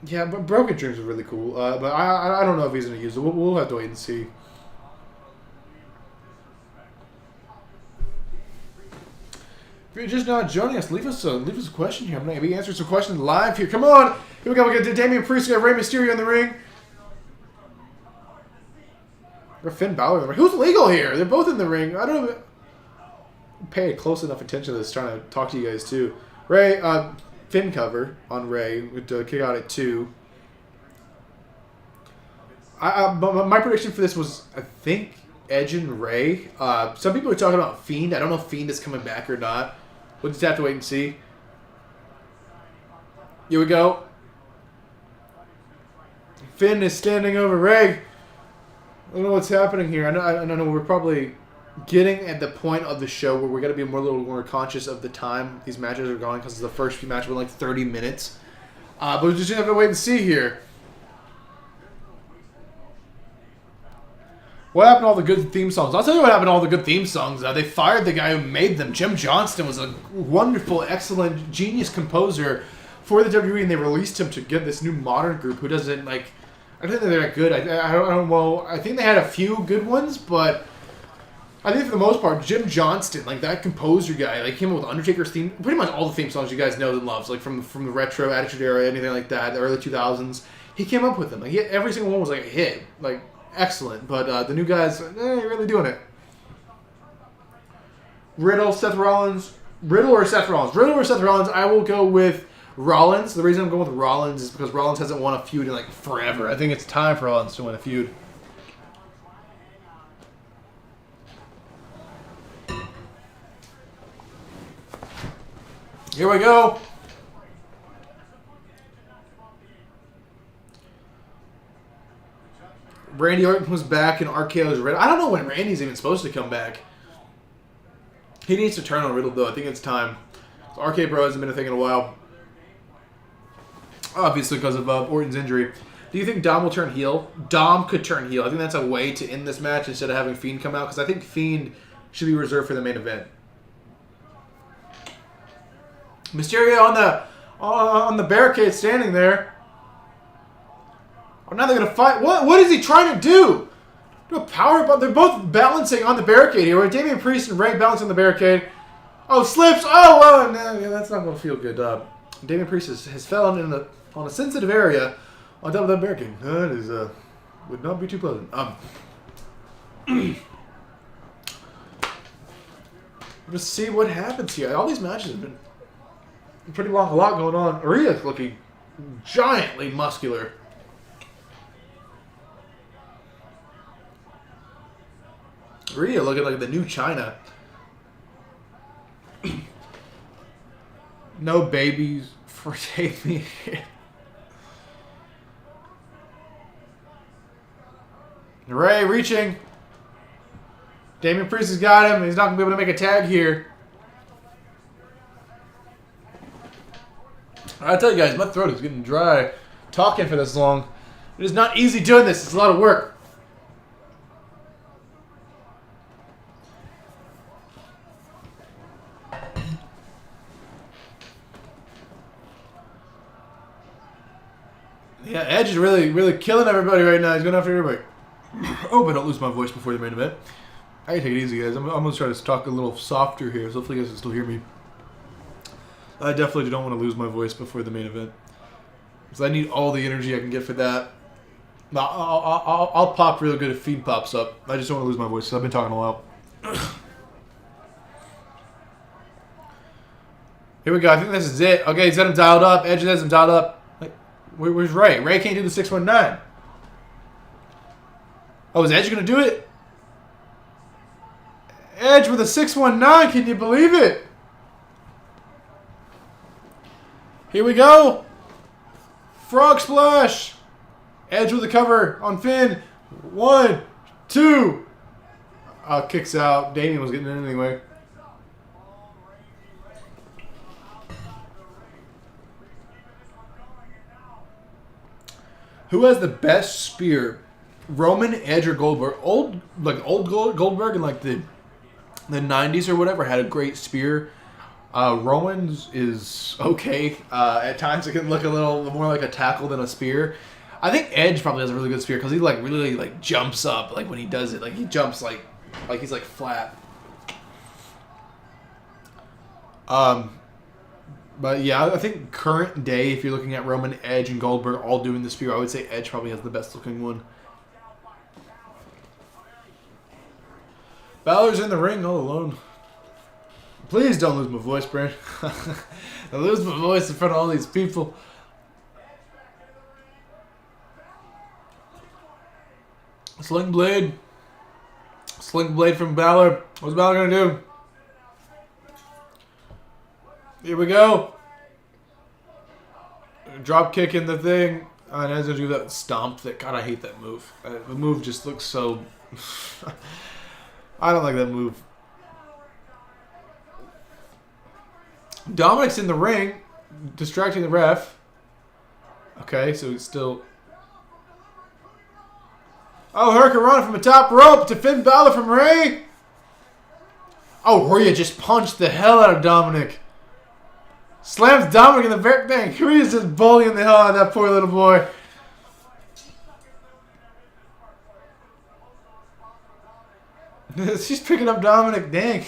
Yeah, but Broken Dreams are really cool. But I don't know if he's going to use it. We'll have to wait and see. If you're just not joining us, leave us a question here. I'm going to be answering some questions live here. Come on! Here we go. We got Damian Priest, we got Rey Mysterio in the ring. Or Finn Balor in the ring. Who's legal here? They're both in the ring. I don't know. Pay close enough attention to this. Trying to talk to you guys too. Rey, Finn cover on Rey with kick out at 2. My prediction for this was, I think, Edge and Rey. Some people are talking about Fiend. I don't know if Fiend is coming back or not. We'll just have to wait and see. Here we go. Finn is standing over Rey. I don't know what's happening here. I know we're probably getting at the point of the show where we're going to be a little more conscious of the time these matches are going, because the first few matches were like 30 minutes. But we're just going to have to wait and see here. What happened to all the good theme songs? I'll tell you what happened to all the good theme songs. They fired the guy who made them. Jim Johnston was a wonderful, excellent, genius composer for the WWE, and they released him to get this new modern group who doesn't, like... I don't think they're that good. I don't well, I think they had a few good ones, but I think for the most part, Jim Johnston, like that composer guy, like came up with Undertaker's theme, pretty much all the theme songs you guys know and love, like from the retro Attitude Era, anything like that, the early 2000s. He came up with them. Like every single one was like a hit, like excellent. But the new guys, really doing it. Riddle or Seth Rollins? Riddle or Seth Rollins? I will go with Rollins. The reason I'm going with Rollins is because Rollins hasn't won a feud in like forever. I think it's time for Rollins to win a feud. Here we go. Randy Orton comes back and RKO's Riddle. I don't know when Randy's even supposed to come back. He needs to turn on Riddle though. I think it's time. So RK Bro hasn't been a thing in a while. Obviously because of Orton's injury. Do you think Dom will turn heel? Dom could turn heel. I think that's a way to end this match instead of having Fiend come out, because I think Fiend should be reserved for the main event. Mysterio on the barricade standing there. Oh, now they're going to fight. What is he trying to do? Do a power, but they're both balancing on the barricade here. Where Damian Priest and Rey balancing on the barricade. Oh, slips. Oh, well, no, yeah, that's not going to feel good. Damian Priest has fallen on a sensitive area on top of that barricade. That is would not be too pleasant. Let's see what happens here. All these matches have been pretty long. A lot going on. Rhea's looking giantly muscular. Rhea looking like the new China. No babies for Damien. Rey reaching. Damian Priest has got him. He's not going to be able to make a tag here. I tell you guys, my throat is getting dry talking for this long. It is not easy doing this. It's a lot of work. Yeah, Edge is really killing everybody right now. He's going after everybody. Oh, but I don't lose my voice before the main event. I can take it easy, guys. I'm going to try to talk a little softer here, so hopefully you guys can still hear me. I definitely don't want to lose my voice before the main event, because I need all the energy I can get for that. I'll pop real good if Fiend pops up. I just don't want to lose my voice, because I've been talking a lot. Here we go. I think this is it. Okay, he's got him dialed up. Edge has him dialed up. Where's Rey? Rey can't do the 619. Oh, is Edge going to do it? Edge with a 619. Can you believe it? Here we go. Frog splash. Edge with the cover on Finn. 1, 2. kicks out. Damien was getting in anyway. Who has the best spear? Roman, Edge, or Goldberg? Old Goldberg in like the 90s or whatever had a great spear. Roman's is okay. At times it can look a little more like a tackle than a spear. I think Edge probably has a really good spear because he like really like jumps up like when he does it. Like he jumps like he's like flat. But yeah, I think current day, if you're looking at Roman, Edge, and Goldberg all doing the spear, I would say Edge probably has the best looking one. Balor's in the ring all alone. Please don't lose my voice, Brent. I lose my voice in front of all these people. Sling Blade. Sling Blade from Balor. What's Balor going to do? Here we go. Drop kick in the thing. And as I do that stomp, God, I hate that move. The move just looks so... I don't like that move. Dominic's in the ring, distracting the ref. Okay, so he's still... Oh, Hurricane from the top rope to Finn Balor from Ray. Oh, Rhea just punched the hell out of Dominic. Slams Dominic in the very thing. Rhea's just bullying the hell out of that poor little boy. She's picking up Dominic. Dang.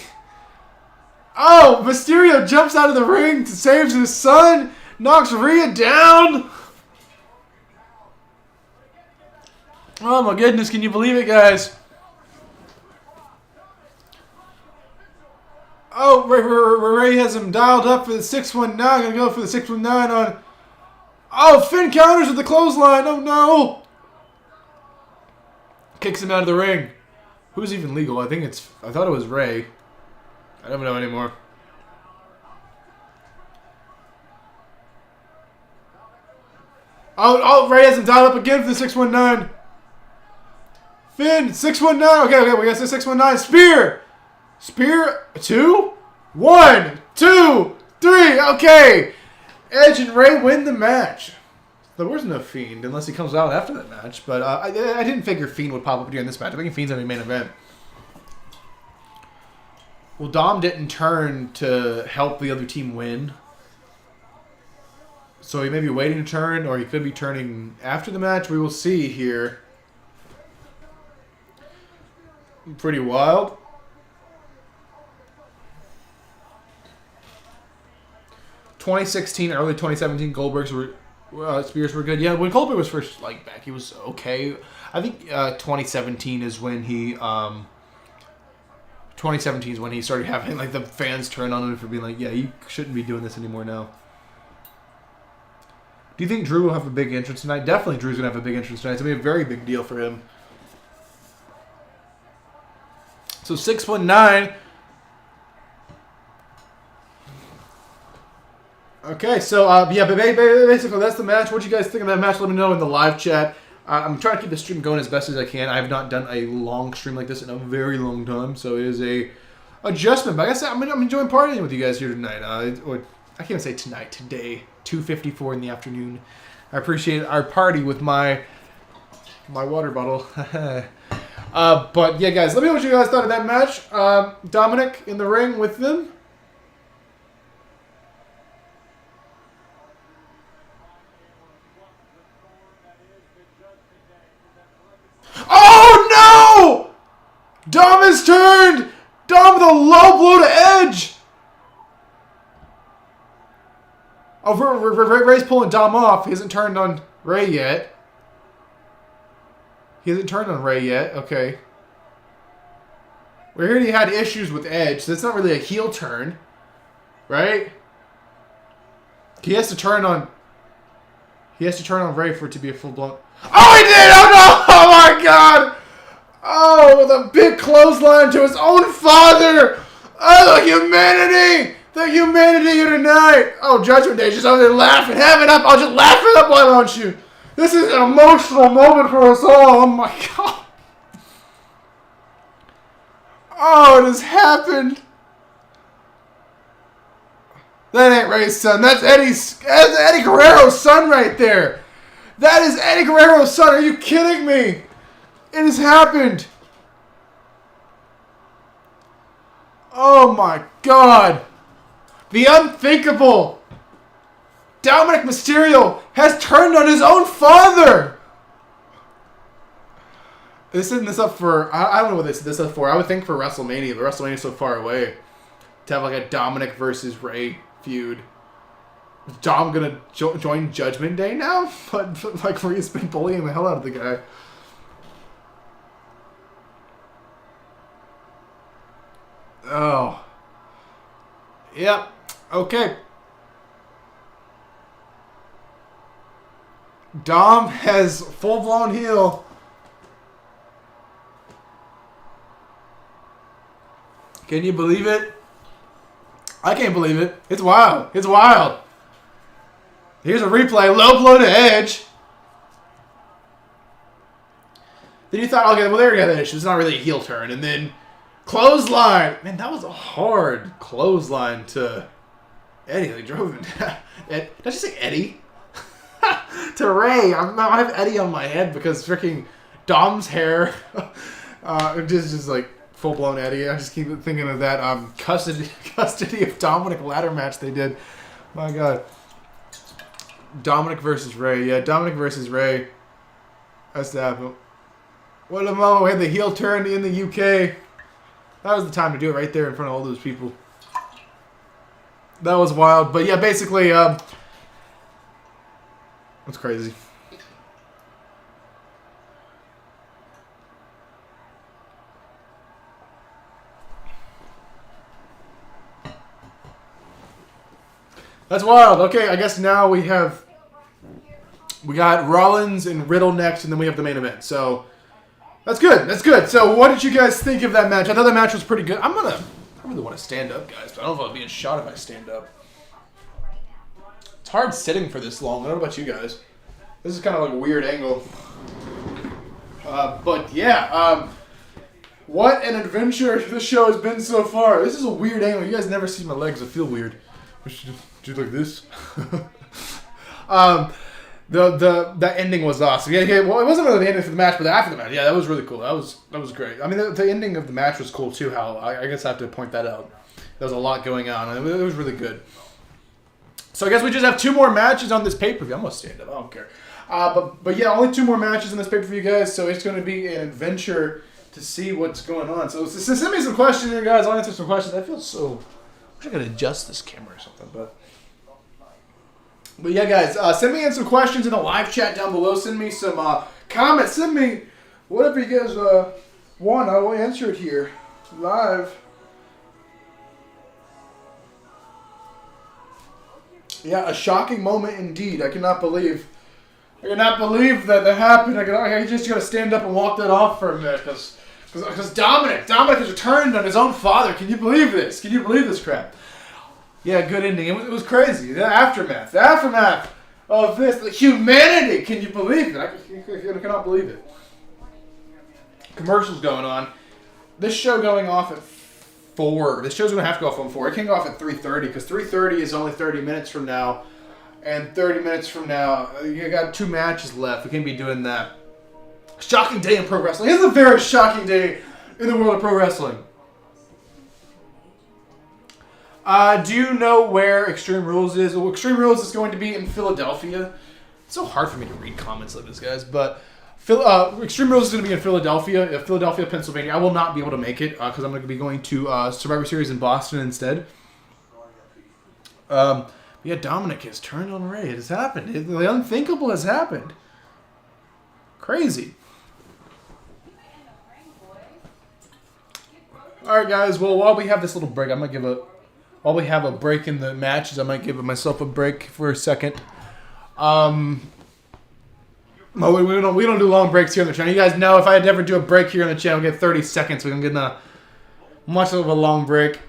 Oh, Mysterio jumps out of the ring to save his son. Knocks Rhea down. Oh my goodness, can you believe it, guys? Oh, Ray has him dialed up for the 619. Gonna go for the 619 on... Oh, Finn counters with the clothesline. Oh no. Kicks him out of the ring. Who's even legal? I thought it was Ray. I don't know anymore. Oh, Ray has him dialed up again for the 619. Finn, 619. Okay, we got the 619. Spear. Spear. 2, 1, 2, 3. Okay. Edge and Ray win the match. There wasn't a Fiend unless he comes out after that match. But I didn't figure Fiend would pop up during this match. I think Fiend's going to be main event. Well, Dom didn't turn to help the other team win. So he may be waiting to turn, or he could be turning after the match. We will see here. Pretty wild. Early 2017, Spears were good. Yeah, when Goldberg was first back, he was okay. I think 2017 is when he 2017 is when he started having the fans turn on him for being like, yeah, you shouldn't be doing this anymore now. Do you think Drew will have a big entrance tonight? Definitely Drew's going to have a big entrance tonight. It's going to be a very big deal for him. So 619. Okay, so yeah, but basically that's the match. What do you guys think of that match? Let me know in the live chat. I'm trying to keep the stream going as best as I can. I have not done a long stream like this in a very long time, so it is a adjustment. But I guess I'm enjoying partying with you guys here tonight. Or I can't say tonight, today, 2:54 in the afternoon. I appreciate our party with my water bottle. But yeah, guys, let me know what you guys thought of that match. Dominic in the ring with them. Oh no! Dom has turned! Dom with a low blow to Edge! Oh, Ray's pulling Dom off. He hasn't turned on Ray yet. Okay. We heard he had issues with Edge, so it's not really a heel turn. Right? He has to turn on Ray for it to be a full-blown... Oh, he did! Oh, no! Oh, my God! Oh, with a big clothesline to his own father! Oh, the humanity! The humanity here tonight! Oh, Judgment Day just over there laughing. Have it up! I'll just laugh it up, why don't you? This is an emotional moment for us all. Oh, my God. Oh, it has happened. That ain't Ray's son. That's Eddie Guerrero's son right there. That is Eddie Guerrero's son. Are you kidding me? It has happened. Oh my God. The unthinkable. Dominic Mysterio has turned on his own father. They're setting this up for, I don't know what they set this up for. I would think for WrestleMania, but WrestleMania is so far away. To have like a Dominic versus Ray feud. Is Dom gonna join Judgment Day now? But like Ray's been bullying the hell out of the guy. Oh. Yep. Okay. Dom has full-blown heel. Can you believe it? I can't believe it. It's wild. It's wild. Here's a replay. Low blow to Edge. Then you thought, okay, well, there you go. It's not really a heel turn. And then clothesline. Man, that was a hard clothesline to Eddie. They drove him down. Did I just say Eddie? To Ray. I have Eddie on my head because freaking Dom's hair. Just like full-blown Eddie. I just keep thinking of that custody of Dominic ladder match they did. My God. Dominic versus Ray. Yeah, Dominic versus Ray. That's the happen. What a moment. We had the heel turn in the UK. That was the time to do it right there in front of all those people. That was wild. But yeah, basically, that's crazy. That's wild. Okay, I guess now we got Rollins and Riddle next, and then we have the main event. So that's good. That's good. So what did you guys think of that match? I thought that match was pretty good. I really want to stand up, guys, but I don't know if I'll be in shot if I stand up. It's hard sitting for this long. I don't know about you guys. This is kind of like a weird angle. But yeah, what an adventure this show has been so far. This is a weird angle. You guys never see my legs. I feel weird. I should do like this. The ending was awesome. Yeah, well, it wasn't really the ending for the match, but after the match, yeah, that was really cool. That was great. I mean, the ending of the match was cool too. How I guess I have to point that out. There was a lot going on, and it was really good. So I guess we just have 2 more matches on this pay-per-view. I'm gonna stand up. I don't care. But yeah, only 2 more matches on this pay-per-view, guys. So it's going to be an adventure to see what's going on. So send me some questions here, guys. I'll answer some questions. I feel so. I wish I could adjust this camera or something, but yeah, guys, send me in some questions in the live chat down below. Send me some comments. Send me whatever you guys want. I will answer it here live. Yeah, a shocking moment indeed. I cannot believe that happened. I just got to stand up and walk that off for a minute because Dominic has returned on his own father. Can you believe this? Can you believe this crap? Yeah, good ending. It was crazy. The aftermath of this, the humanity. Can you believe it? I cannot believe it. Commercials going on. This show going off at 4. This show's going to have to go off on 4. It can't go off at 3:30 because 3:30 is only 30 minutes from now. And 30 minutes from now, you got 2 matches left. We can't be doing that. Shocking day in pro wrestling. It's a very shocking day in the world of pro wrestling. Do you know where Extreme Rules is? Well, Extreme Rules is going to be in Philadelphia. It's so hard for me to read comments like this, guys. But Extreme Rules is going to be in Philadelphia, Pennsylvania. I will not be able to make it because I'm going to be going to Survivor Series in Boston instead. Yeah, Dominic has turned on Ray. It has happened. The unthinkable has happened. Crazy. All right, guys. Well, while we have this little break, while we have a break in the matches, I might give myself a break for a second. No, we don't do long breaks here on the channel. You guys know if I ever do a break here on the channel, get 30 seconds. We can get much of a long break.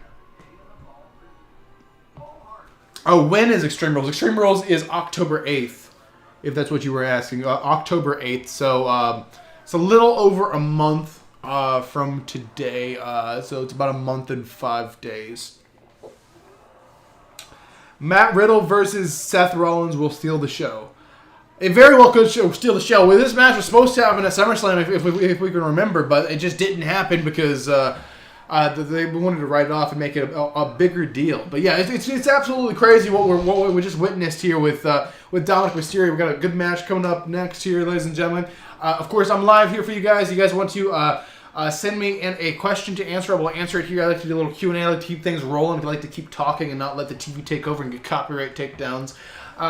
Oh, when is Extreme Rules? Extreme Rules is October 8th, if that's what you were asking. October 8th. So it's a little over a month from today. So it's about a month and 5 days. Matt Riddle versus Seth Rollins will steal the show. It very well could steal the show. Well, this match was supposed to happen at SummerSlam, if we can remember, but it just didn't happen because they wanted to write it off and make it a bigger deal. But yeah, it's absolutely crazy what we just witnessed here with Dominic Mysterio. We've got a good match coming up next here, ladies and gentlemen. Of course, I'm live here for you guys. You guys want to send me a question to answer, I will answer it here. I like to do a little Q&A. I like to keep things rolling. I like to keep talking and not let the TV take over and get copyright takedowns.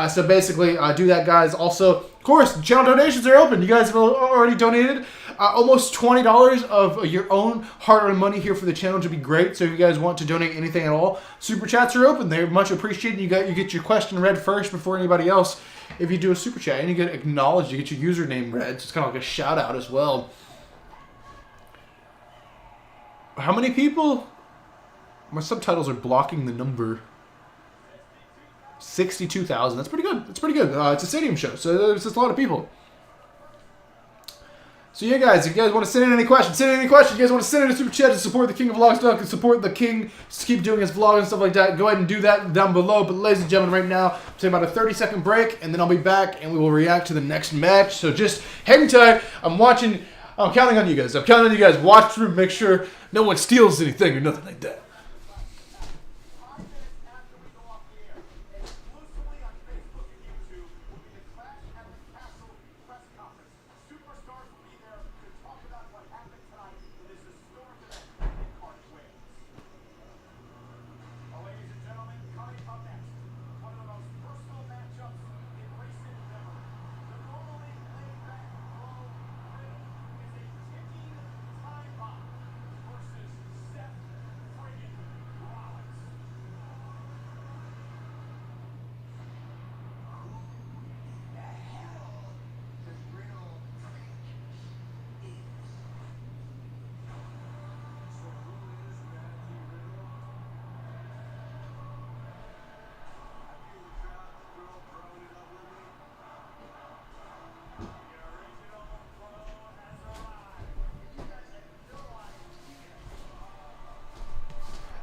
So basically, do that, guys. Also, of course, channel donations are open. You guys have already donated almost $20 of your own hard-earned money here for the channel, which would be great. So if you guys want to donate anything at all, super chats are open. They're much appreciated. You get your question read first before anybody else if you do a super chat, and you get acknowledged. You get your username read. So it's kind of like a shout out as well. How many people? My subtitles are blocking the number. 62,000. That's pretty good. That's pretty good. It's a stadium show, so there's just a lot of people. So yeah, guys, if you guys want to send in any questions, You guys want to send in a super chat to support the King of Vlogs, and support the King to keep doing his vlog and stuff like that, go ahead and do that down below. But ladies and gentlemen, right now, I'm taking about a 30-second break, and then I'll be back, and we will react to the next match. So just hang tight. I'm counting on you guys. I'm counting on you guys. Watch through, make sure no one steals anything or nothing like that.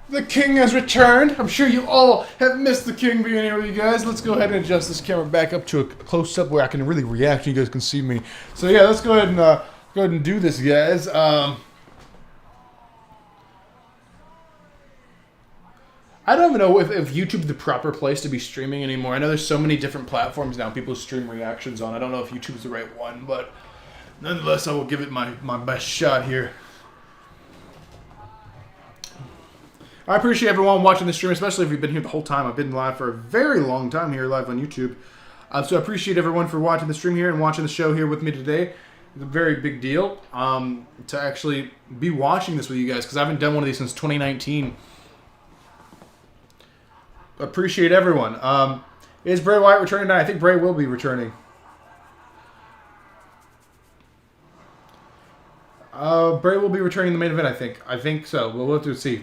The King has returned. I'm sure you all have missed the King being here with you guys. Let's go ahead and adjust this camera back up to a close-up where I can really react and you guys can see me. So yeah, let's go ahead and do this, guys. I don't even know if YouTube's the proper place to be streaming anymore. I know there's so many different platforms now people stream reactions on. I don't know if YouTube's the right one, but nonetheless, I will give it my best shot here. I appreciate everyone watching the stream, especially if you've been here the whole time. I've been live for a very long time here live on YouTube. So I appreciate everyone for watching the stream here and watching the show here with me today. It's a very big deal to actually be watching this with you guys because I haven't done one of these since 2019. Appreciate everyone. Is Bray Wyatt returning tonight? I think Bray will be returning. Bray will be returning in the main event, I think. I think so. We'll have to see.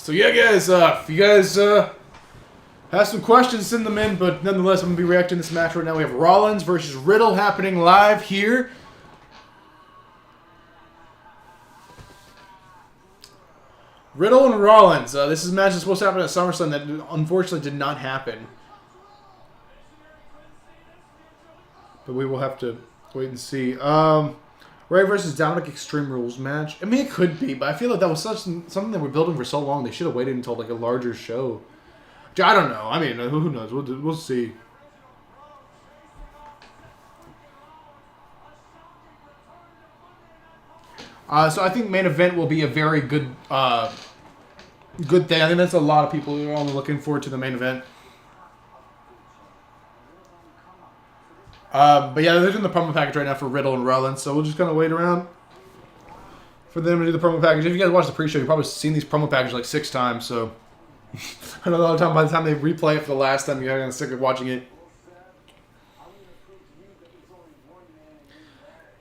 So yeah, guys, if you guys have some questions, send them in. But nonetheless, I'm going to be reacting to this match right now. We have Rollins versus Riddle happening live here. Riddle and Rollins. This is a match that's supposed to happen at SummerSlam that unfortunately did not happen. But we will have to wait and see. Ray versus Dominic Extreme Rules match. I mean, it could be, but I feel like that was something that we're building for so long. They should have waited until like a larger show. I don't know. I mean, who knows? We'll see. So I think main event will be a very good thing. I think that's a lot of people who are only looking forward to the main event. But yeah, they're doing the promo package right now for Riddle and Rollins, so we'll just kind of wait around for them to do the promo package. If you guys watch the pre-show, you've probably seen these promo packages like 6 times, so I don't know by the time they replay it for the last time, you're going to sick of watching it.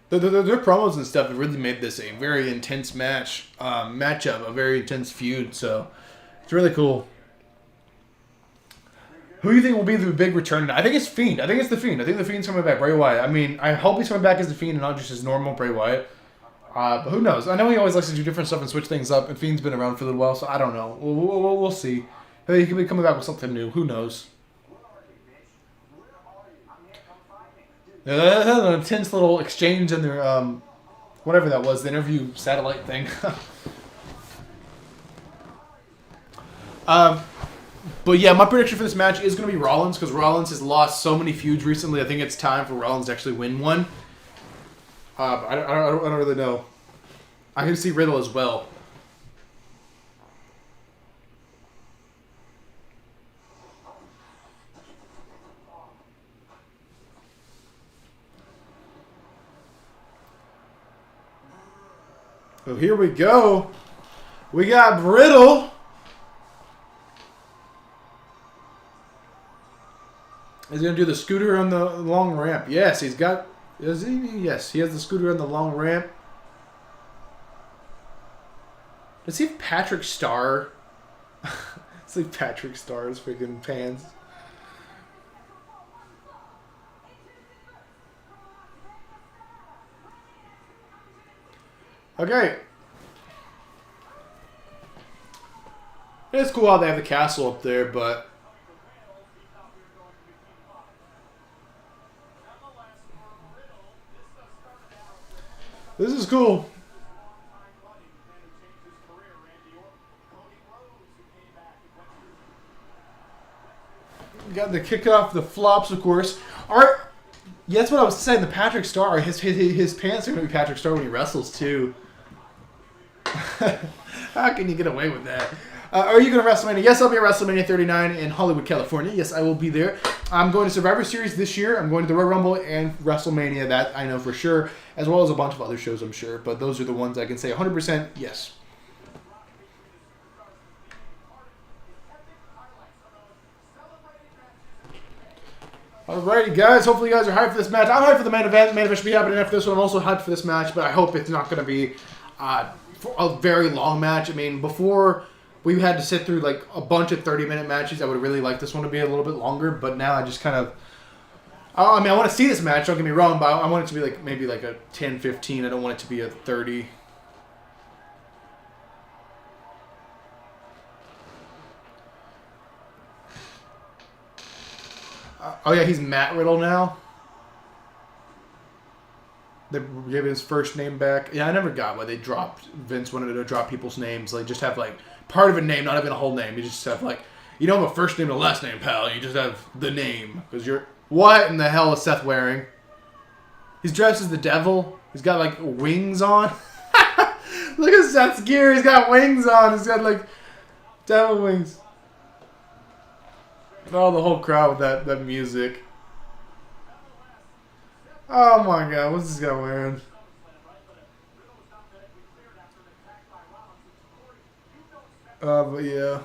Their promos and stuff have really made this a very intense matchup, a very intense feud, so it's really cool. Who do you think will be the big return? I think it's Fiend. I think it's the Fiend. I think the Fiend's coming back. Bray Wyatt. I mean, I hope he's coming back as the Fiend and not just as normal Bray Wyatt. But who knows? I know he always likes to do different stuff and switch things up. And Fiend's been around for a little while, so I don't know. We'll see. He could be coming back with something new. Who knows? An intense little exchange in their whatever that was, the interview satellite thing. But yeah, my prediction for this match is going to be Rollins, because Rollins has lost so many feuds recently. I think it's time for Rollins to actually win one. I don't really know. I can see Riddle as well. So here we go. We got Riddle. He's going to do the scooter on the long ramp. Yes, he's got... Is he? Yes, he has the scooter on the long ramp. Does he have Patrick Star? It's like Patrick Star's freaking pants. Okay. It's cool how they have the castle up there, but... This is cool. Got the kickoff, the flops, of course. Yeah, that's what I was saying. The Patrick Star, his pants are going to be Patrick Star when he wrestles too. How can you get away with that? Are you going to WrestleMania? Yes, I'll be at WrestleMania 39 in Hollywood, California. Yes, I will be there. I'm going to Survivor Series this year. I'm going to the Royal Rumble and WrestleMania. That I know for sure, as well as a bunch of other shows, I'm sure. But those are the ones I can say 100% yes. Alrighty, guys. Hopefully, you guys are hyped for this match. I'm hyped for the main event. The main event should be happening after this one. I'm also hyped for this match, but I hope it's not going to be a very long match. I mean, before we had to sit through like a bunch of 30-minute matches, I would really like this one to be a little bit longer. But now I just kind of... I mean, I want to see this match. Don't get me wrong, but I want it to be like maybe like a 10-15. I don't want it to be a 30. Oh yeah, he's Matt Riddle now. They gave his first name back. Yeah, I never got why they dropped. Vince wanted to drop people's names. Like, just have like part of a name, not even a whole name. You just have like, you don't have a first name and a last name, pal. You just have the name because you're. What in the hell is Seth wearing? He's dressed as the devil. He's got like wings on. Look at Seth's gear. He's got wings on. He's got like devil wings. Oh, the whole crowd with that music. Oh my god, what's this guy wearing? But yeah.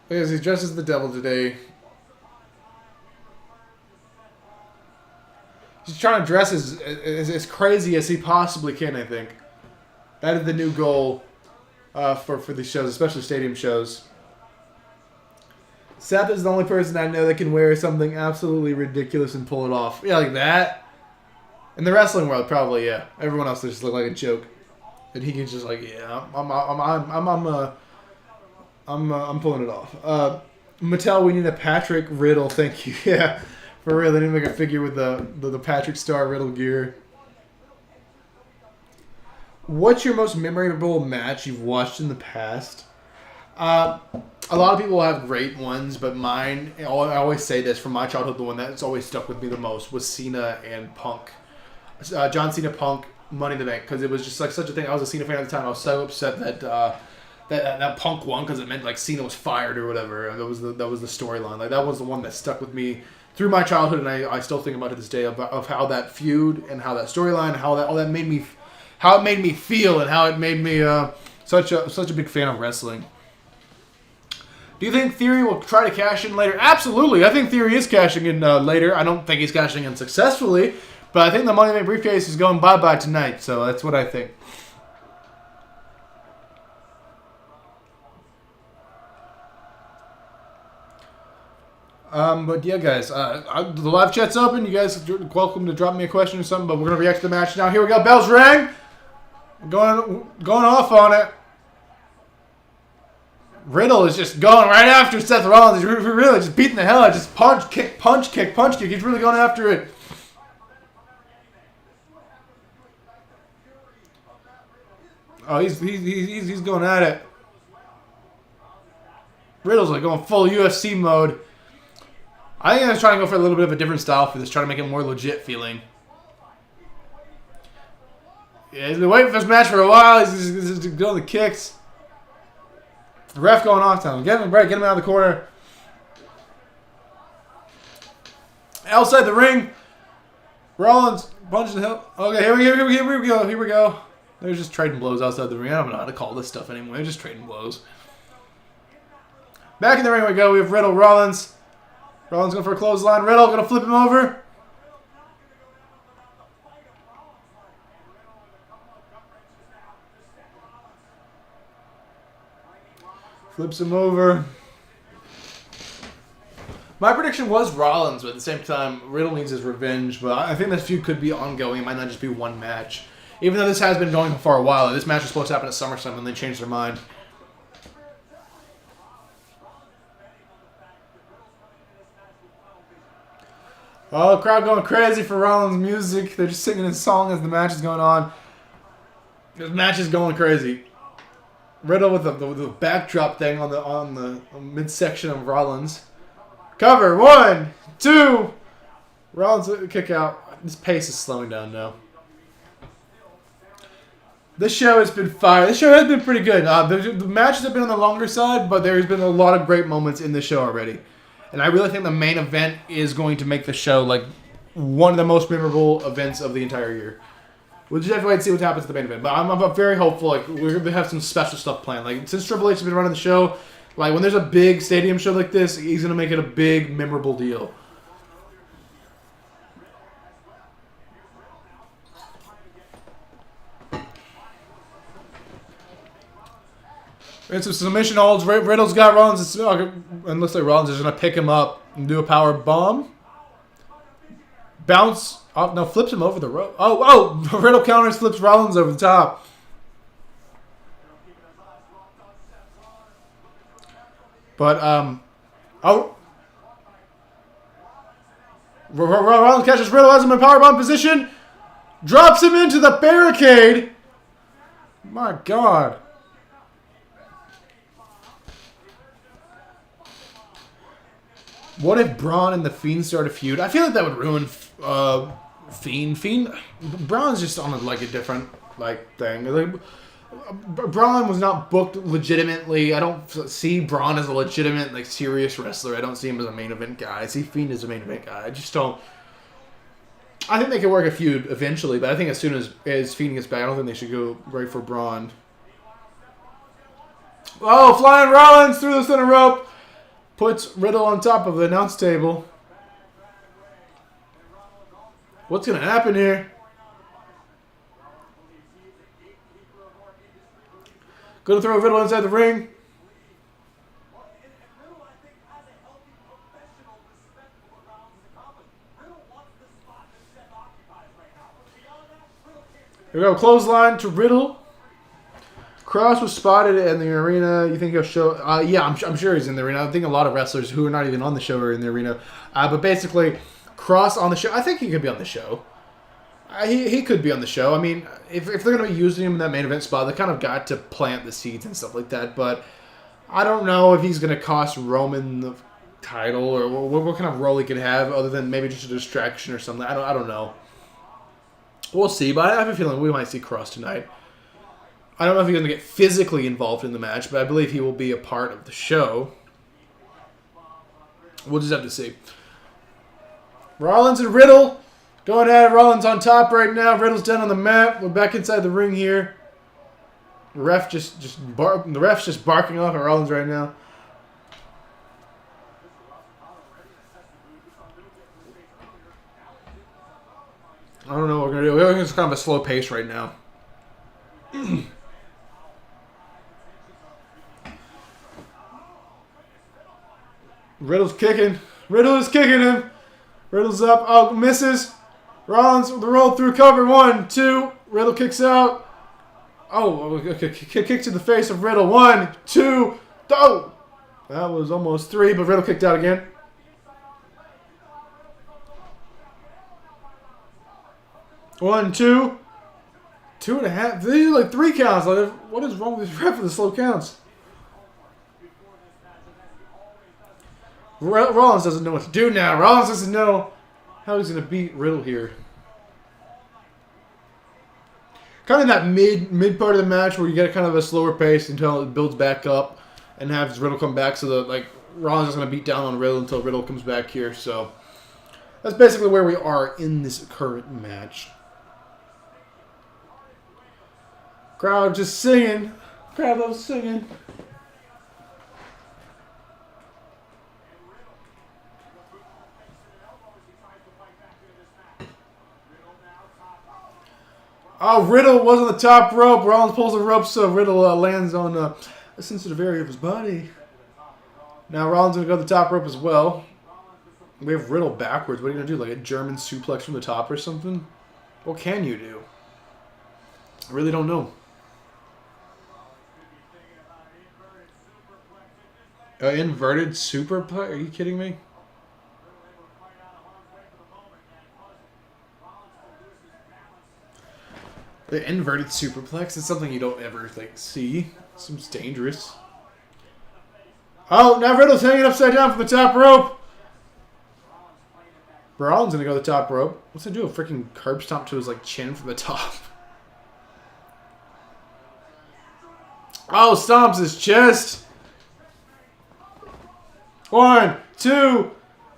Because he's dressed as the devil today. He's trying to dress as crazy as he possibly can, I think. That is the new goal for these shows, especially stadium shows. Seth is the only person I know that can wear something absolutely ridiculous and pull it off. Yeah, like that. In the wrestling world, probably, yeah. Everyone else just look like a joke. And he can just like, yeah, I'm pulling it off. Mattel, we need a Patrick Riddle. Thank you. Yeah, for real. They need to make a figure with the Patrick Star Riddle gear. What's your most memorable match you've watched in the past? A lot of people have great ones, but mine, I always say this, from my childhood, the one that's always stuck with me the most was Cena and Punk. John Cena, Punk, Money in the Bank, because it was just like such a thing. I was a Cena fan at the time. I was so upset that Punk won because it meant like Cena was fired or whatever. And that was the storyline. Like that was the one that stuck with me through my childhood, and I still think about it to this day of how that feud and how that storyline, how it made me feel, and how it made me such a big fan of wrestling. Do you think Theory will try to cash in later? Absolutely. I think Theory is cashing in later. I don't think he's cashing in successfully, but I think the Money in the Bank briefcase is going bye-bye tonight, so that's what I think. But yeah, guys, the live chat's open. You guys are welcome to drop me a question or something. But we're gonna react to the match now. Here we go. Bells ring. Going off on it. Riddle is just going right after Seth Rollins. He's really just beating the hell out. Just punch, kick, punch, kick, punch, kick. He's really going after it. Oh, he's going at it. Riddle's like going full UFC mode. I think I was trying to go for a little bit of a different style for this, trying to make it more legit feeling. Yeah, he's been waiting for this match for a while. He's doing the kicks. The ref going off time. Get him right. Get him out of the corner. Outside the ring. Rollins punching the hell. Okay, here we go. Here we go. They're just trading blows outside the ring. I don't know how to call this stuff anymore. They're just trading blows. Back in the ring we go. We have Riddle, Rollins. Rollins going for a clothesline. Riddle going to flip him over. Flips him over. My prediction was Rollins, but at the same time, Riddle needs his revenge. But I think this feud could be ongoing. It might not just be one match. Even though this has been going for a while. This match was supposed to happen at SummerSlam and they changed their mind. Oh, the crowd going crazy for Rollins' music. They're just singing his song as the match is going on. This match is going crazy. Riddle with the backdrop thing on the midsection of Rollins. Cover. 1, 2. Rollins kick out. This pace is slowing down now. This show has been fire. This show has been pretty good. The matches have been on the longer side, but there's been a lot of great moments in the show already. And I really think the main event is going to make the show like one of the most memorable events of the entire year. We'll just have to wait and see what happens at the main event. But I'm very hopeful. Like we're going to have some special stuff planned. Like since Triple H has been running the show, like when there's a big stadium show like this, he's going to make it a big, memorable deal. It's a submission holds. Riddle's got Rollins. And looks like Rollins is going to pick him up and do a power bomb. Bounce. Oh, no, flips him over the rope. Oh, Riddle counters, flips Rollins over the top. But, Rollins catches Riddle, has him in powerbomb position. Drops him into the barricade. My God. What if Braun and the Fiend start a feud? I feel like that would ruin Fiend. Braun's just on a different thing. Like, Braun was not booked legitimately. I don't see Braun as a legitimate serious wrestler. I don't see him as a main event guy. I see Fiend as a main event guy. I just don't. I think they could work a feud eventually, but I think as soon as Fiend gets back, I don't think they should go right for Braun. Oh, flying Rollins through the center rope. Puts Riddle on top of the announce table. What's going to happen here? Going to throw Riddle inside the ring. Here we go. Clothesline to Riddle. Cross was spotted in the arena. You think he'll show? Yeah, I'm sure he's in the arena. I think a lot of wrestlers who are not even on the show are in the arena. But basically, Cross on the show. I think he could be on the show. He could be on the show. I mean, if they're going to be using him in that main event spot, they kind of got to plant the seeds and stuff like that. But I don't know if he's going to cost Roman the title or what kind of role he could have other than maybe just a distraction or something. I don't know. We'll see. But I have a feeling we might see Cross tonight. I don't know if he's going to get physically involved in the match, but I believe he will be a part of the show. We'll just have to see. Rollins and Riddle going at it. Rollins on top right now. Riddle's down on the mat. We're back inside the ring here. The ref's just barking off at Rollins right now. I don't know what we're going to do. We're just kind of a slow pace right now. Riddle's kicking. Riddle is kicking him. Riddle's up. Oh, misses. Rollins with the roll through cover. 1, 2. Riddle kicks out. Oh, kick to the face of Riddle. 1, 2. Oh, that was almost 3, but Riddle kicked out again. One, 2. 2.5. These are like 3 counts. Like, what is wrong with this ref for the slow counts? Rollins doesn't know what to do now. Rollins doesn't know how he's going to beat Riddle here. Kind of that mid part of the match where you get kind of a slower pace until it builds back up and has Riddle come back. So that like Rollins is going to beat down on Riddle until Riddle comes back here. So that's basically where we are in this current match. Crowd just singing. Crowd loves singing. Oh, Riddle was on the top rope. Rollins pulls the rope so Riddle lands on a sensitive area of his body. Now Rollins going to go to the top rope as well. We have Riddle backwards. What are you going to do? Like a German suplex from the top or something? What can you do? I really don't know. Inverted superplex? Are you kidding me? The inverted superplex is something you don't ever like see. Seems dangerous. Oh, now Riddle's hanging upside down from the top rope. Rollins gonna go to the top rope. What's he do? A freaking curb stomp to his like chin from the top. Oh, stomps his chest. 1, 2,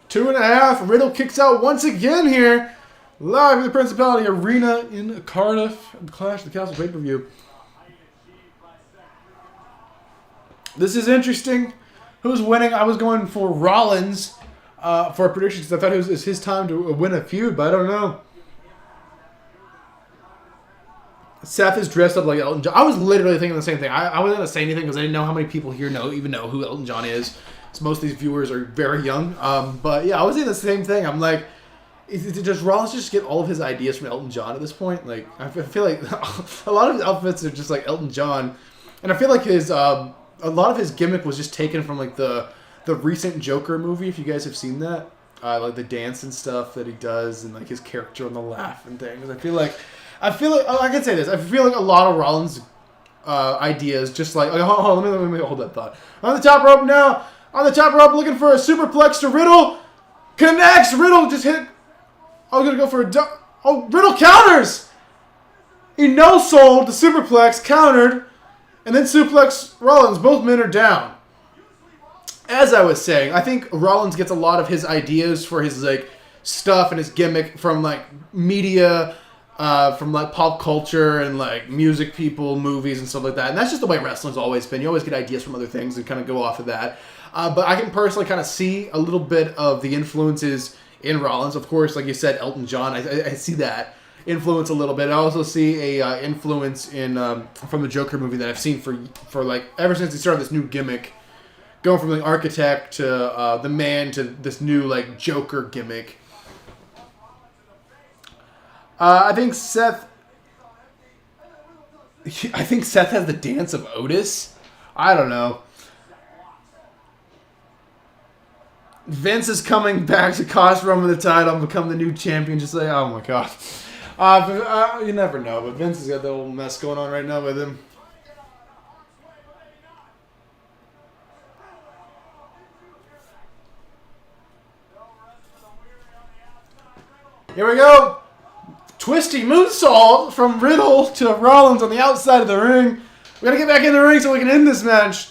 2.5. Riddle kicks out once again here. Live in the Principality Arena in Cardiff. Clash of the Castle pay-per-view. This is interesting. Who's winning? I was going for Rollins for a prediction because I thought it was his time to win a feud, but I don't know. Seth is dressed up like Elton John. I was literally thinking the same thing. I wasn't going to say anything because I didn't know how many people here even know who Elton John is. So most of these viewers are very young. But yeah, I was thinking the same thing. I'm like, does Rollins just get all of his ideas from Elton John at this point? Like, I feel like a lot of his outfits are just like Elton John. And I feel like his a lot of his gimmick was just taken from like the recent Joker movie, if you guys have seen that. Like the dance and stuff that he does and like his character on the laugh and things. I feel like I can say this. I feel like a lot of Rollins ideas just like hold on, let me hold that thought. On the top rope now. On the top rope looking for a superplex to Riddle. Connects. Riddle just hit. I was going to go for a... Riddle counters! He no-sold the superplex, countered, and then suplex Rollins. Both men are down. As I was saying, I think Rollins gets a lot of his ideas for his like stuff and his gimmick from like media, from like pop culture and like music people, movies and stuff like that. And that's just the way wrestling's always been. You always get ideas from other things and kind of go off of that. But I can personally kind of see a little bit of the influences in Rollins. Of course, like you said, Elton John. I see that influence a little bit. I also see a influence in from the Joker movie that I've seen for like ever since he started this new gimmick, going from the architect to the man to this new like Joker gimmick. I think Seth has the dance of Otis. I don't know. Vince is coming back to cost Roman the title and become the new champion. Just like, oh my god. You never know, but Vince has got the whole mess going on right now with him. Here we go. Twisty moonsault from Riddle to Rollins on the outside of the ring. We gotta get back in the ring so we can end this match.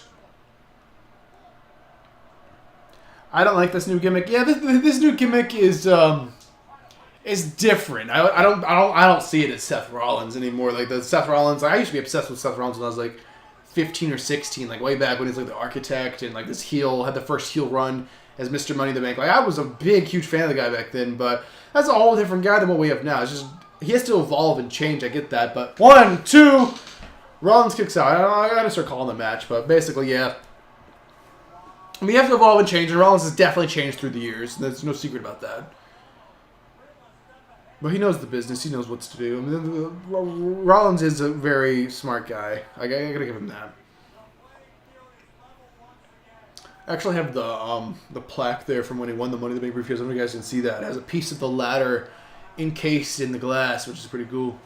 I don't like this new gimmick. Yeah, this new gimmick is different. I don't see it as Seth Rollins anymore. Like the Seth Rollins, I used to be obsessed with Seth Rollins when I was like 15 or 16, like way back when he was like the architect and like this heel had the first heel run as Mr. Money in the Bank. Like I was a huge fan of the guy back then, but that's a whole different guy than what we have now. It's just he has to evolve and change. I get that, but 1, 2, Rollins kicks out. I gotta start calling the match, but basically, yeah. I mean, you have to evolve and change, and Rollins has definitely changed through the years. There's no secret about that. But he knows the business. He knows what to do. I mean, Rollins is a very smart guy. I gotta give him that. I actually have the plaque there from when he won the Money in the Bank briefcase. I don't know if you guys can see that. It has a piece of the ladder encased in the glass, which is pretty cool.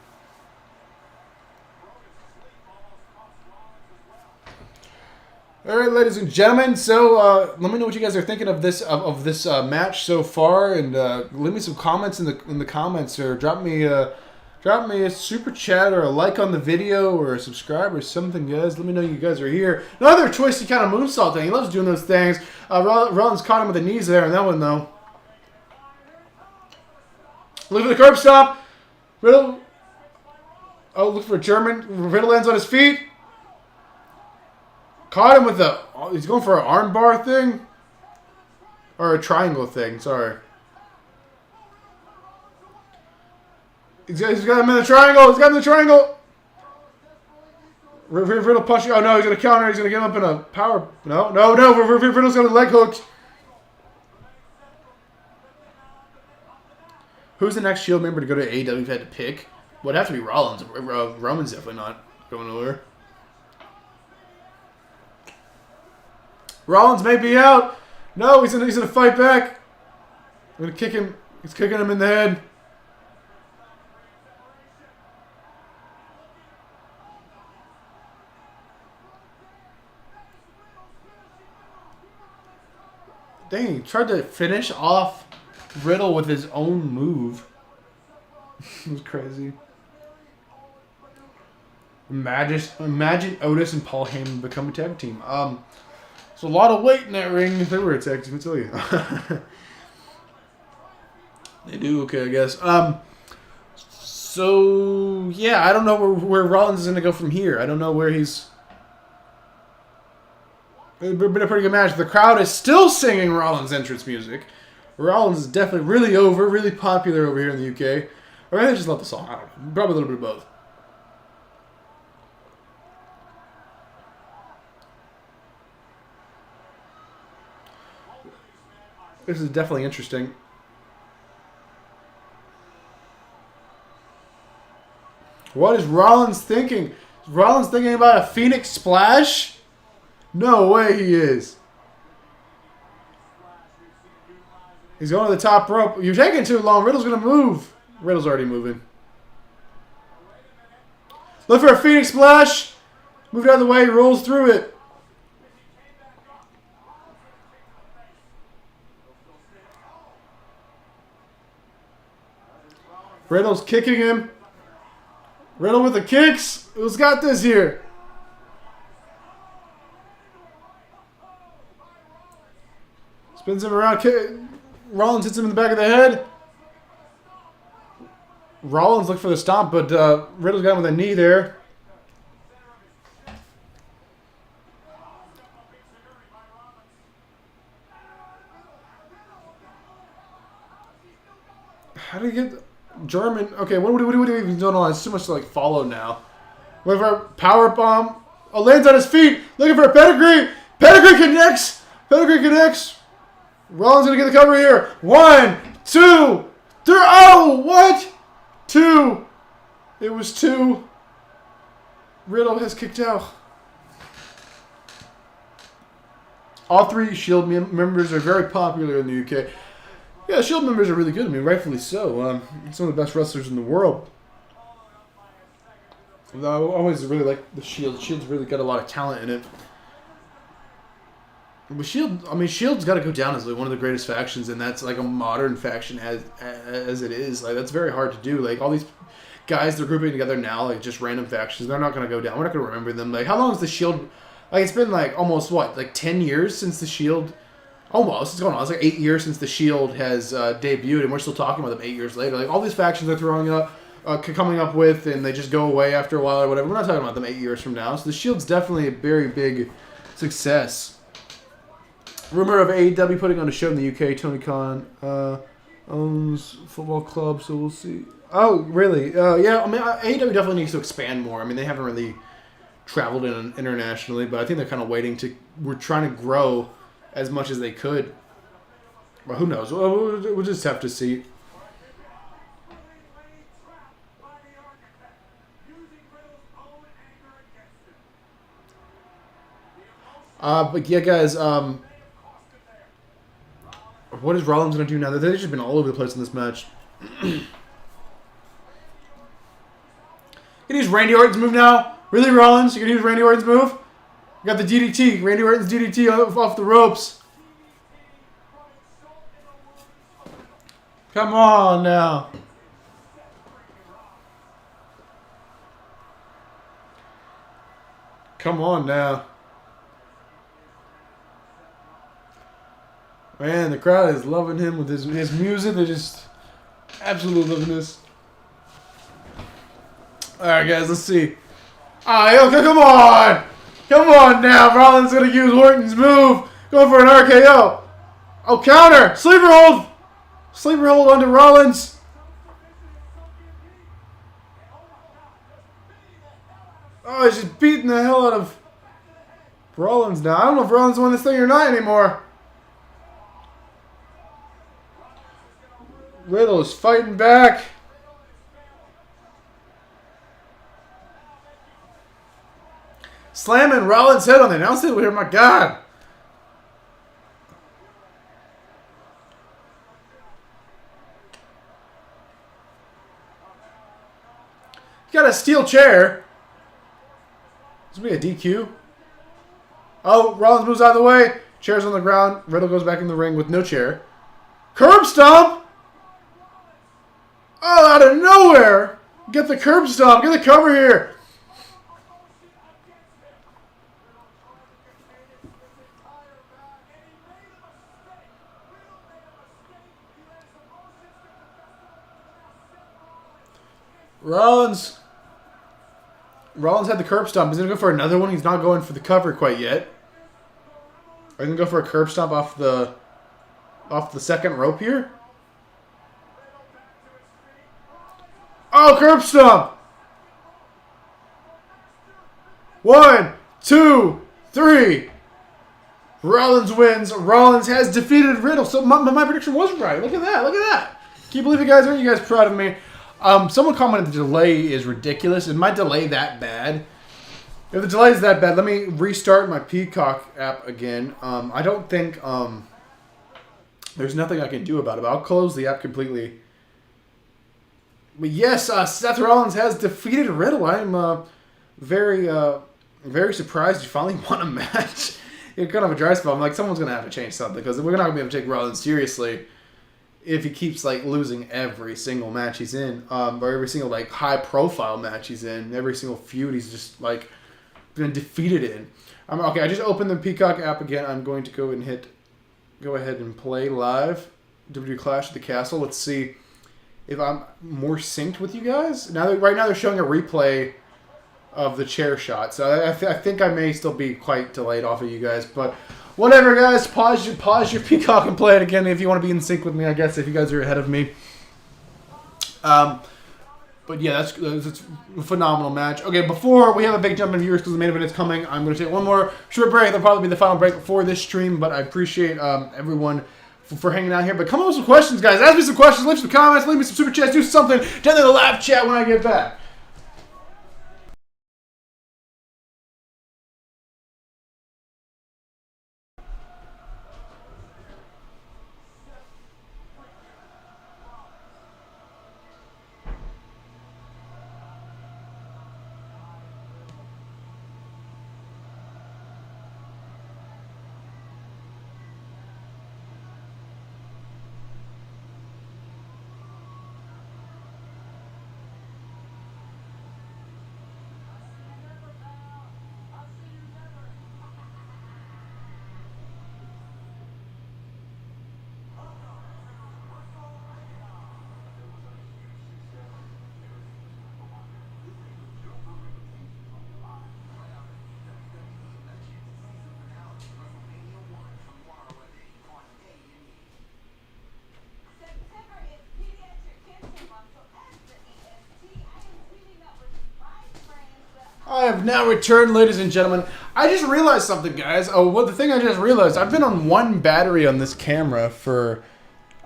All right, ladies and gentlemen. So let me know what you guys are thinking of this match so far, and leave me some comments in the comments, or drop me a super chat or a like on the video or a subscribe or something, guys. Let me know you guys are here. Another twisty kind of moonsault thing. He loves doing those things. Rollins caught him with the knees there on that one though. Look for the curb stomp. Riddle. Oh, look for a German. Riddle lands on his feet. Caught him with the... He's going for an arm bar thing? Or a triangle thing, sorry. He's got him in the triangle! He's got him in the triangle! Riddle punching... Oh no, he's going to counter. He's going to get him up in a power... No. Riddle's going to leg hooked. Who's the next Shield member to go to AEW we've had to pick? Would have to be Rollins. Roman's definitely not going nowhere. Rollins may be out. No, he's gonna fight back. I'm gonna kick him. He's kicking him in the head. Dang, he tried to finish off Riddle with his own move. It was crazy. Imagine Otis and Paul Heyman become a tag team. There's a lot of weight in that ring if they were a tag team, I tell you. They do okay, I guess. So yeah, I don't know where Rollins is gonna go from here. I don't know where he's. It's been a pretty good match. The crowd is still singing Rollins' entrance music. Rollins is definitely really over, really popular over here in the UK. Or maybe they just love the song. I don't know. Probably a little bit of both. This is definitely interesting. What is Rollins thinking? Is Rollins thinking about a Phoenix Splash? No way he is. He's going to the top rope. You're taking too long. Riddle's going to move. Riddle's already moving. Look for a Phoenix Splash. Moved out of the way. He rolls through it. Riddle's kicking him. Riddle with the kicks. Who's got this here? Spins him around. Rollins hits him in the back of the head. Rollins looked for the stomp, but Riddle's got him with a knee there. How do you get... German. Okay, what are we even doing on? It's too much to like follow now. Looking for a power bomb. Oh, lands on his feet. Looking for a pedigree. Pedigree connects. Pedigree connects. Rollins gonna get the cover here. 1, 2, 3. Oh, what? 2. It was 2. Riddle has kicked out. All 3 Shield members are very popular in the UK. Yeah, Shield members are really good. I mean, rightfully so. Some of the best wrestlers in the world. I always really like the Shield. Shield's really got a lot of talent in it. But Shield's got to go down as like one of the greatest factions, and that's like a modern faction as it is. Like that's very hard to do. Like all these guys, they're grouping together now, like just random factions. They're not going to go down. We're not going to remember them. Like how long is the Shield? Like it's been like almost like 10 years since the Shield. Almost. It's going on. It's like 8 years since the Shield has debuted, and we're still talking about them 8 years later. Like all these factions they're throwing up, coming up with, and they just go away after a while or whatever. We're not talking about them 8 years from now. So the Shield's definitely a very big success. Rumor of AEW putting on a show in the UK. Tony Khan owns football club, so we'll see. Oh, really? Yeah. I mean, AEW definitely needs to expand more. I mean, they haven't really traveled internationally, but I think they're kind of waiting to. We're trying to grow as much as they could. Well, who knows? We'll just have to see. But yeah, guys, what is Rollins going to do now? They've just been all over the place in this match. Can you use Randy Orton's move now? Really, Rollins? You can use Randy Orton's move? You got the DDT. Randy Orton's DDT off the ropes. Come on now. Come on now. Man, the crowd is loving him with his music. They're just absolutely loving this. Alright, guys, let's see. Alright, okay, come on! Come on now. Rollins going to use Orton's move. Going for an RKO. Oh, counter. Sleeper hold. Sleeper hold onto Rollins. Oh, he's just beating the hell out of Rollins now. I don't know if Rollins won this thing or not anymore. Riddle's fighting back. Slamming Rollins' head on the announce table here. My God. Got a steel chair. This will be a DQ. Oh, Rollins moves out of the way. Chair's on the ground. Riddle goes back in the ring with no chair. Curb stomp. Oh, out of nowhere. Get the curb stomp. Get the cover here. Rollins had the curb stomp. He's going to go for another one. He's not going for the cover quite yet. Are you going to go for a curb stomp off the second rope here? Oh, curb stomp! 1, 2, 3. Rollins wins. Rollins has defeated Riddle. So my prediction was right. Look at that. Look at that. Can you believe it, guys? Aren't you guys proud of me? Someone commented the delay is ridiculous. Is my delay that bad? If the delay is that bad, let me restart my Peacock app again. I don't think there's nothing I can do about it. I'll close the app completely. But yes, Seth Rollins has defeated Riddle. I'm very surprised he finally won a match. It's kind of a dry spell. I'm like, someone's going to have to change something because we're not going to be able to take Rollins seriously if he keeps like losing every single match he's in, or every single like high-profile match he's in, every single feud he's just like been defeated in. Okay, I just opened the Peacock app again. I'm going to go ahead and play live WWE Clash at the Castle. Let's see if I'm more synced with you guys. Right now they're showing a replay of the chair shot, so I think I may still be quite delayed off of you guys, but whatever, guys. Pause your Peacock and play it again if you want to be in sync with me, I guess, if you guys are ahead of me. But yeah, that's a phenomenal match. Okay, before we have a big jump in viewers because the main event is coming, I'm going to take one more short break. That'll probably be the final break for this stream, but I appreciate everyone for hanging out here. But come up with some questions, guys. Ask me some questions, leave some comments, leave me some super chats, do something down in the live chat when I get back. I have now returned, ladies and gentlemen. I just realized something, guys. Oh, well, the thing I just realized, I've been on one battery on this camera for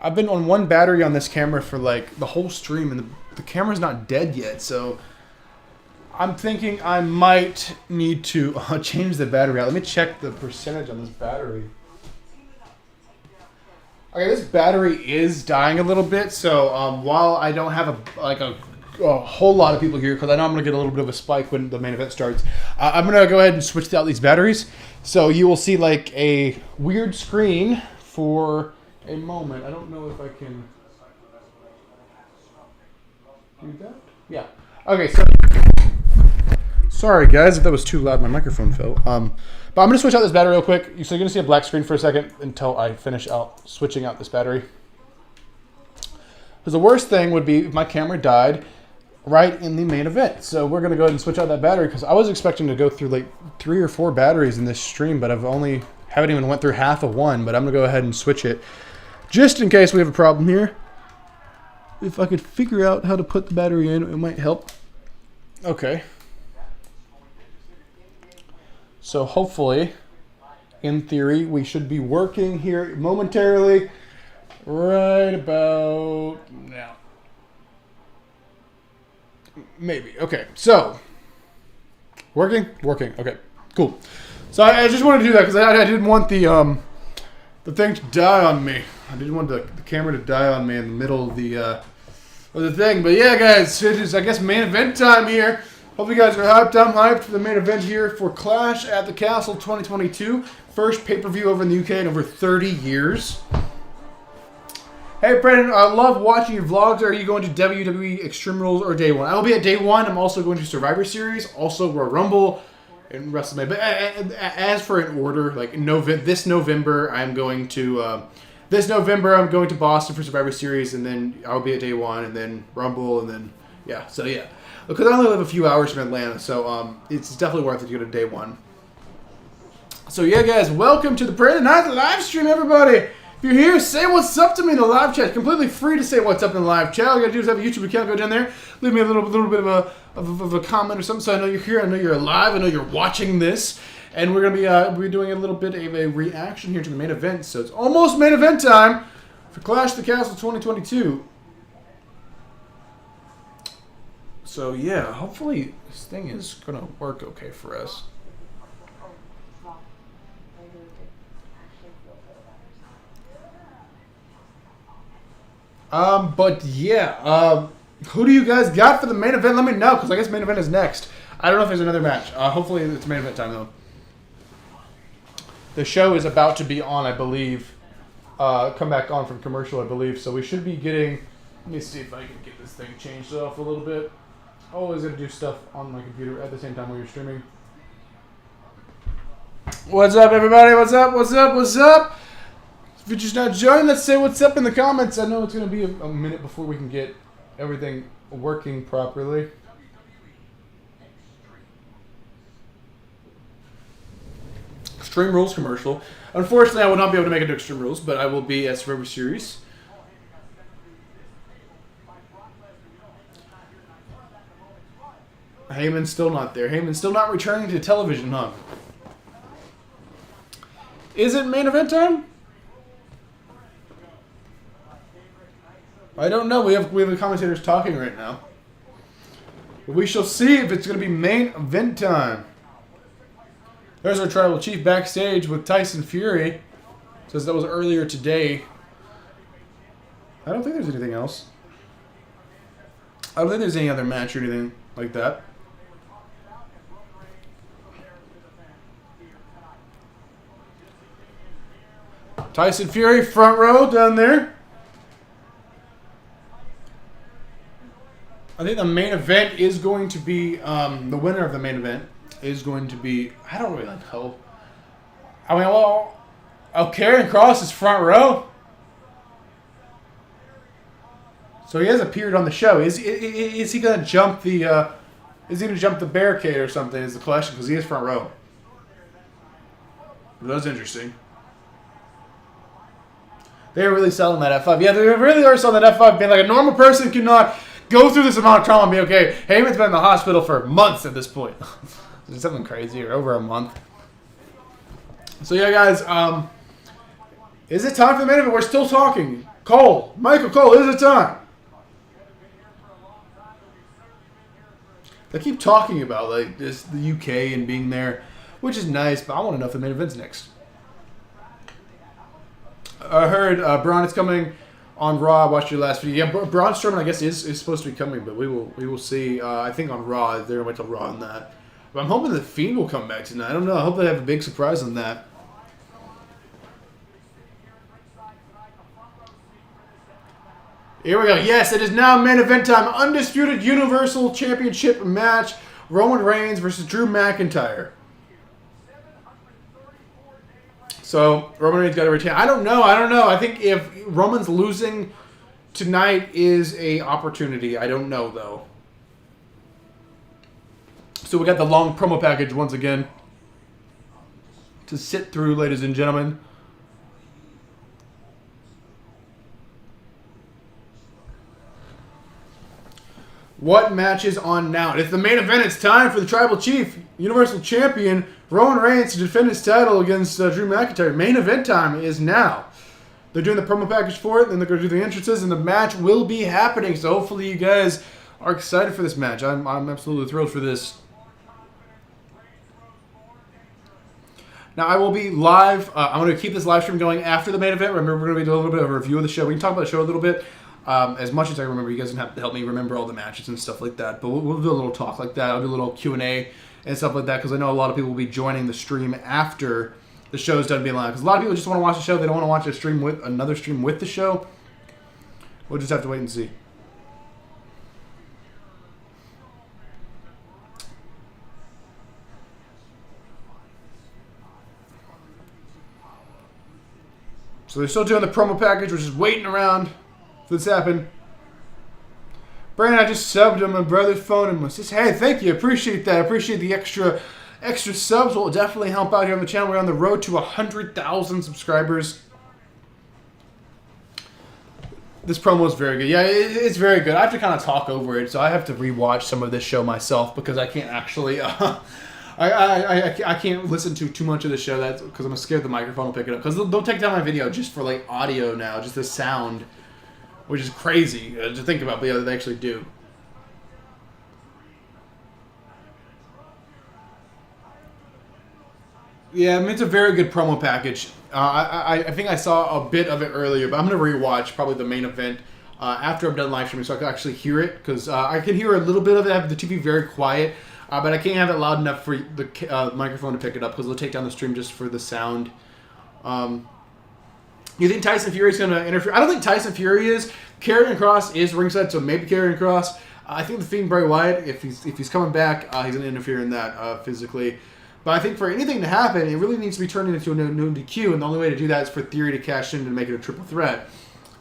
like the whole stream, and the camera's not dead yet, so I'm thinking I might need to change the battery out. Let me check the percentage on this battery. Okay, this battery is dying a little bit, so while I don't have a whole lot of people here, because I know I'm going to get a little bit of a spike when the main event starts, I'm going to go ahead and switch out these batteries. So you will see like a weird screen for a moment. I don't know if I can do that. Yeah. Okay, so sorry guys if that was too loud. My microphone fell. But I'm going to switch out this battery real quick. So you're going to see a black screen for a second until I finish out switching out this battery. Because the worst thing would be if my camera died right in the main event. So we're going to go ahead and switch out that battery, because I was expecting to go through like 3 or 4 batteries in this stream, but haven't even went through half of one. But I'm going to go ahead and switch it just in case we have a problem here. If I could figure out how to put the battery in, it might help. Okay. So hopefully, in theory, we should be working here momentarily right about now. Maybe. Okay, so working. Okay, cool. So I just wanted to do that because I didn't want the thing to die on me. I didn't want the camera to die on me in the middle of the thing. But yeah, guys, it is, I guess, main event time here. Hope you guys are hyped. I'm hyped for the main event here for Clash at the Castle 2022. First pay-per-view over in the UK in over 30 years. Hey, Brendan, I love watching your vlogs. Are you going to WWE Extreme Rules or Day 1? I will be at Day 1. I'm also going to Survivor Series, also Royal Rumble, and WrestleMania. But as for an order, like this November, I'm going to Boston for Survivor Series, and then I'll be at Day 1, and then Rumble, and then yeah. So yeah, because I only live a few hours from Atlanta, so it's definitely worth it to go to Day 1. So yeah, guys, welcome to the Brandon Night live stream, everybody. If you're here, say what's up to me in the live chat. It's completely free to say what's up in the live chat. All you gotta do is have a YouTube account. Go down there, leave me a little bit of a comment or something, so I know you're here. I know you're alive. I know you're watching this, and we're gonna be doing a little bit of a reaction here to the main event. So it's almost main event time for Clash the Castle 2022. So yeah, hopefully this thing is gonna work okay for us. But yeah, who do you guys got for the main event? Let me know, because I guess main event is next. I don't know if there's another match. Hopefully it's main event time, though. The show is about to be on, I believe. Come back on from commercial, I believe. So we should be getting... Let me see if I can get this thing changed off a little bit. Always going to do stuff on my computer at the same time while you're streaming. What's up, everybody? What's up? What's up? What's up? If you're just not joining, let's say what's up in the comments. I know it's going to be a minute before we can get everything working properly. Extreme Rules commercial. Unfortunately, I will not be able to make it to Extreme Rules, but I will be at Survivor Series. Heyman's still not there. Heyman's still not returning to television, huh? Is it main event time? I don't know. We have the commentators talking right now. But we shall see if it's going to be main event time. There's our tribal chief backstage with Tyson Fury. Says that was earlier today. I don't think there's anything else. I don't think there's any other match or anything like that. Tyson Fury, front row down there. I think the main event is going to be, the winner of the main event is going to be, I don't really know. I mean, well, Karrion Kross is front row. So he has appeared on the show. Is he going to jump the, barricade or something is the question, because he is front row. That's interesting. They're really selling that F5. Yeah, they really are selling that F5, being like a normal person cannot go through this amount of trauma and be okay. Heyman's been in the hospital for months at this point. Something crazy, or over a month. So yeah, guys, is it time for the main event? We're still talking. Cole, Michael Cole, is it time? They keep talking about like this, the UK and being there, which is nice, but I want to know if the main event's next. I heard Braun is coming on Raw. I watched your last video. Yeah, Braun Strowman, I guess, is supposed to be coming, but we will see. I think on Raw, they're going to wait till Raw on that. But I'm hoping the Fiend will come back tonight. I don't know. I hope they have a big surprise on that. Here we go. Yes, it is now main event time. Undisputed Universal Championship match. Roman Reigns versus Drew McIntyre. So, Roman Reigns got to retain. I don't know. I think if Roman's losing tonight is a opportunity. I don't know, though. So, we got the long promo package once again to sit through, ladies and gentlemen. What match is on now? It's the main event. It's time for the Tribal Chief, Universal Champion, Roman Reigns to defend his title against Drew McIntyre. Main event time is now. They're doing the promo package for it, then they're going to do the entrances, and the match will be happening. So hopefully you guys are excited for this match. I'm absolutely thrilled for this. Now, I will be live. I'm going to keep this live stream going after the main event. Remember, we're going to be doing a little bit of a review of the show. We can talk about the show a little bit. As much as I remember, you guys don't have to help me remember all the matches and stuff like that. But we'll do a little talk like that. I'll do a little Q&A and stuff like that because I know a lot of people will be joining the stream after the show's done being live. Because a lot of people just want to watch the show. They don't want to watch a stream with another stream with the show. We'll just have to wait and see. So they're still doing the promo package. We're just waiting around for this to happen. Brandon, I just subbed on my brother's phone and was just, hey, thank you. Appreciate that. Appreciate the extra subs. Will definitely help out here on the channel. We're on the road to 100,000 subscribers. This promo is very good. Yeah, it's very good. I have to kind of talk over it, so I have to rewatch some of this show myself because I can't actually... I can't listen to too much of the show because I'm scared the microphone will pick it up. Because they'll take down my video just for like audio now, just the sound, which is crazy to think about. But yeah, they actually do. Yeah, I mean, it's a very good promo package. I think I saw a bit of it earlier, but I'm going to rewatch probably the main event after I'm done live streaming so I can actually hear it. Because I can hear a little bit of it. I have the TV very quiet. But I can't have it loud enough for the microphone to pick it up because they'll take down the stream just for the sound. You think Tyson Fury is going to interfere? I don't think Tyson Fury is. Karrion Kross is ringside, so maybe Karrion Kross. I think the Fiend Bray Wyatt, if he's coming back, he's going to interfere in that physically. But I think for anything to happen, it really needs to be turned into a no DQ, and the only way to do that is for Theory to cash in and make it a triple threat.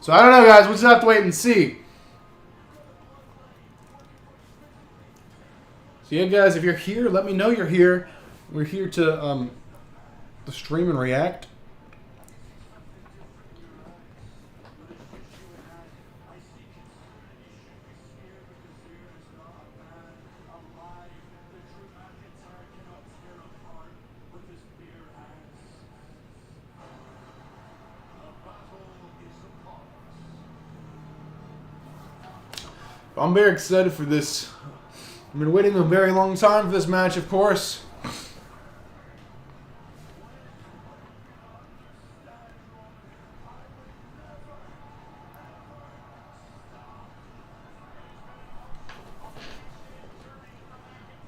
So I don't know, guys. We'll just have to wait and see. So yeah, guys, if you're here, let me know you're here. We're here to stream and react. I'm very excited for this. I've been waiting a very long time for this match, of course.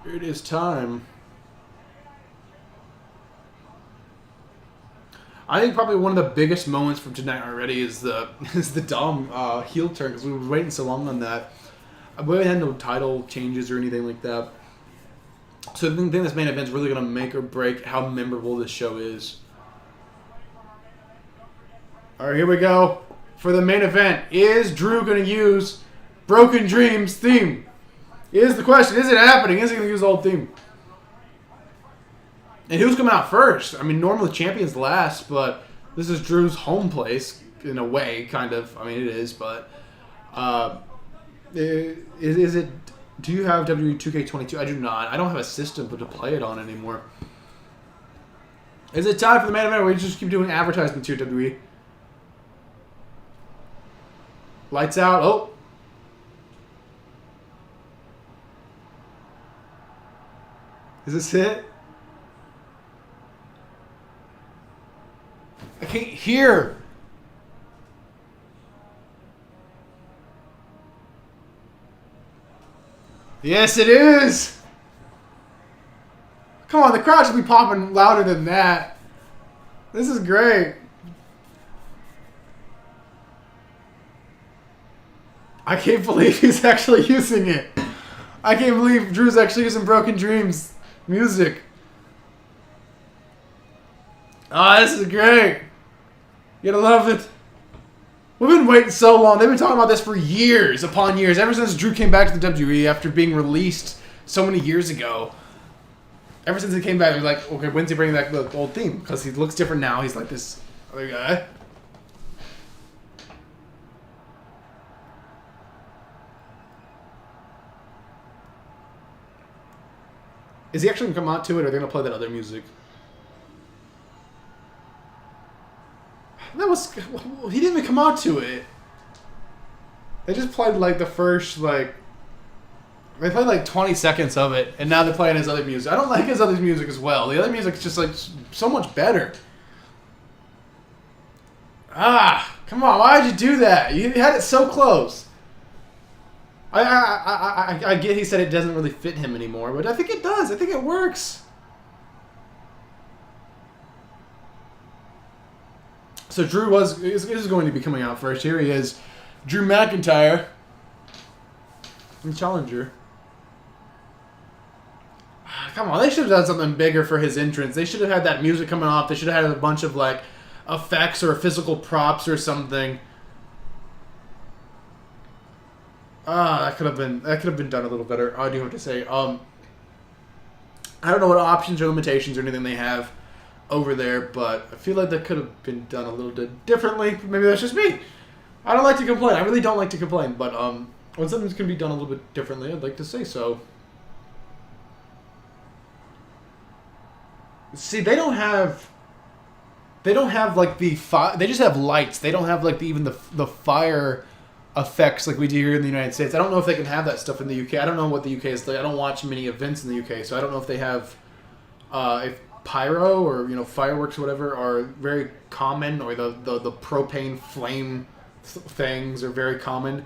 It is time. I think probably one of the biggest moments from tonight already is the Dom heel turn because we were waiting so long on that. We haven't had no title changes or anything like that. So I think this main event is really going to make or break how memorable this show is. Alright, here we go. For the main event, is Drew going to use Broken Dreams theme? Is the question. Is it happening? Is he going to use the whole theme? And who's coming out first? I mean, normally champions last, but this is Drew's home place in a way, kind of. I mean, it is, but... Is it? Do you have WWE 2K22? I do not. I don't have a system to play it on anymore. Is it time for the main event, or we just keep doing advertisements here, WWE? Lights out. Oh. Is this it? I can't hear. Yes, it is. Come on, the crowd should be popping louder than that. This is great. I can't believe he's actually using it. I can't believe Drew's actually using Broken Dreams music. Oh, this is great. You gotta love it. We've been waiting so long. They've been talking about this for years upon years. Ever since Drew came back to the WWE after being released so many years ago. Ever since he came back, they're like, okay, when's he bringing back the old theme? Because he looks different now. He's like this other guy. Is he actually going to come out to it, or are they going to play that other music? That was... He didn't even come out to it. They just played, like, the first, like... They played, like, 20 seconds of it, and now they're playing his other music. I don't like his other music as well. The other music's just, like, so much better. Ah! Come on, why did you do that? You had it so close. I get he said it doesn't really fit him anymore, but I think it does. I think it works. So Drew is going to be coming out first. Here he is. Drew McIntyre. And Challenger. Come on, they should have done something bigger for his entrance. They should have had that music coming off. They should have had a bunch of, like, effects or physical props or something. That could have been done a little better. I do have to say. I don't know what options or limitations or anything they have over there, but I feel like that could have been done a little bit differently. Maybe that's just me. I don't like to complain. I really don't like to complain, but when something's going to be done a little bit differently, I'd like to say so. See, they don't have like the fire. They just have lights. They don't have like even the fire effects like we do here in the United States. I don't know if they can have that stuff in the UK. I don't know what the UK is like. I don't watch many events in the UK, so I don't know if they have if pyro or fireworks or whatever are very common, or the propane flame things are very common,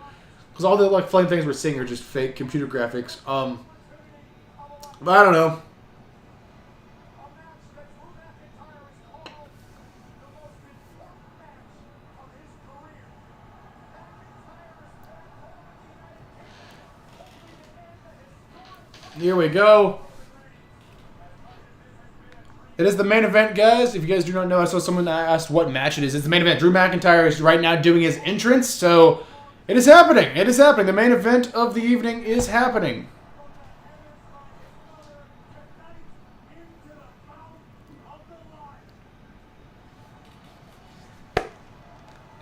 because all the like flame things we're seeing are just fake computer graphics. But I don't know. Here we go. It is the main event, guys. If you guys do not know, I saw someone asked what match it is. It's the main event. Drew McIntyre is right now doing his entrance, so it is happening. It is happening. The main event of the evening is happening.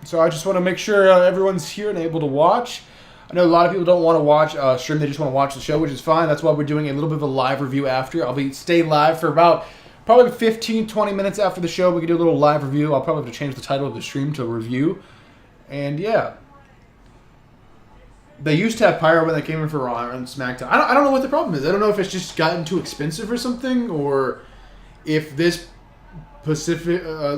So I just want to make sure everyone's here and able to watch. I know a lot of people don't want to watch stream. They just want to watch the show, which is fine. That's why we're doing a little bit of a live review after. I'll stay live for about probably 15, 20 minutes after the show. We can do a little live review. I'll probably have to change the title of the stream to review. And yeah. They used to have pyro when they came in for Raw and SmackDown. I don't know what the problem is. I don't know if it's just gotten too expensive or something, or if this Pacific, I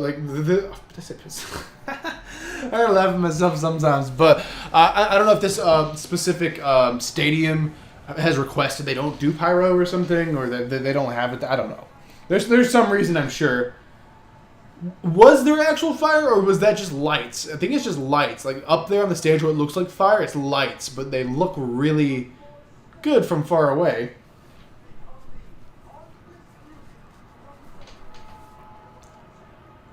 laugh at myself sometimes, but I don't know if this specific stadium has requested they don't do pyro or something, or that they don't have it. I don't know. There's some reason, I'm sure. Was there actual fire, or was that just lights? I think it's just lights. Like up there on the stage where it looks like fire, it's lights, but they look really good from far away.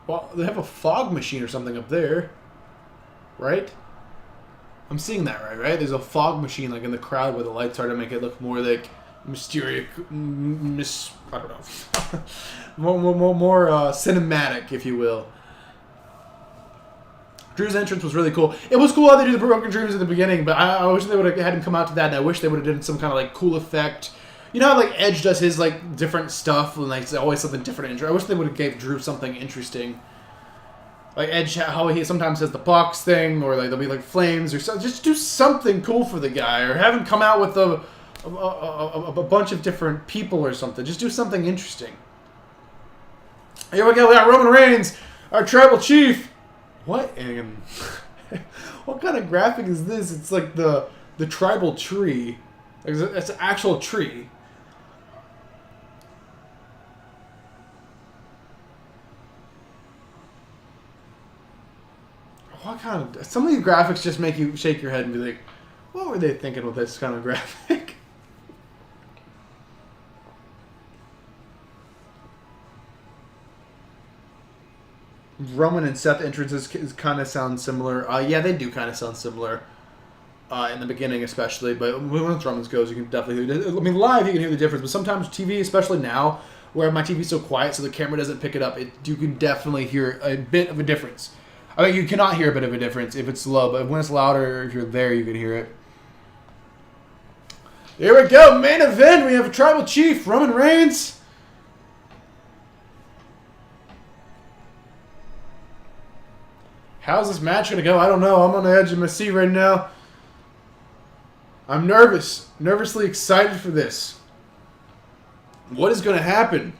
Well, they have a fog machine or something up there. Right? I'm seeing that right? There's a fog machine like in the crowd where the lights are to make it look more like mysterious, I don't know. more cinematic, if you will. Drew's entrance was really cool. It was cool how they did the Broken Dreams at the beginning, but I wish they would have had him come out to that, and I wish they would have done some kind of like cool effect. You know how like Edge does his like different stuff and like it's always something different. I wish they would have gave Drew something interesting. Like Edge, how he sometimes does the box thing, or like there'll be like flames or something. Just do something cool for the guy, or have him come out with a bunch of different people or something. Just do something interesting. Here we go. We got Roman Reigns, our tribal chief. What? What kind of graphic is this? It's like the tribal tree. It's an actual tree. What kind of... Some of these graphics just make you shake your head and be like, what were they thinking with this kind of graphic? Roman and Seth entrances kind of sound similar. Yeah, they do kind of sound similar. In the beginning especially, but once Roman's goes, you can definitely hear it. I mean, live you can hear the difference, but sometimes TV, especially now, where my TV's so quiet so the camera doesn't pick it up, you can definitely hear a bit of a difference. I mean, you cannot hear a bit of a difference if it's low, but when it's louder, if you're there, you can hear it. Here we go, main event. We have a tribal chief, Roman Reigns. How's this match going to go? I don't know. I'm on the edge of my seat right now. I'm nervous. Nervously excited for this. What is going to happen?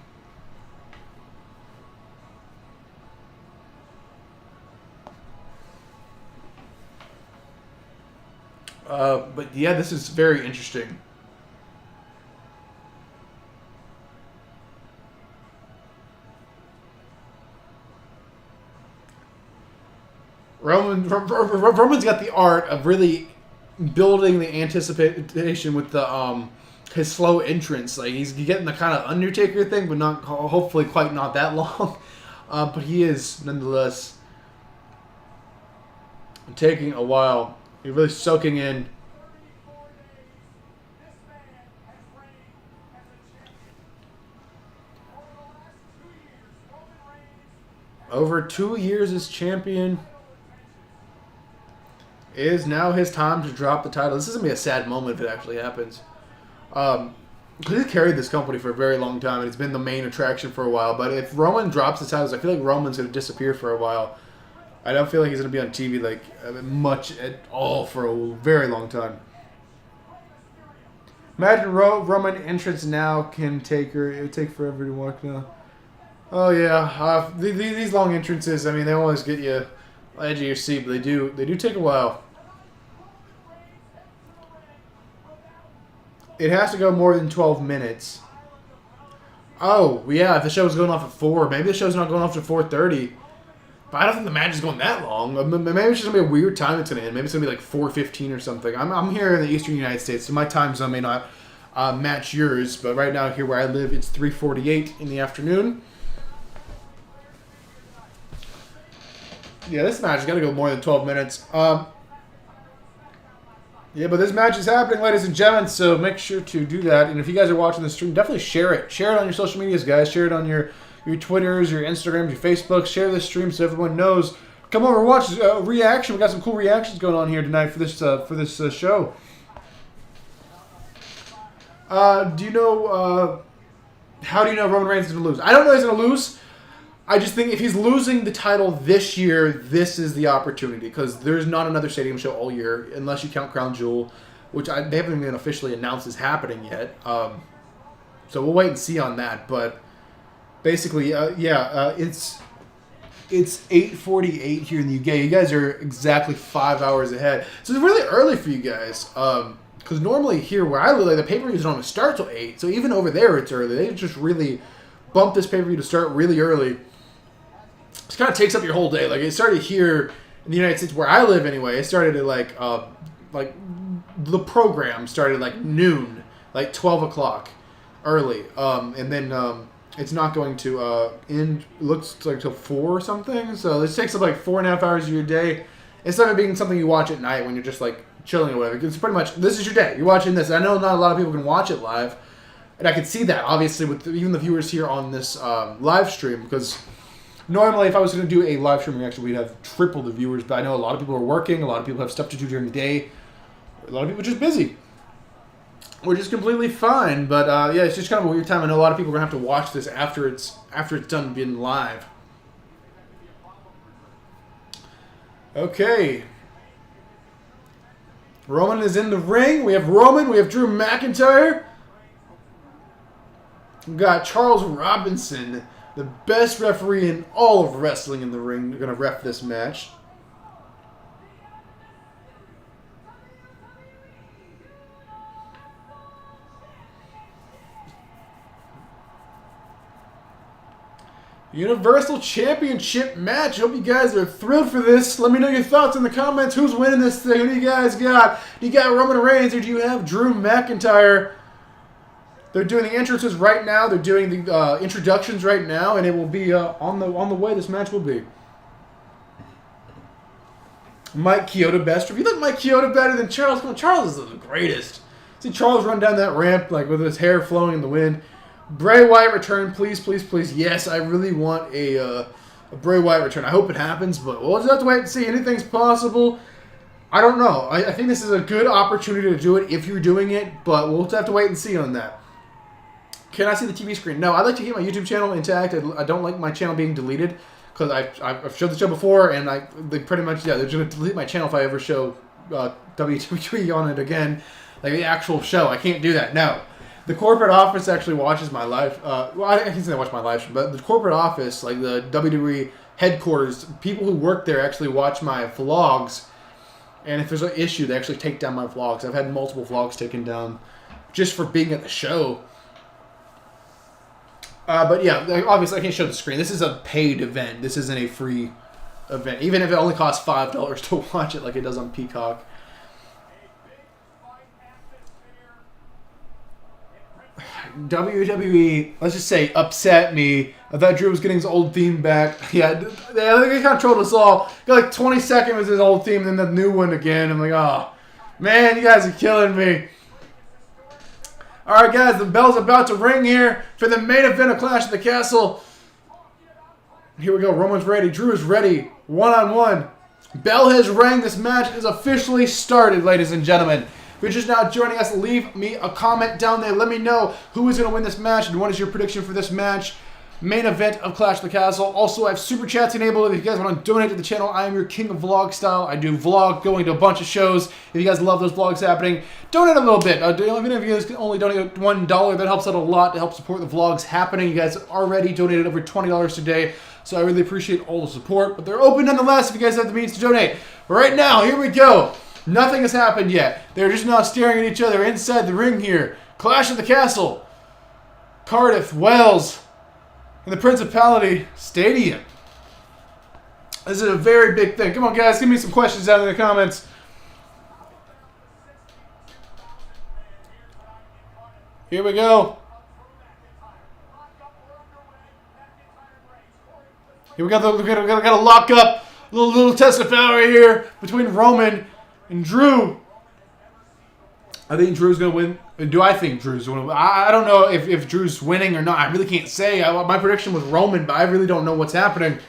But yeah, this is very interesting. Roman's got the art of really building the anticipation with the his slow entrance. Like he's getting the kind of Undertaker thing, but not hopefully quite not that long. But he is nonetheless taking a while. He's really soaking in. Over 2 years as champion. It is now his time to drop the title. This is going to be a sad moment if it actually happens. Because he's carried this company for a very long time, and it's been the main attraction for a while. But if Roman drops the titles, I feel like Roman's going to disappear for a while. I don't feel like he's going to be on TV like much at all for a very long time. Imagine Roman entrance now can take her. It would take forever to walk now. Oh yeah, these long entrances. I mean, they always get you edge of your seat, but they do take a while. It has to go more than 12 minutes. Oh yeah, if the show's going off at 4, maybe the show's not going off to 4:30. But I don't think the match is going that long. Maybe it's just gonna be a weird time it's gonna end. Maybe it's gonna be like 4:15 or something. I'm here in the Eastern United States, so my time zone may not match yours. But right now, here where I live, it's 3:48 in the afternoon. Yeah, this match has got to go more than 12 minutes. Yeah, but this match is happening, ladies and gentlemen, so make sure to do that. And if you guys are watching the stream, definitely share it. Share it on your social medias, guys. Share it on your Twitters, your Instagrams, your Facebooks. Share this stream so everyone knows. Come over and watch reaction. We got some cool reactions going on here tonight for this show. Do you know? How do you know Roman Reigns is going to lose? I don't know he's going to lose. I just think if he's losing the title this year, this is the opportunity because there's not another stadium show all year unless you count Crown Jewel, which they haven't even officially announced is happening yet. So we'll wait and see on that. But basically, it's 8:48 here in the UK. You guys are exactly 5 hours ahead, so it's really early for you guys. Because normally here where I live, like, the pay-per-views don't even start till 8. So even over there, it's early. They just really bumped this pay-per-view to start really early. It kind of takes up your whole day. Like, it started here in the United States, where I live anyway. It started at like the program started like noon, like 12 o'clock, early. And then it's not going to end. Looks like till 4 or something. So this takes up like 4.5 hours of your day, instead of being something you watch at night when you're just like chilling or whatever. It's pretty much this is your day. You're watching this. I know not a lot of people can watch it live, and I can see that obviously with even the viewers here on this live stream because. Normally, if I was going to do a live stream reaction, we'd have triple the viewers, but I know a lot of people are working, a lot of people have stuff to do during the day, a lot of people are just busy. which is completely fine. But yeah, it's just kind of a weird time. I know a lot of people are gonna have to watch this after it's done being live. Okay. Roman is in the ring. We have Roman. We have Drew McIntyre. We've got Charles Robinson, the best referee in all of wrestling in the ring. They're going to ref this match. Universal Championship match. Hope you guys are thrilled for this. Let me know your thoughts in the comments. Who's winning this thing? Who do you guys got? Do you got Roman Reigns or do you have Drew McIntyre? They're doing the entrances right now. They're doing the introductions right now, and it will be on the way. This match will be. Mike Chioda best. If you like Mike Chioda better than Charles, come on, Charles is the greatest. See Charles run down that ramp like with his hair flowing in the wind. Bray Wyatt return, please, please, please. Yes, I really want a Bray Wyatt return. I hope it happens, but we'll just have to wait and see. Anything's possible. I don't know. I think this is a good opportunity to do it if you're doing it, but we'll have to wait and see on that. Can I see the TV screen? No, I like to keep my YouTube channel intact. I don't like my channel being deleted because I've showed the show before, and they pretty much, yeah, they're going to delete my channel if I ever show WWE on it again, like the actual show. I can't do that. No. The corporate office actually watches my live. Well, I can't say they watch my live stream, but the corporate office, like the WWE headquarters, people who work there actually watch my vlogs. And if there's an issue, they actually take down my vlogs. I've had multiple vlogs taken down just for being at the show. But yeah, obviously I can't show the screen. This is a paid event. This isn't a free event, even if it only costs $5 to watch it, like it does on Peacock. WWE, let's just say, upset me. I thought Drew was getting his old theme back. Yeah, they kind of trolled us all. Got like 20 seconds with his old theme, and then the new one again. I'm like, oh, man, you guys are killing me. All right, guys, the bell's about to ring here for the main event of Clash of the Castle. Here we go. Roman's ready. Drew is ready. One-on-one. Bell has rang. This match is officially started, ladies and gentlemen. If you're just now joining us, leave me a comment down there. Let me know who is going to win this match and what is your prediction for this match. Main event of Clash of the Castle. Also, I have super chats enabled. If you guys want to donate to the channel, I am your king of vlog style. I do vlog going to a bunch of shows. If you guys love those vlogs happening, donate a little bit. Even if you guys can only donate $1, that helps out a lot to help support the vlogs happening. You guys already donated over $20 today, so I really appreciate all the support. But they're open nonetheless if you guys have the means to donate. But right now, here we go. Nothing has happened yet. They're just now staring at each other inside the ring here. Clash of the Castle. Cardiff, Wales, and the Principality Stadium. This is a very big thing. Come on, guys. Give me some questions down in the comments. Here we go. Here we got a lock up. Little test of power here between Roman and Drew. I think Drew's going to win. Do I think Drew's going to win? I don't know if Drew's winning or not. I really can't say. My prediction was Roman, but I really don't know what's happening.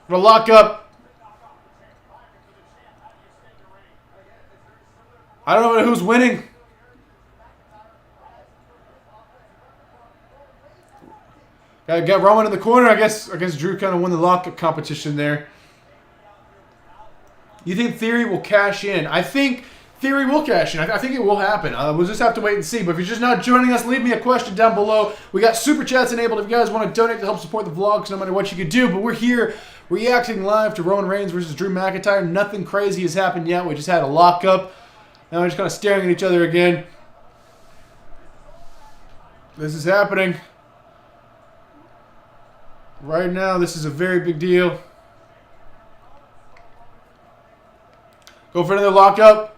Going to lock up. I don't know who's winning. Got Roman in the corner. I guess Drew kind of won the lockup competition there. You think Theory will cash in? I think Theory will cash in. I think it will happen. We'll just have to wait and see. But if you're just not joining us, leave me a question down below. We got super chats enabled if you guys want to donate to help support the vlogs, no matter what you could do. But we're here reacting live to Roman Reigns versus Drew McIntyre. Nothing crazy has happened yet. We just had a lockup. Now we're just kind of staring at each other again. This is happening. Right now, this is a very big deal. Go for another lockup.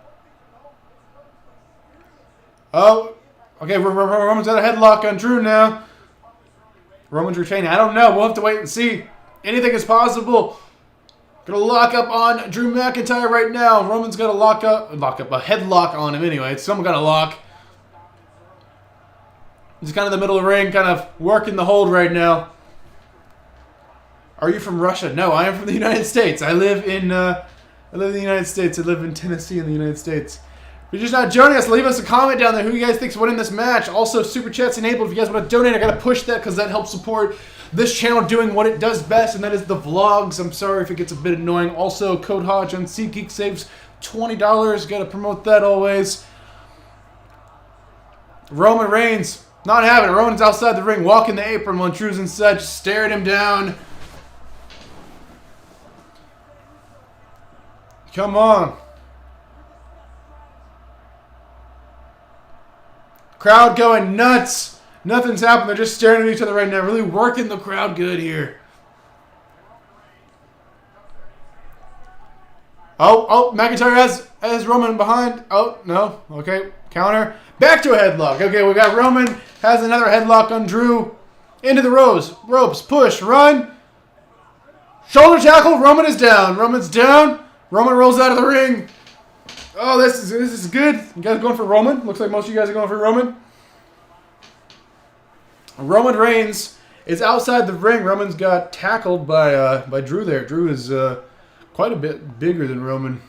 Oh, okay. Roman's got a headlock on Drew now. Roman's retaining. I don't know. We'll have to wait and see. Anything is possible. Gonna lock up on Drew McIntyre right now. Roman's got a a headlock on him anyway. Someone got a lock. He's kind of in the middle of the ring, kind of working the hold right now. Are you from Russia? No, I am from the United States. I live in the United States. I live in Tennessee in the United States. If you're just not joining us, leave us a comment down there who you guys think's winning this match. Also, Super Chat's enabled. If you guys want to donate, I got to push that because that helps support this channel doing what it does best, and that is the vlogs. I'm sorry if it gets a bit annoying. Also, Code Hodge on SeatGeek saves $20. Got to promote that always. Roman Reigns, not having it. Roman's outside the ring, walking the apron while Drew's inside, just staring him down. Come on. Crowd going nuts. Nothing's happened. They're just staring at each other right now. Really working the crowd good here. Oh, McIntyre has Roman behind. Oh, no. Okay, counter. Back to a headlock. Okay, we got Roman. Has another headlock on Drew. Into the ropes. Push. Run. Shoulder tackle. Roman is down. Roman's down. Roman rolls out of the ring. Oh, this is good. You guys going for Roman? Looks like most of you guys are going for Roman. Roman Reigns is outside the ring. Roman's got tackled by Drew there. Drew is quite a bit bigger than Roman.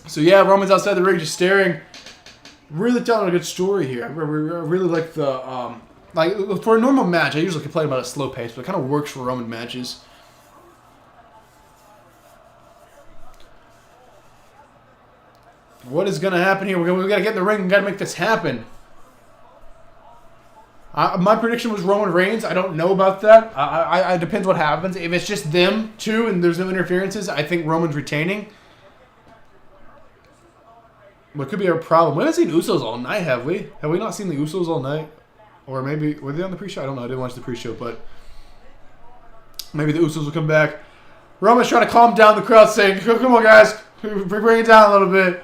So yeah, Roman's outside the ring just staring. Really telling a good story here. I really like the like for a normal match. I usually complain about a slow pace, but it kind of works for Roman matches. What is going to happen here? We got to get in the ring and got to make this happen. My prediction was Roman Reigns. I don't know about that. It depends what happens. If it's just them two and there's no interferences, I think Roman's retaining. But it could be a problem. We haven't seen Usos all night, have we? Have we not seen the Usos all night? Or maybe, were they on the pre-show? I don't know. I didn't watch the pre-show, but maybe the Usos will come back. Roman's trying to calm down the crowd, saying, come on, guys. Bring it down a little bit.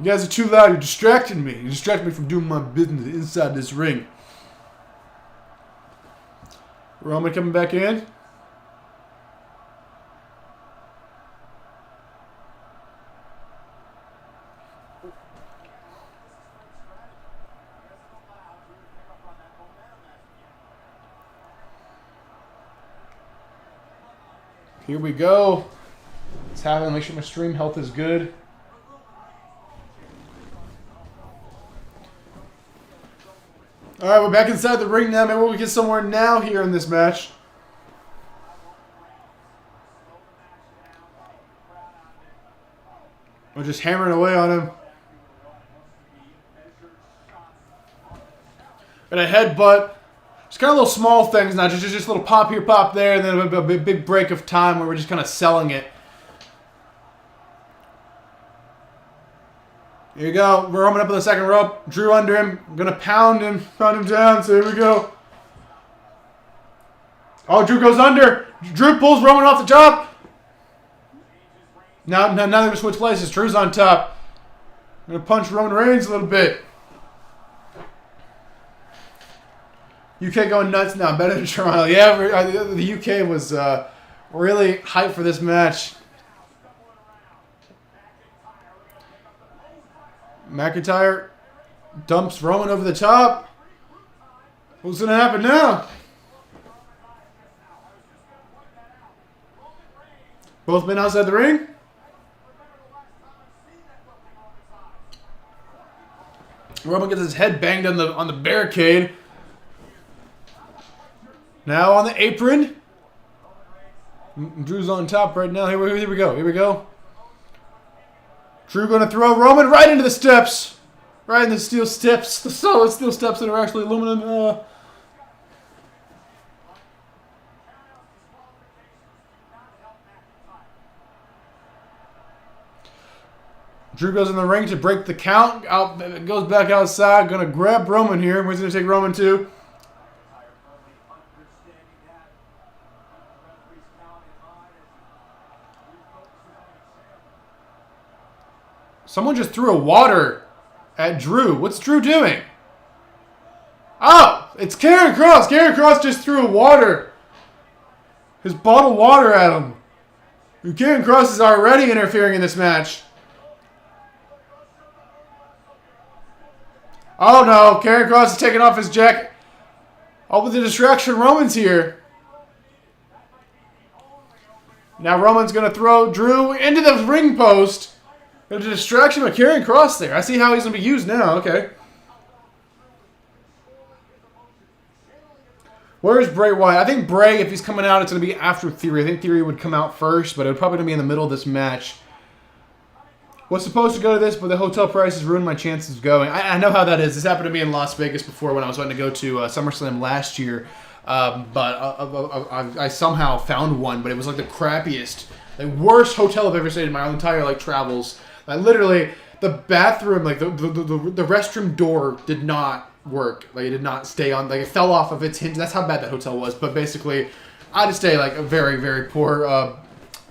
You guys are too loud. You're distracting me. You distract me from doing my business inside this ring. Roman coming back in. Here we go. Let's have it. Make sure my stream health is good. All right, we're back inside the ring now. Maybe we'll get somewhere now here in this match. We're just hammering away on him. And a headbutt. It's kind of little small things now. Just a little pop here, pop there, and then a big break of time where we're just kind of selling it. Here you go. Roman up on the second rope. Drew under him. I'm going to pound him down. So here we go. Oh, Drew goes under. Drew pulls Roman off the top. Now they're going to switch places. Drew's on top. I'm going to punch Roman Reigns a little bit. UK going nuts now. Better than Toronto. Yeah, the UK was really hyped for this match. McIntyre dumps Roman over the top. What's going to happen now? Both men outside the ring. Roman gets his head banged on the barricade. Now on the apron. Drew's on top right now. Here we go. Drew going to throw Roman right into the steps. Right in the steel steps. The solid steel steps that are actually aluminum. Drew goes in the ring to break the count. Goes back outside. Going to grab Roman here. Where's he going to take Roman to? Someone just threw a water at Drew. What's Drew doing? Oh, it's Karrion Kross. Karrion Kross just threw a water. His bottled water at him. Karrion Kross is already interfering in this match. Oh no, Karrion Kross is taking off his jacket. Oh, with the distraction, Roman's here. Now Roman's going to throw Drew into the ring post. There's a distraction by carrying Cross there. I see how he's going to be used now. Okay. Where's Bray Wyatt? I think Bray, if he's coming out, it's going to be after Theory. I think Theory would come out first, but it would probably be in the middle of this match. Was supposed to go to this, but the hotel prices ruined my chances of going. I know how that is. This happened to me in Las Vegas before when I was wanting to go to SummerSlam last year. But I somehow found one, but it was like the crappiest, the worst hotel I've ever stayed in my entire travels. Literally, the bathroom, the restroom door did not work. It did not stay on. It fell off of its hinge. That's how bad that hotel was. But basically, I had to stay a very, very poor,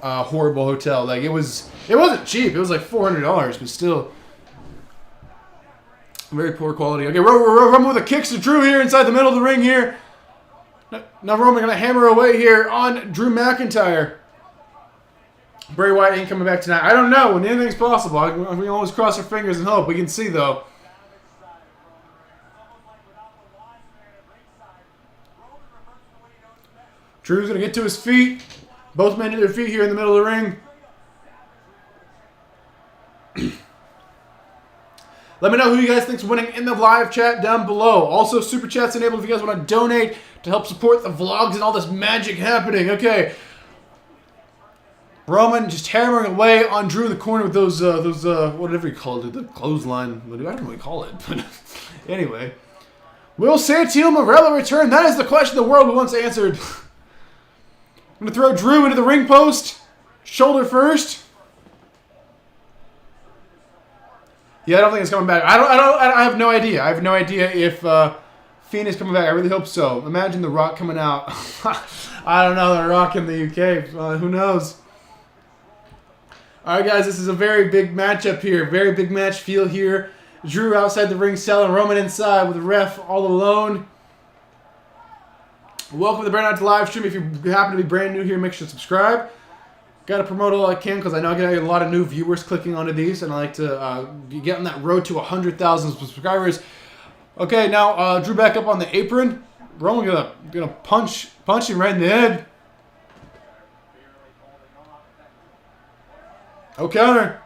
horrible hotel. It wasn't cheap. It was like $400, but still very poor quality. Okay, Roman with a kicks to Drew here inside the middle of the ring here. Now Roman gonna hammer away here on Drew McIntyre. Bray Wyatt ain't coming back tonight. I don't know. When anything's possible, we can always cross our fingers and hope. We can see though. Drew's gonna get to his feet. Both men to their feet here in the middle of the ring. Let me know who you guys think's winning in the live chat down below. Also, super chats enabled if you guys want to donate to help support the vlogs and all this magic happening. Okay. Roman just hammering away on Drew in the corner with those whatever you call it, the clothesline. I don't know what you call it, but anyway. Will Santino Marella return? That is the question the world wants answered. I'm going to throw Drew into the ring post. Shoulder first. Yeah, I don't think it's coming back. I have no idea. I have no idea if Fiend is coming back. I really hope so. Imagine The Rock coming out. I don't know. The Rock in the UK. Who knows? All right, guys. This is a very big matchup here. Very big match feel here. Drew outside the ring selling. Roman inside with the ref all alone. Welcome to the Brand Out live stream. If you happen to be brand new here, make sure to subscribe. Got to promote all I can because I know I get a lot of new viewers clicking onto these, and I like to get on that road to 100,000 subscribers. Okay, now Drew back up on the apron. Roman gonna punch him right in the head. Oh, counter.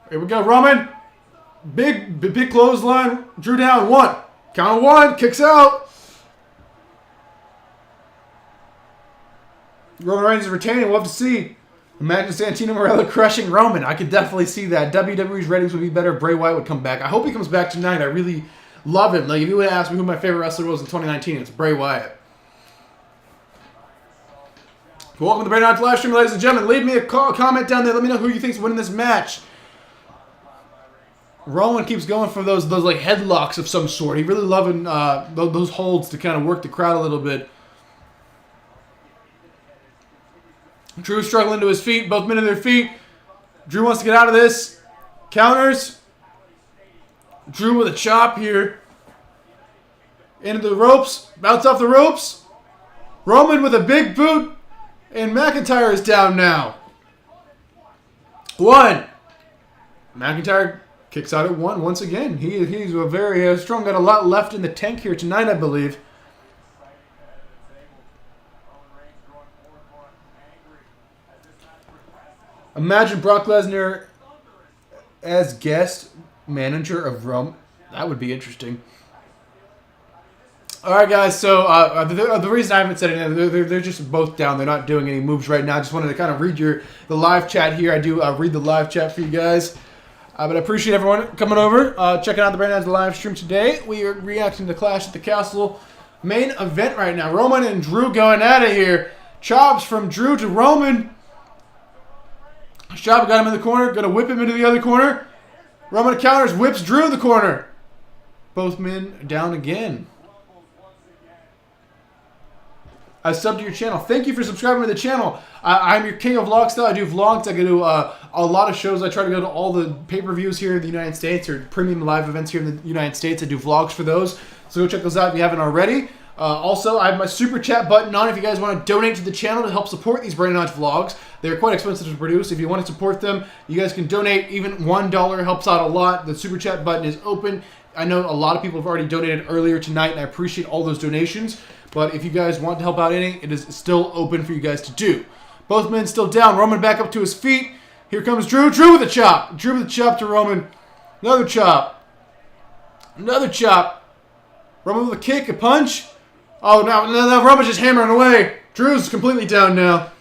Here we go, Roman. Big clothesline. Drew down. One. Count of one. Kicks out. Roman Reigns is retaining. We'll have to see. Imagine Santino Marella crushing Roman. I could definitely see that. WWE's ratings would be better if Bray Wyatt would come back. I hope he comes back tonight. I really love him. If you would ask me who my favorite wrestler was in 2019, it's Bray Wyatt. Welcome to the Brand Out live stream, ladies and gentlemen. Leave me a comment down there. Let me know who you think's winning this match. Roman keeps going for those headlocks of some sort. He really loving those holds to kind of work the crowd a little bit. Drew struggling to his feet. Both men on their feet. Drew wants to get out of this. Counters. Drew with a chop here. Into the ropes. Bounce off the ropes. Roman with a big boot. And McIntyre is down now. One. McIntyre kicks out at one once again. He's a very strong. Got a lot left in the tank here tonight, I believe. Imagine Brock Lesnar as guest manager of Rome. That would be interesting. All right, guys. So the reason I haven't said it, they're just both down. They're not doing any moves right now. I just wanted to kind of read the live chat here. I do read the live chat for you guys. But I appreciate everyone coming over, checking out the Brand Out live stream today. We are reacting to Clash at the Castle main event right now. Roman and Drew going at it here. Chops from Drew to Roman. Chop got him in the corner. Going to whip him into the other corner. Roman counters, whips Drew in the corner. Both men down again. I subbed to your channel. Thank you for subscribing to the channel. I'm your king of vlogs still. I do vlogs. I go to a lot of shows. I try to go to all the pay-per-views here in the United States or premium live events here in the United States. I do vlogs for those. So go check those out if you haven't already. Also, I have my super chat button on if you guys want to donate to the channel to help support these Brand Out vlogs. They're quite expensive to produce. If you want to support them, you guys can donate. Even $1 helps out a lot. The super chat button is open. I know a lot of people have already donated earlier tonight, and I appreciate all those donations. But if you guys want to help out any, it is still open for you guys to do. Both men still down. Roman back up to his feet. Here comes Drew. Drew with a chop. Drew with a chop to Roman. Another chop. Another chop. Roman with a kick, a punch. Oh, now Roman's just hammering away. Drew's completely down now.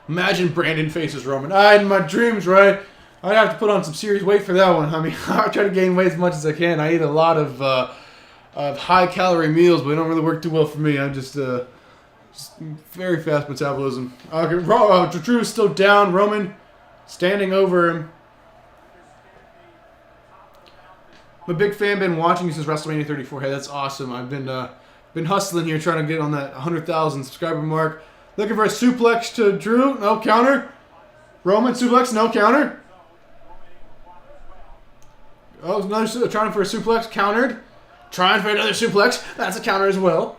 Imagine Brandon faces Roman. In my dreams, right? I'd have to put on some serious weight for that one. I mean, I try to gain weight as much as I can. I eat a lot of high-calorie meals, but they don't really work too well for me. I'm just very fast metabolism. Okay, Drew's still down. Roman standing over him. I'm a big fan. Been watching you since WrestleMania 34. Hey, that's awesome. I've been hustling here, trying to get on that 100,000 subscriber mark. Looking for a suplex to Drew. No counter. Roman suplex. No counter. Oh, another trying for a suplex. Countered. Trying for another suplex. That's a counter as well.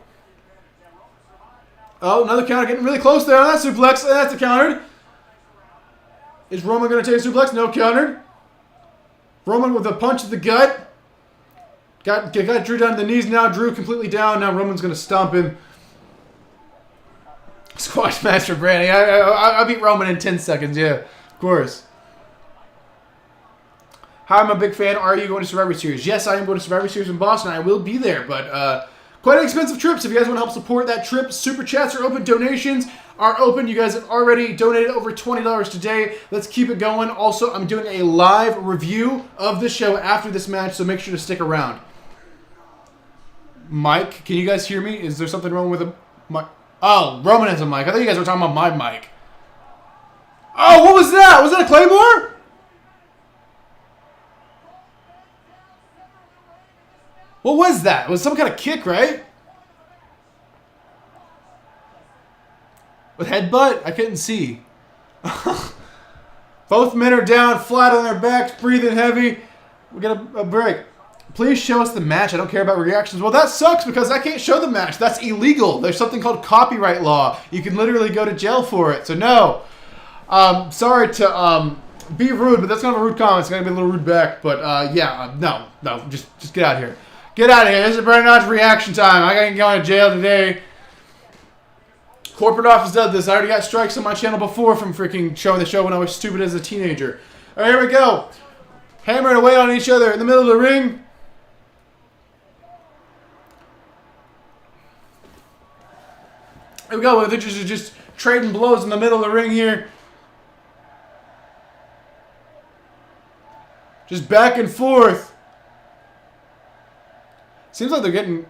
Oh, another counter. Getting really close there on that suplex. That's a countered. Is Roman going to take a suplex? No countered. Roman with a punch to the gut. Got Drew down to the knees now. Drew completely down. Now Roman's going to stomp him. Squash Master Brandy. I beat Roman in 10 seconds. Yeah, of course. Hi, I'm a big fan. Are you going to Survivor Series? Yes, I am going to Survivor Series in Boston. I will be there, but quite an expensive trip. So if you guys want to help support that trip, Super Chats are open. Donations are open. You guys have already donated over $20 today. Let's keep it going. Also, I'm doing a live review of the show after this match, so make sure to stick around. Mike, can you guys hear me? Is there something wrong with a mic? Oh, Roman has a mic. I thought you guys were talking about my mic. Oh, what was that? Was that a Claymore? What was that? It was some kind of kick, right? With headbutt? I couldn't see. Both men are down, flat on their backs, breathing heavy. We got a break. Please show us the match. I don't care about reactions. Well, that sucks because I can't show the match. That's illegal. There's something called copyright law. You can literally go to jail for it. So no. Sorry to be rude, but that's kind of a rude comment. It's going to be a little rude back. But yeah, no. Just get out of here. Get out of here. This is Brandon Notch reaction time. I ain't going to jail today. Corporate office does this. I already got strikes on my channel before from freaking showing the show when I was stupid as a teenager. All right, here we go. Hammering away on each other in the middle of the ring. Here we go. They're just trading blows in the middle of the ring here. Just back and forth. Seems like they're getting...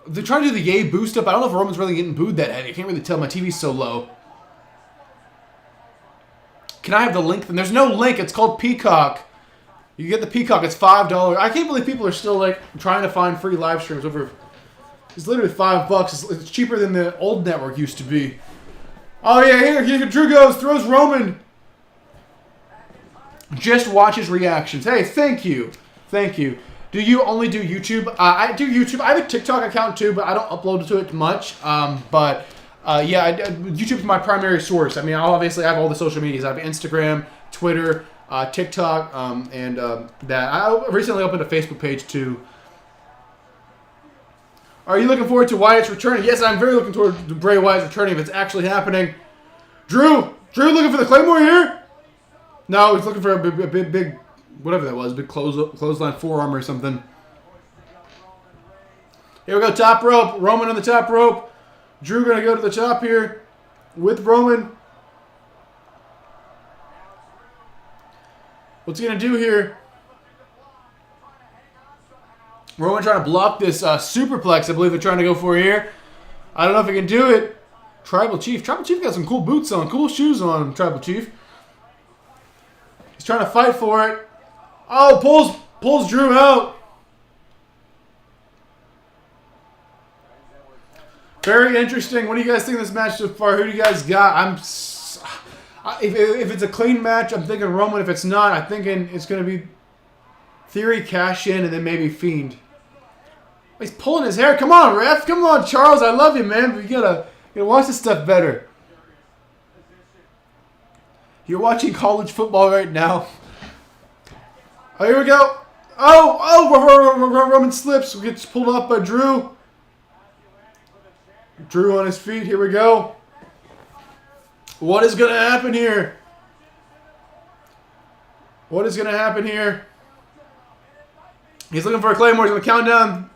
They're trying to do the yay boost up. I don't know if Roman's really getting booed that heavy. I can't really tell. My TV's so low. Can I have the link? There's no link. It's called Peacock. You get the Peacock. It's $5. I can't believe people are still like trying to find free live streams over... It's literally $5. It's cheaper than the old network used to be. Oh yeah, here Drew goes, throws Roman. Just watch his reactions. Hey, thank you. Do you only do YouTube? I do YouTube. I have a TikTok account too, but I don't upload to it much. Yeah, YouTube's my primary source. I mean, obviously I have all the social medias. I have Instagram, Twitter, TikTok, and that. I recently opened a Facebook page too. Are you looking forward to Wyatt's returning? Yes, I'm very looking forward to Bray Wyatt's returning if it's actually happening. Drew looking for the Claymore here? No, he's looking for a big whatever that was, big clothesline forearm or something. Here we go, top rope. Roman on the top rope. Drew going to go to the top here with Roman. What's he going to do here? Roman trying to block this superplex, I believe they're trying to go for here. I don't know if he can do it. Tribal Chief. Tribal Chief got some cool boots on, cool shoes on, Tribal Chief. He's trying to fight for it. Oh, pulls Drew out. Very interesting. What do you guys think of this match so far? Who do you guys got? If it's a clean match, I'm thinking Roman. If it's not, I'm thinking it's going to be Theory, cash in, and then maybe Fiend. He's pulling his hair. Come on, ref. Come on, Charles. I love you, man. But you gotta watch this stuff better. You're watching college football right now. Oh, here we go. Oh, Roman slips. Gets pulled off by Drew. Drew on his feet. Here we go. What is going to happen here? What is going to happen here? He's looking for a Claymore. He's going to count down.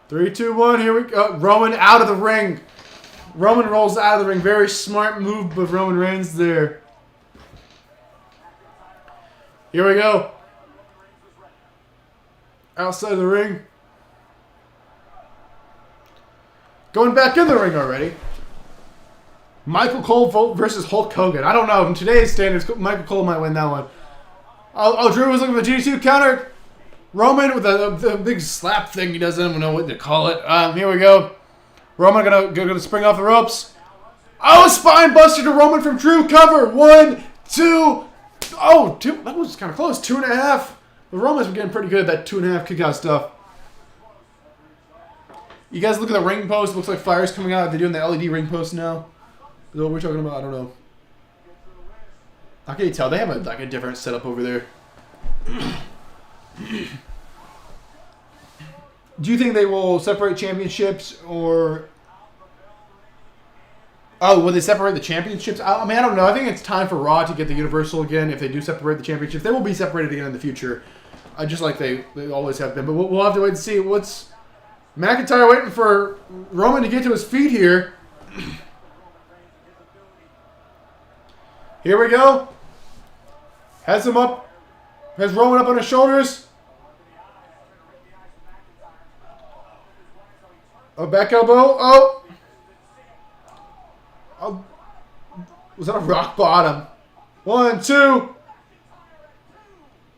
3, 2, 1. Here we go. Roman out of the ring. Roman rolls out of the ring. Very smart move of Roman Reigns there. Here we go. Outside of the ring. Going back in the ring already. Michael Cole versus Hulk Hogan. I don't know. In today's standards, Michael Cole might win that one. Oh, Drew was looking for the GT counter. Roman with the big slap thing. He doesn't even know what to call it. Here we go. Roman gonna spring off the ropes. Oh, spine buster to Roman from Drew. Cover. 1, 2. Oh, 2. That was kind of close. 2.5. The Romans were getting pretty good at that 2.5 kick out stuff. You guys look at the ring post. It looks like fire's coming out. They're doing the LED ring post now. Is that what we're talking about? I don't know. How can you tell? They have a different setup over there. Do you think they will separate championships or... Oh, will they separate the championships? I mean, I don't know. I think it's time for Raw to get the Universal again. If they do separate the championships, they will be separated again in the future. Just like they always have been. But we'll have to wait and see. What's McIntyre waiting for Roman to get to his feet here. Here we go. Has him up. Has Roman up on his shoulders. A back elbow. Oh. Was that a rock bottom? 1, 2.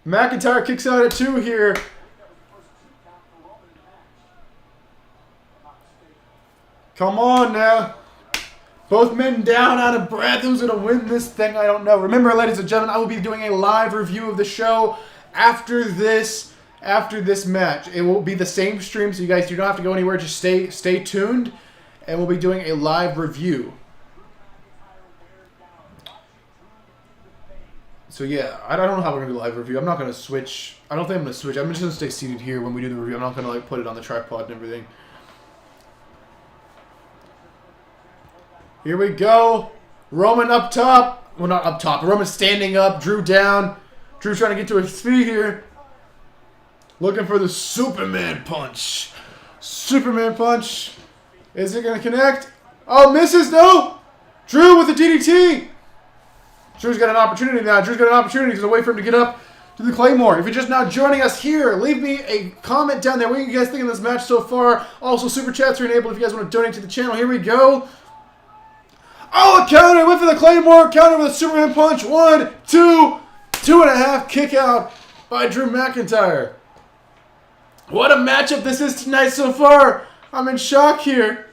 McIntyre kicks out at 2 here. Come on now. Both men down, out of breath. Who's going to win this thing? I don't know. Remember, ladies and gentlemen, I will be doing a live review of the show after this match. It will be the same stream, so you guys do not have to go anywhere. Just stay tuned, and we'll be doing a live review. So yeah, I don't know how we're going to do a live review. I'm not going to switch. I don't think I'm going to switch. I'm just going to stay seated here when we do the review. I'm not going to put it on the tripod and everything. Here we go. Roman up top. Well, not up top. Roman standing up. Drew down. Drew trying to get to his feet here. Looking for the Superman punch. Superman punch. Is it going to connect? Oh, misses. No. Drew with the DDT. Drew's got an opportunity now. Drew's got an opportunity. There's a way for him to get up to the Claymore. If you're just now joining us here, leave me a comment down there. What are you guys think of this match so far? Also, super chats are enabled if you guys want to donate to the channel. Here we go. Oh, a counter. Went for the Claymore. Counter with a Superman punch. 1, 2. 2.5 kick out by Drew McIntyre. What a matchup this is tonight so far. I'm in shock here.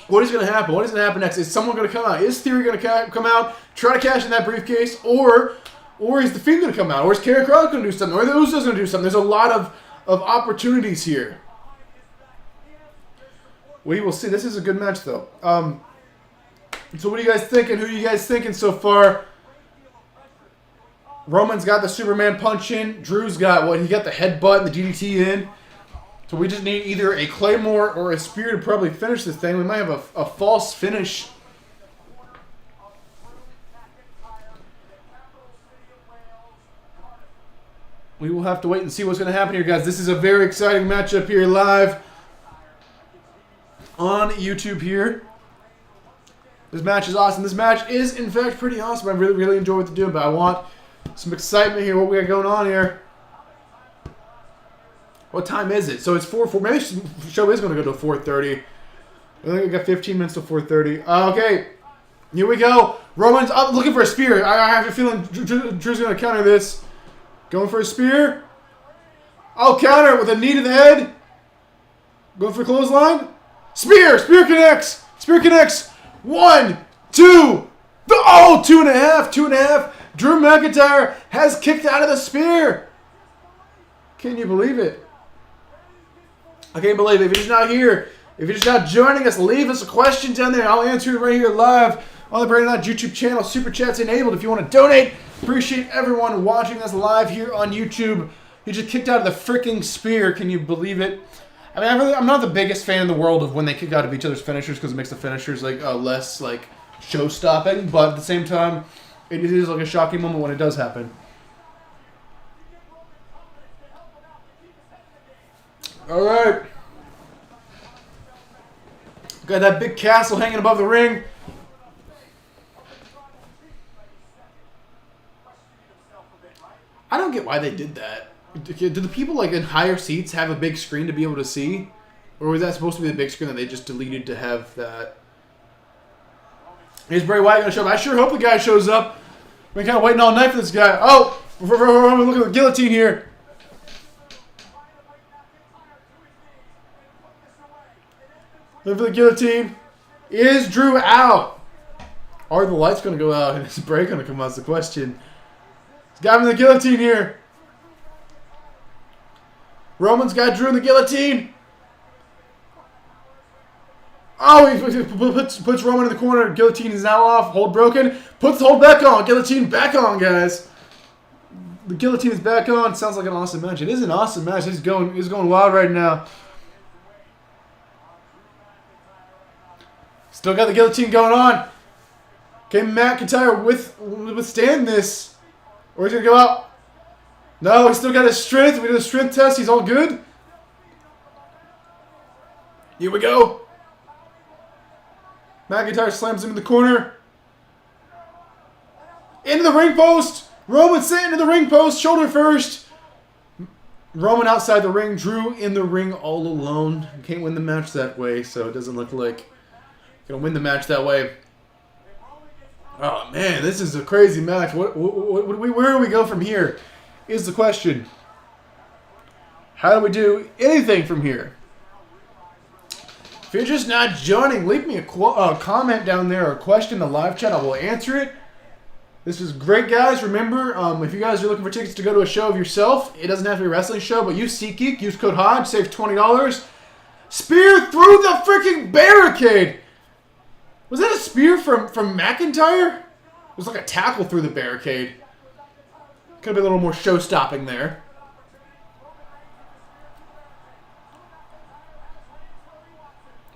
What is going to happen? What is going to happen next? Is someone going to come out? Is Theory going to come out, try to cash in that briefcase, or is The Fiend going to come out? Or is Karrion Kross going to do something? Or the Usos going to do something? There's a lot of opportunities here. We will see. This is a good match, though. So what are you guys thinking? Who are you guys thinking so far? Roman's got the Superman punch in. Drew's got what? He got the headbutt and the DDT in. So we just need either a Claymore or a Spear to probably finish this thing. We might have a false finish. We will have to wait and see what's going to happen here, guys. This is a very exciting matchup here live on YouTube here. This match is awesome. This match is, in fact, pretty awesome. I really, really enjoy what they're doing, but I want some excitement here. What we got going on here? What time is it? So it's 4:40. Maybe the show is going to go to 4:30. I think we got 15 minutes to 4:30. Okay, here we go. Roman's up looking for a spear. I have a feeling Drew's going to counter this. Going for a spear. Oh, counter with a knee to the head. Going for a clothesline. Spear. Spear connects. Spear connects. 1, 2. Oh, 2.5. 2.5. Drew McIntyre has kicked out of the spear. Can you believe it? I can't believe it. If you're just not here, if you're just not joining us, leave us a question down there. I'll answer it right here live on the Brandon Knott YouTube channel. Super Chat's enabled if you want to donate. Appreciate everyone watching us live here on YouTube He just kicked out of the freaking spear. Can you believe it? I mean, I'm not the biggest fan in the world of when they kick out of each other's finishers because it makes the finishers like less like show-stopping. But at the same time, it is like a shocking moment when it does happen. All right. Got that big castle hanging above the ring. I don't get why they did that. Do the people like in higher seats have a big screen to be able to see? Or was that supposed to be the big screen that they just deleted to have that? Is Bray Wyatt going to show up? I sure hope the guy shows up. I've been kind of waiting all night for this guy. Oh! Look at the guillotine here. Look for the guillotine. Is Drew out? Are the lights going to go out and is Bray going to come out? That's the question. He's got him in the guillotine here. Roman's got Drew in the guillotine. Oh, he puts Roman in the corner. Guillotine is now off. Hold broken. Puts the hold back on. Guillotine back on, guys. The guillotine is back on. Sounds like an awesome match. It is an awesome match. It's going wild right now. Still got the guillotine going on. Can McIntyre withstand this? Or he's going to go out? No, he's still got his strength. We did a strength test. He's all good. Here we go. McIntyre slams him in the corner. Into the ring post. Roman sent into the ring post. Shoulder first. Roman outside the ring. Drew in the ring all alone. Can't win the match that way, so it doesn't look like going to win the match that way. Oh, man, this is a crazy match. Where do we go from here is the question. How do we do anything from here? If you're just not joining, leave me a comment down there or a question in the live chat. I will answer it. This was great, guys. Remember, if you guys are looking for tickets to go to a show of yourself, it doesn't have to be a wrestling show, but use SeatGeek, use code HODGE, save $20. Spear through the freaking barricade! Was that a spear from McIntyre? It was like a tackle through the barricade. Could have been a little more show-stopping there.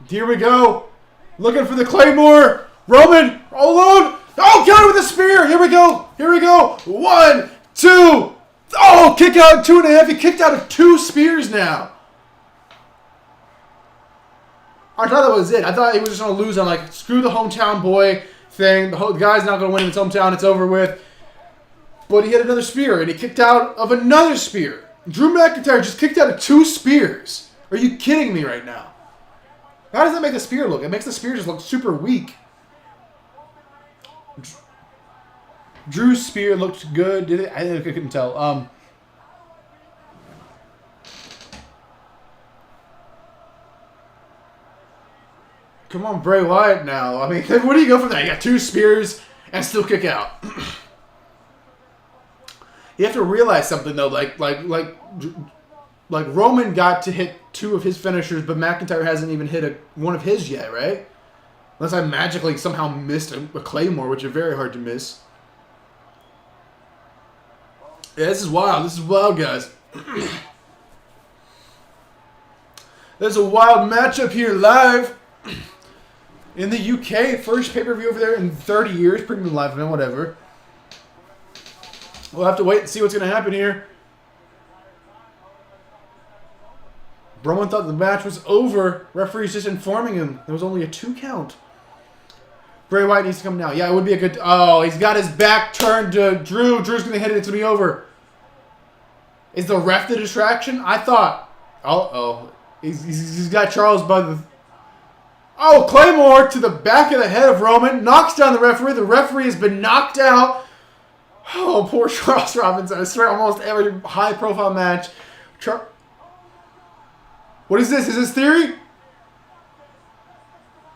Here we go. Looking for the Claymore. Roman, alone. Oh, got it with a spear. Here we go. Here we go. 1, 2. Oh, kick out 2.5. He kicked out of 2 spears now. I thought that was it. I thought he was just going to lose on, like, screw the hometown boy thing. The guy's not going to win in his hometown. It's over with. But he had another spear, and he kicked out of another spear. Drew McIntyre just kicked out of 2 spears. Are you kidding me right now? How does that make the spear look? It makes the spear just look super weak. Drew's spear looked good. Did it? I couldn't tell. Come on, Bray Wyatt now. I mean, where do you go from there? You got 2 spears and still kick out. You have to realize something though. Like Roman got to hit 2 of his finishers, but McIntyre hasn't even hit one of his yet, right? Unless I magically somehow missed a Claymore, which is very hard to miss. Yeah, this is wild. This is wild, guys. There's a wild matchup here live in the UK. First pay-per-view over there in 30 years. Premium live event, whatever. We'll have to wait and see what's going to happen here. Roman thought the match was over. Referee's just informing him there was only a 2 count. Bray Wyatt needs to come now. Yeah, it would be a good... Oh, he's got his back turned to Drew. Drew's going to hit it. It's going to be over. Is the ref the distraction? I thought... Uh-oh. He's got Charles by the... Oh, Claymore to the back of the head of Roman. Knocks down the referee. The referee has been knocked out. Oh, poor Charles Robinson. I swear almost every high-profile match... What is this? Is this Theory?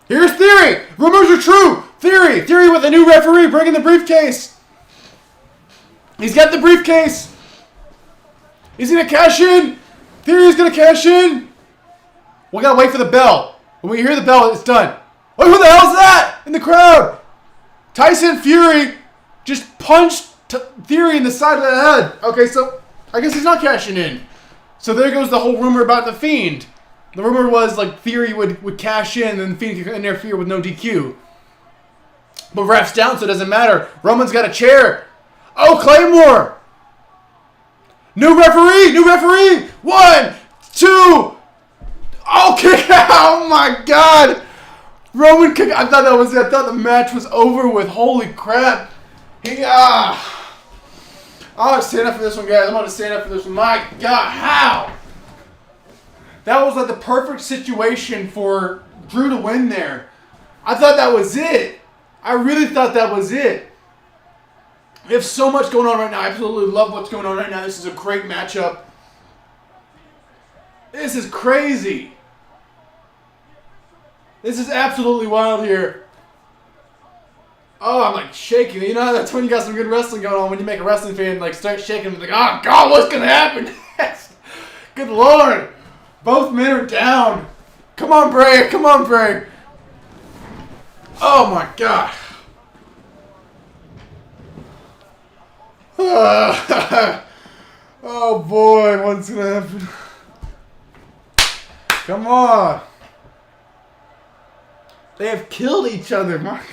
Here's Theory! Rumors are true! Theory! Theory with a new referee bringing the briefcase! He's got the briefcase! He's gonna cash in! Theory's gonna cash in! We gotta wait for the bell. When we hear the bell, it's done. Oh, who the hell's that? In the crowd! Tyson Fury just punched Theory in the side of the head. Okay, so I guess he's not cashing in. So there goes the whole rumor about The Fiend. The rumor was, like, Theory would cash in and The Fiend could interfere with no DQ. But ref's down, so it doesn't matter. Roman's got a chair. Oh, Claymore! New referee! New referee! 1, 2... Oh, kick out! Oh, my God! Roman kick... I thought that was it. I thought the match was over with. Holy crap. I'm going to stand up for this one, guys. I'm going to stand up for this one. My God, how? That was like the perfect situation for Drew to win there. I thought that was it. I really thought that was it. We have so much going on right now. I absolutely love what's going on right now. This is a great matchup. This is crazy. This is absolutely wild here. Oh, I'm like shaking. You know, that's when you got some good wrestling going on. When you make a wrestling fan like start shaking, like, oh God, what's gonna happen? Good Lord. Both men are down. Come on, Bray. Come on, Bray. Oh, my God. Oh, boy. What's going to happen? Come on. They have killed each other, Mark.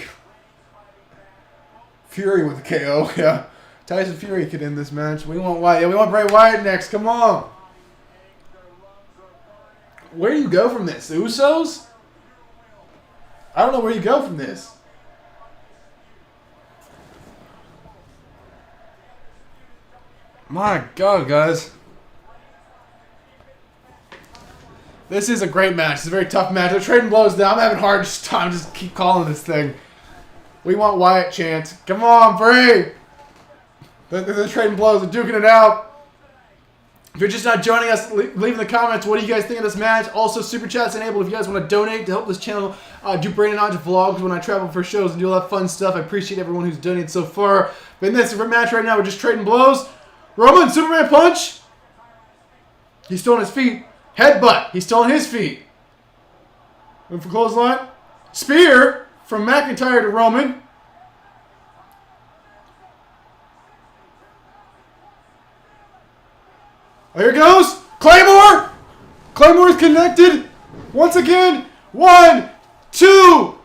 Fury with a KO, yeah. Tyson Fury could end this match. We want Wyatt. Yeah, we want Bray Wyatt next. Come on. Where do you go from this? The Usos? I don't know where you go from this. My God, guys. This is a great match. It's a very tough match. They're trading blows now. I'm having a hard time just keep calling this thing. We want Wyatt chance. Come on, Bray. They're trading blows. They're duking it out. If you're just not joining us, leave in the comments what do you guys think of this match. Also, Super Chat's enabled if you guys want to donate to help this channel do Brandon Hodge vlogs when I travel for shows and do all that fun stuff. I appreciate everyone who's donated so far. But in this match right now, we're just trading blows. Roman, Superman punch. He's still on his feet. Headbutt. He's still on his feet. Looking for clothesline. Spear from McIntyre to Roman. Here it goes. Claymore. Claymore's connected. Once again. 1, 2.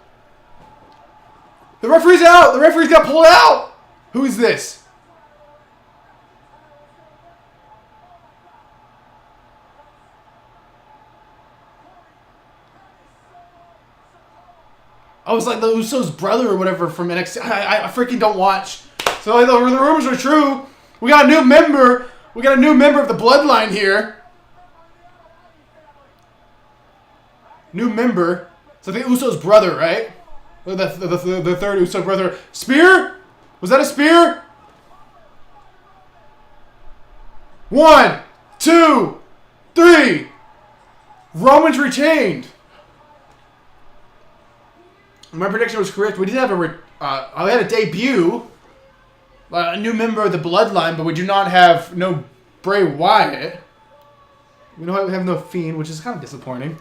The referee's out. The referee's got pulled out. Who is this? I was like the Usos' brother or whatever from NXT. I freaking don't watch. So like, the rumors are true. We got a new member. We got a new member of the bloodline here. New member. So I think Uso's brother, right? The third Uso brother. Spear? Was that a spear? 1, 2, 3. Roman's retained. My prediction was correct. We did have we had a debut. A new member of the bloodline, but we do not have no Bray Wyatt. We don't have no Fiend, which is kind of disappointing.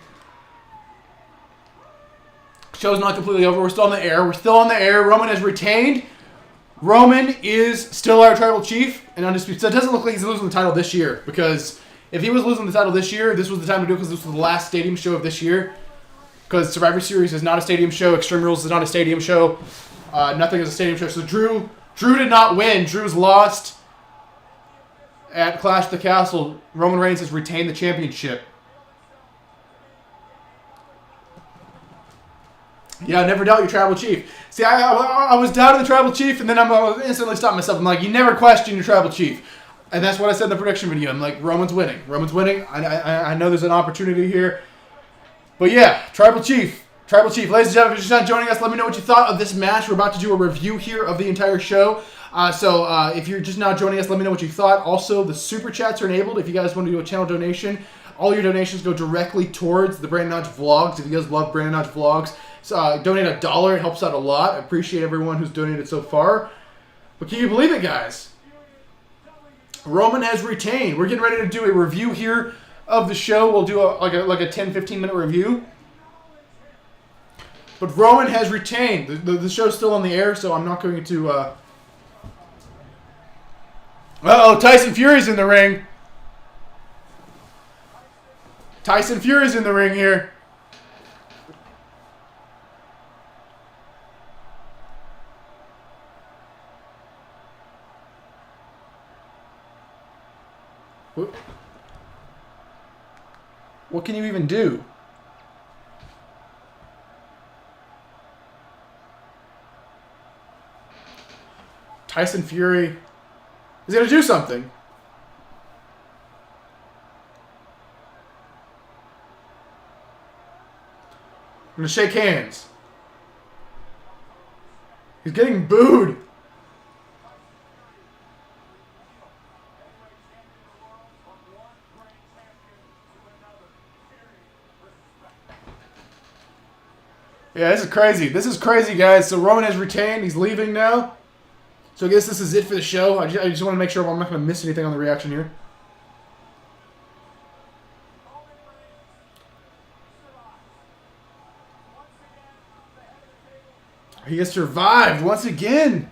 Show's not completely over. We're still on the air. We're still on the air. Roman has retained. Roman is still our tribal chief and undisputed. So it doesn't look like he's losing the title this year, because if he was losing the title this year, this was the time to do it, because this was the last stadium show of this year. Because Survivor Series is not a stadium show. Extreme Rules is not a stadium show. Nothing is a stadium show. So Drew did not win. Drew's lost at Clash of the Castle. Roman Reigns has retained the championship. Yeah, never doubt your tribal chief. See, I was doubting the tribal chief, and then I instantly stopped myself. I'm like, you never question your tribal chief. And that's what I said in the prediction video. I'm like, Roman's winning. Roman's winning. I know there's an opportunity here. But yeah, tribal chief. Tribal Chief. Ladies and gentlemen, if you're just not joining us, let me know what you thought of this match. We're about to do a review here of the entire show. So if you're just not joining us, let me know what you thought. Also, the Super Chats are enabled. If you guys want to do a channel donation, all your donations go directly towards the Brandon Hodge vlogs. If you guys love Brandon Hodge vlogs, donate $1. It helps out a lot. I appreciate everyone who's donated so far. But can you believe it, guys? Roman has retained. We're getting ready to do a review here of the show. We'll do like a 10-15 minute review. But Roman has retained. The show's still on the air, so I'm not going to Uh-oh, Tyson Fury's in the ring. Tyson Fury's in the ring here. What can you even do? Tyson Fury is going to do something. I'm going to shake hands. He's getting booed. Yeah, this is crazy. This is crazy, guys. So Roman has retained. He's leaving now. So I guess this is it for the show. I just want to make sure I'm not going to miss anything on the reaction here. He has survived once again.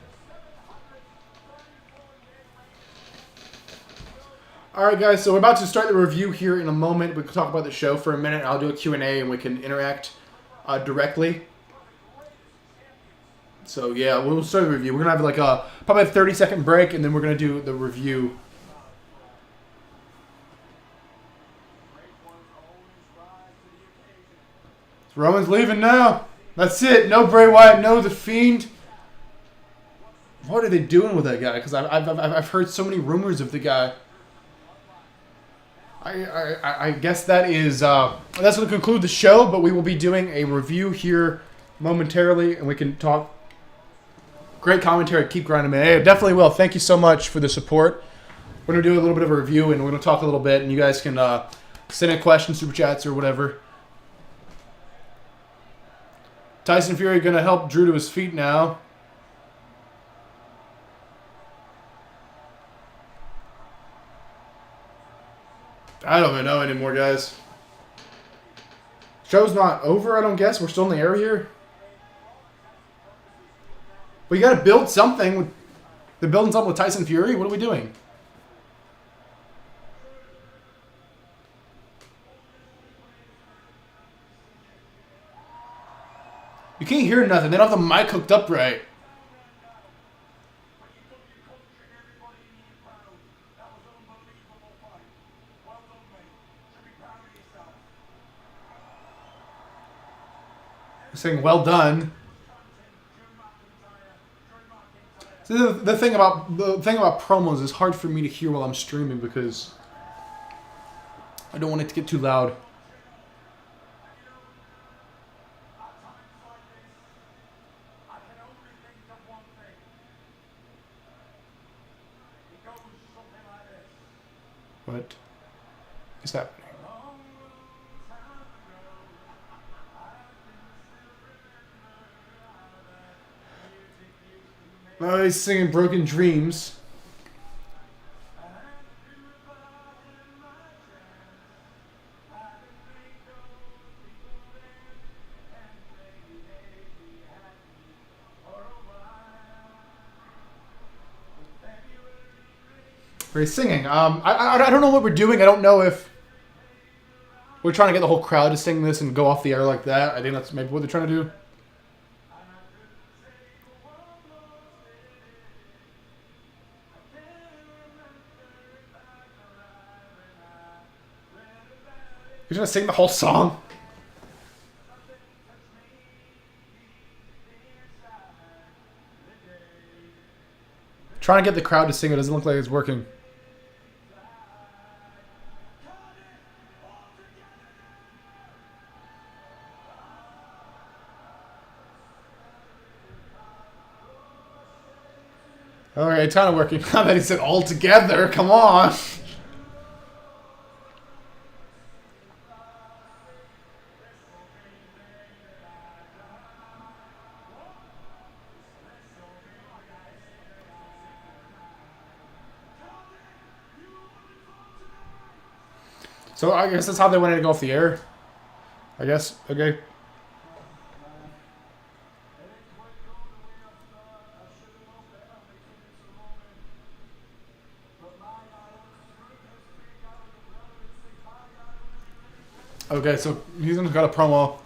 Alright, guys. So we're about to start the review here in a moment. We can talk about the show for a minute. I'll do a Q&A and we can interact directly. So yeah, we'll start the review. We're gonna have like probably a 30-second break, and then we're gonna do the review. So Roman's leaving now. That's it. No Bray Wyatt. No The Fiend. What are they doing with that guy? Because I've heard so many rumors of the guy. I guess that is that's going to conclude the show. But we will be doing a review here momentarily, and we can talk. Great commentary. Keep grinding, man. Hey, definitely will. Thank you so much for the support. We're going to do a little bit of a review, and we're going to talk a little bit, and you guys can send in questions, super chats, or whatever. Tyson Fury going to help Drew to his feet now. I don't even know anymore, guys. Show's not over, I don't guess. We're still in the air here. But you got to build something. They're building something with Tyson Fury? What are we doing? You can't hear nothing. They don't have the mic hooked up right. They're saying, well done. So the thing about promos is hard for me to hear while I'm streaming because I don't want it to get too loud. What is happening? Oh, he's singing Broken Dreams. Or he's singing. I don't know what we're doing. I don't know if we're trying to get the whole crowd to sing this and go off the air like that. I think that's maybe what they're trying to do. He's gonna sing the whole song. Trying to get the crowd to sing it doesn't look like it's working. Alright, it's kind of working. Now that he said all together, come on. So I guess that's how they wanted to go off the air. I guess. Okay. Okay, so he's got a promo.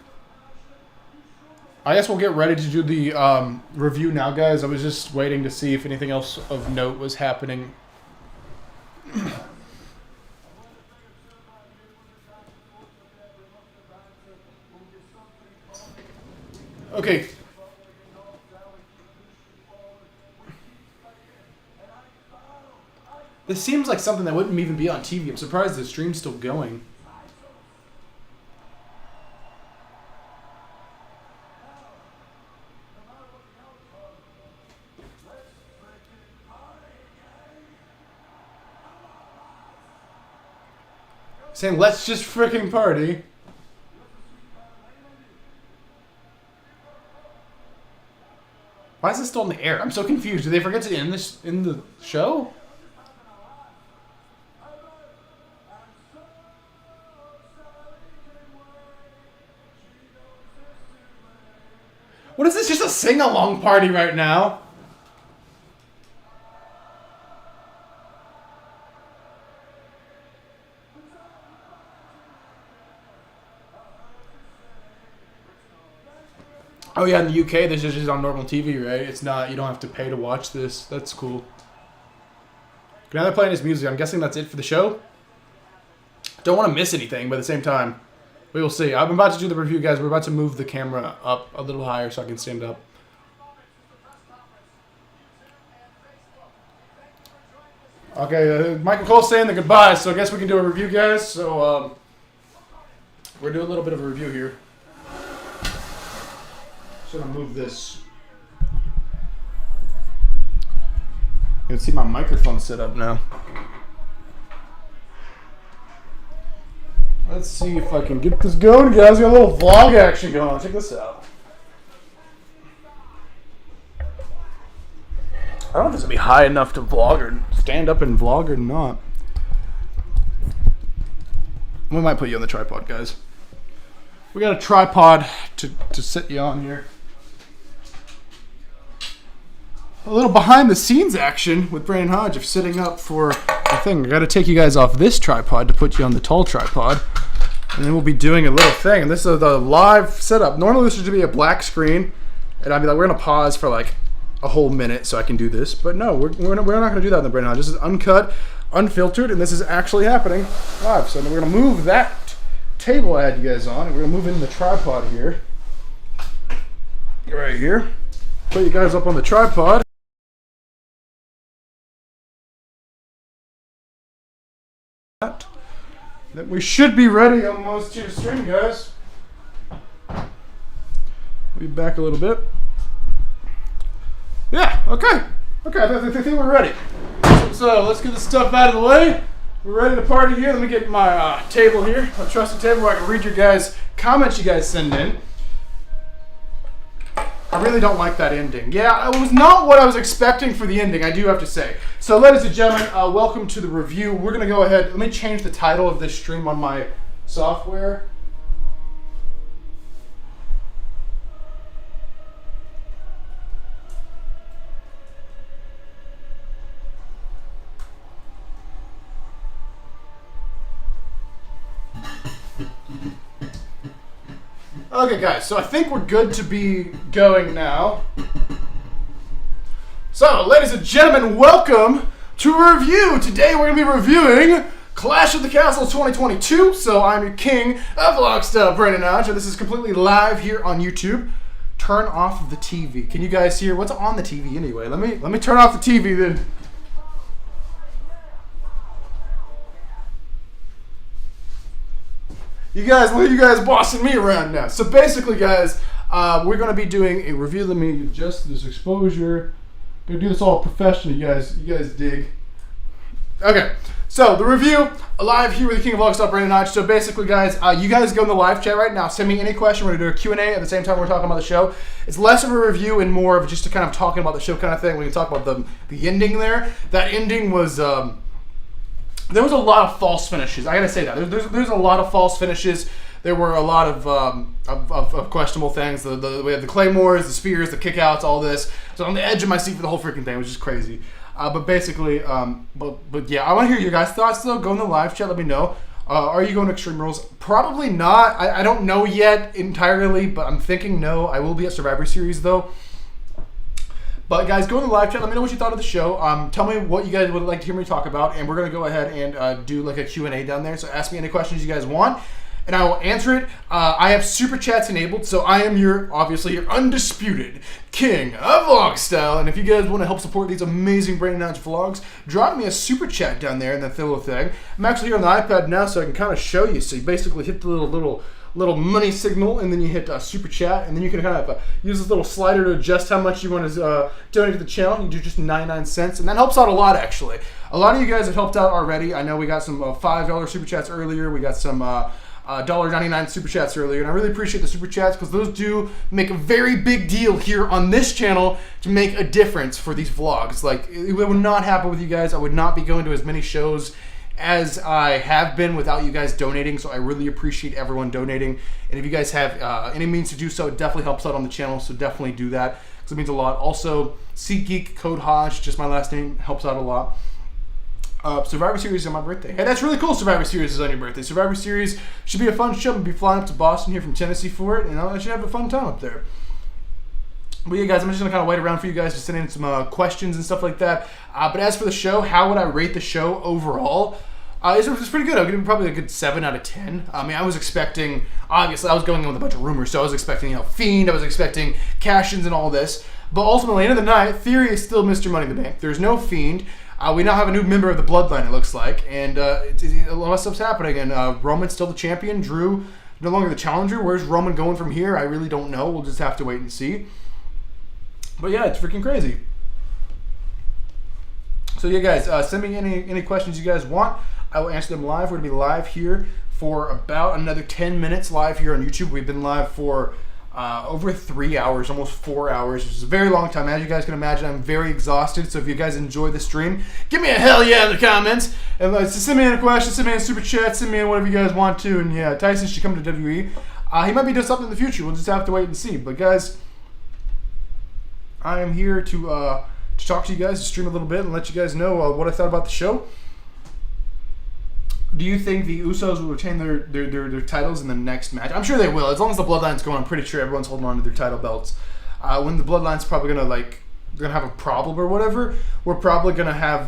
I guess we'll get ready to do the review now, guys. I was just waiting to see if anything else of note was happening. Okay. This seems like something that wouldn't even be on TV. I'm surprised the stream's still going. Saying, let's just freaking party. Why is this still in the air? I'm so confused. Did they forget to end this in the show? What is this? Just a sing-along party right now? Oh yeah, in the UK, this is just on normal TV, right? It's not, you don't have to pay to watch this. That's cool. Now they're playing this music. I'm guessing that's it for the show. Don't want to miss anything, but at the same time, we will see. I'm about to do the review, guys. We're about to move the camera up a little higher so I can stand up. Okay, Michael Cole's saying the goodbyes, so I guess we can do a review, guys. So, we're doing a little bit of a review here. Just gonna move this. You can see my microphone set up now. Let's see if I can get this going, guys. Got a little vlog action going on. Check this out. I don't know if this will be high enough to vlog or stand up and vlog or not. We might put you on the tripod, guys. We got a tripod to sit you on here. A little behind the scenes action with Brandon Hodge of sitting up for a thing. I got to take you guys off this tripod to put you on the tall tripod. And then we'll be doing a little thing. And this is the live setup. Normally this would be a black screen. And I'd be like, we're going to pause for like a whole minute so I can do this. But no, we're not going to do that in the Brandon Hodge. This is uncut, unfiltered, and this is actually happening live. So we're going to move that table I had you guys on. And we're going to move in the tripod here. Right here. Put you guys up on the tripod. That we should be ready almost to stream, guys. We'll be back a little bit. Yeah, okay. Okay, I think we're ready. So let's get this stuff out of the way. We're ready to party here. Let me get my table here, my trusted table where I can read your guys' comments you guys send in. I really don't like that ending. Yeah, it was not what I was expecting for the ending, I do have to say. So, ladies and gentlemen, welcome to the review. We're going to go ahead. Let me change the title of this stream on my software. Okay, guys, so I think we're good to be going now. So, ladies and gentlemen, welcome to a review. Today we're going to be reviewing Clash of the Castle 2022. So, I'm your king of Vlogstyle, Brandon Hodge, and this is completely live here on YouTube. Turn off the TV. Can you guys hear what's on the TV anyway? Let me turn off the TV then. You guys, look at you guys bossing me around now. So basically, guys, we're going to be doing a review. Let me adjust this exposure. Gonna do this all professionally, you guys dig. Okay, so the review, live here with the King of Vlogstyle, Brandon Hodge. So basically, guys, you guys go in the live chat right now. Send me any question. We're going to do a Q&A at the same time we're talking about the show. It's less of a review and more of just a kind of talking about the show kind of thing. We can talk about the ending there. That ending was... there was a lot of false finishes. I gotta say that. There's a lot of false finishes. There were a lot of questionable things. We had the claymores, the spears, the kickouts, all this. So on the edge of my seat for the whole freaking thing, which is crazy. But basically, but yeah, I want to hear your guys' thoughts though. Go in the live chat, let me know. Are you going to Extreme Rules? Probably not. I don't know yet entirely, but I'm thinking no. I will be at Survivor Series, though. But guys, go in the live chat. Let me know what you thought of the show. Tell me what you guys would like to hear me talk about, and we're going to go ahead and do like a Q&A down there. So ask me any questions you guys want, and I will answer it. I have super chats enabled, so I am obviously your undisputed king of vlog style. And if you guys want to help support these amazing Brain Nudge vlogs, drop me a super chat down there in that little thing. I'm actually here on the iPad now, so I can kind of show you. So you basically hit the little money signal, and then you hit super chat, and then you can kind of use this little slider to adjust how much you want to donate to the channel. You do just 99 cents, and that helps out a lot, actually. A lot of you guys have helped out already. I know we got some $5 super chats earlier. We got some $1.99 super chats earlier, and I really appreciate the super chats because those do make a very big deal here on this channel to make a difference for these vlogs. Like, it would not happen with you guys. I would not be going to as many shows as I have been without you guys donating, so I really appreciate everyone donating. And if you guys have any means to do so, it definitely helps out on the channel, so definitely do that because it means a lot. Also, SeatGeek, code Hodge, just my last name, helps out a lot. Survivor Series is on my birthday. Hey, that's really cool. Survivor Series is on your birthday. Survivor Series should be a fun show. I'll be flying up to Boston here from Tennessee for it, and I should have a fun time up there. But yeah, guys, I'm just going to kind of wait around for you guys to send in some questions and stuff like that. But as for the show, how would I rate the show overall? It's pretty good. I'll give it probably a good 7 out of 10. I mean, I was expecting, obviously, I was going in with a bunch of rumors, so I was expecting, Fiend, I was expecting cash-ins and all this. But ultimately, end of the night, Theory is still Mr. Money in the Bank. There's no Fiend. We now have a new member of the Bloodline, it looks like, and a lot of stuff's happening. And Roman's still the champion. Drew no longer the challenger. Where's Roman going from here? I really don't know. We'll just have to wait and see. But yeah, it's freaking crazy. So yeah, guys, send me any questions you guys want. I will answer them live. We're going to be live here for about another 10 minutes live here on YouTube. We've been live for over 3 hours, almost 4 hours, which is a very long time. As you guys can imagine, I'm very exhausted. So if you guys enjoy the stream, give me a hell yeah in the comments. And just send me in a question, send me in a super chat, send me in whatever you guys want to. And yeah, Tyson should come to WWE. He might be doing something in the future. We'll just have to wait and see. But guys, I am here to talk to you guys, to stream a little bit, and let you guys know what I thought about the show. Do you think the Usos will retain their titles in the next match? I'm sure they will. As long as the Bloodline's going, I'm pretty sure everyone's holding on to their title belts. When the Bloodline's probably gonna have a problem or whatever, we're probably gonna have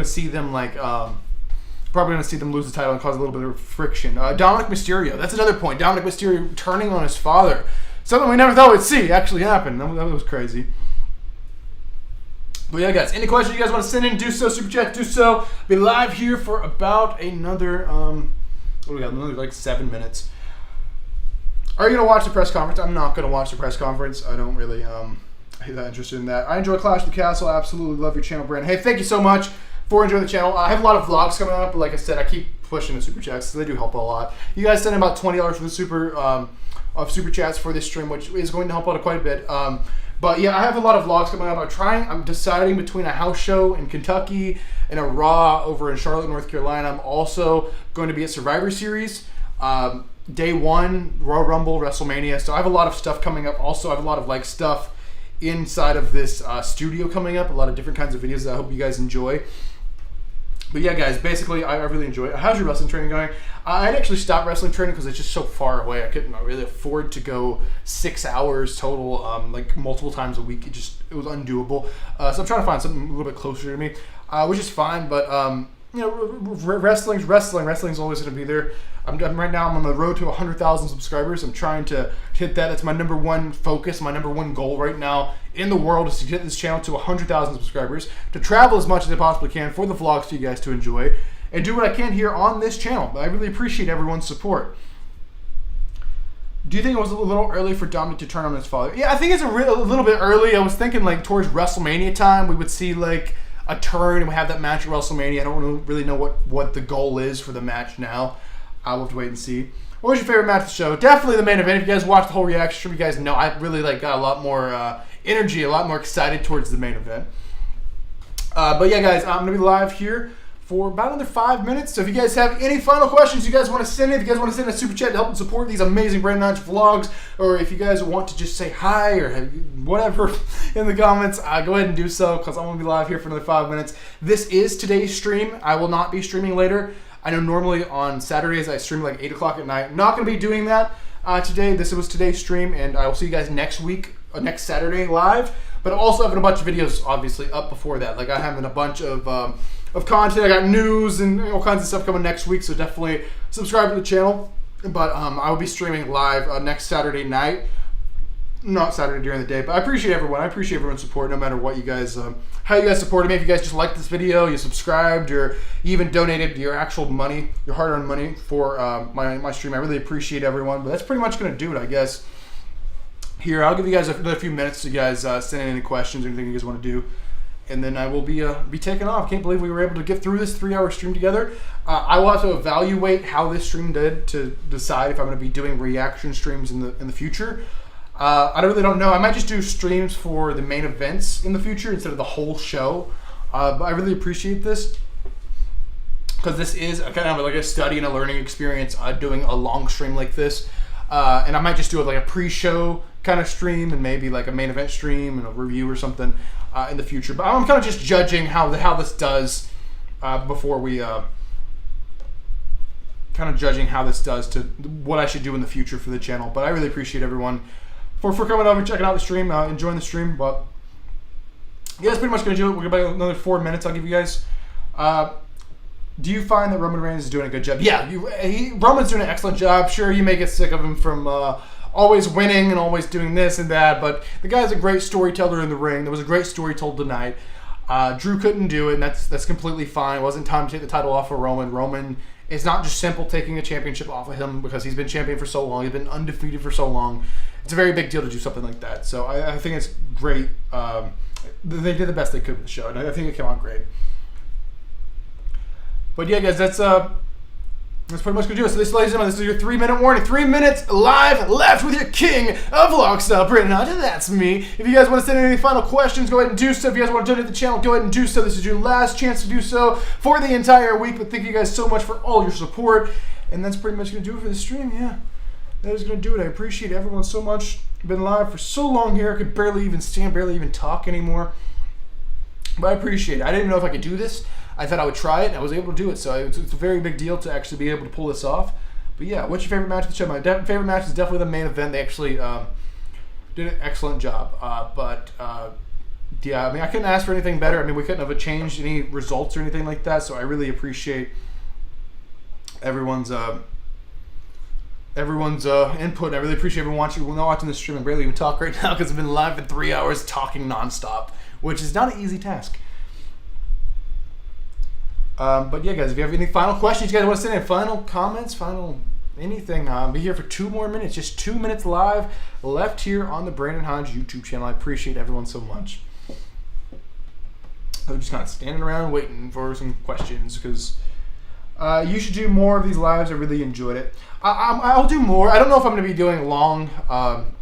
see them probably gonna see them lose the title and cause a little bit of friction. Dominic Mysterio, that's another point. Dominic Mysterio turning on his father, something we never thought we'd see actually happen. That was crazy. But yeah, guys, any questions you guys want to send in, do so. Super chat, do so. Be live here for about another, what do we got? Another like 7 minutes. Are you going to watch the press conference? I'm not going to watch the press conference. I don't really that interested in that. I enjoy Clash of the Castle. I absolutely love your channel, Brandon. Hey, thank you so much for enjoying the channel. I have a lot of vlogs coming up, but like I said, I keep pushing the super chats, so they do help a lot. You guys send in about $20 for the super chats for this stream, which is going to help out quite a bit. But yeah, I have a lot of vlogs coming up. I'm deciding between a house show in Kentucky and a Raw over in Charlotte, North Carolina. I'm also going to be at Survivor Series, Day 1, Royal Rumble, WrestleMania. So I have a lot of stuff coming up. Also, I have a lot of stuff inside of this studio coming up. A lot of different kinds of videos that I hope you guys enjoy. But yeah, guys, basically, I really enjoy it. How's your wrestling training going? I'd actually stopped wrestling training because it's just so far away. I couldn't really afford to go 6 hours total, multiple times a week. It was undoable. So I'm trying to find something a little bit closer to me, which is fine. But wrestling's wrestling. Wrestling's always going to be there. Right now, I'm on the road to 100,000 subscribers. I'm trying to hit that. That's my number one focus, my number one goal right now in the world is to get this channel to 100,000 subscribers, to travel as much as I possibly can for the vlogs for you guys to enjoy, and do what I can here on this channel. I really appreciate everyone's support. Do you think it was a little early for Dominic to turn on his father? Yeah, I think it's a little bit early. I was thinking towards WrestleMania time, we would see a turn and we have that match at WrestleMania. I don't really know what the goal is for the match now. I'll have to wait and see. What was your favorite match of the show? Definitely the main event. If you guys watched the whole reaction stream, you guys know I really got a lot more energy, a lot more excited towards the main event. But yeah, guys, I'm going to be live here for about another 5 minutes. So if you guys have any final questions you guys want to send in, if you guys want to send a super chat to help and support these amazing Brand Notch vlogs, or if you guys want to just say hi or whatever in the comments, go ahead and do so because I'm going to be live here for another 5 minutes. This is today's stream. I will not be streaming later. I know normally on Saturdays I stream like 8 o'clock at night. Not going to be doing that today. This was today's stream, and I will see you guys next week, next Saturday live. But I'm also having a bunch of videos, obviously, up before that. Like, I'm having a bunch of content. I got news and all kinds of stuff coming next week, so definitely subscribe to the channel. But I will be streaming live next Saturday night. Not Saturday during the day, but I appreciate everyone. I appreciate everyone's support, no matter what you guys, how you guys supported me. If you guys just liked this video, you subscribed, or you even donated your actual money, your hard-earned money for my stream, I really appreciate everyone. But that's pretty much going to do it, I guess. Here, I'll give you guys another few minutes to guys send in any questions or anything you guys want to do, and then I will be taking off. Can't believe we were able to get through this 3-hour stream together. I will have to evaluate how this stream did to decide if I'm going to be doing reaction streams in the future. I really don't know. I might just do streams for the main events in the future instead of the whole show. But I really appreciate this because this is kind of like a study and a learning experience doing a long stream like this. And I might just do it like a pre-show kind of stream and maybe like a main event stream and a review or something in the future. But I'm kind of just judging how this does before we kind of judging how this does to what I should do in the future for the channel. But I really appreciate everyone for coming over and checking out the stream, enjoying the stream. But yeah, that's pretty much going to do it. We're going to be another 4 minutes. I'll give you guys. Do you find that Roman Reigns is doing a good job? Yeah, Roman's doing an excellent job. Sure, you may get sick of him from always winning and always doing this and that, but the guy's a great storyteller in the ring. There was a great story told tonight. Drew couldn't do it, and that's completely fine. It wasn't time to take the title off of Roman. Roman is not just simple taking a championship off of him because he's been champion for so long. He's been undefeated for so long. It's a very big deal to do something like that. So I think it's great. They did the best they could with the show, and I think it came out great. But yeah, guys, that's pretty much gonna do it. So this, ladies and gentlemen, this is your 3-minute warning. 3 minutes live left with your king of vlog style, Brandon Hodge, and that's me. If you guys want to send in any final questions, go ahead and do so. If you guys want to donate to the channel, go ahead and do so. This is your last chance to do so for the entire week. But thank you guys so much for all your support. And that's pretty much gonna do it for the stream. Yeah, that is gonna do it. I appreciate everyone so much. I've been live for so long here. I could barely even stand, barely even talk anymore. But I appreciate it. I didn't know if I could do this. I thought I would try it, and I was able to do it. So it's a very big deal to actually be able to pull this off. But yeah, what's your favorite match of the show? My favorite match is definitely the main event. They actually did an excellent job. Yeah, I mean, I couldn't ask for anything better. I mean, we couldn't have changed any results or anything like that. So I really appreciate everyone's input. I really appreciate everyone watching this stream. I barely even talk right now because I've been live for 3 hours talking nonstop, which is not an easy task. But yeah, guys, if you have any final questions, you guys want to send in final comments, final anything, I'll be here for 2 more minutes. Just 2 minutes live left here on the Brandon Hodge YouTube channel. I appreciate everyone so much. I'm just kind of standing around waiting for some questions because you should do more of these lives. I really enjoyed it. I'll do more. I don't know if I'm going to be doing long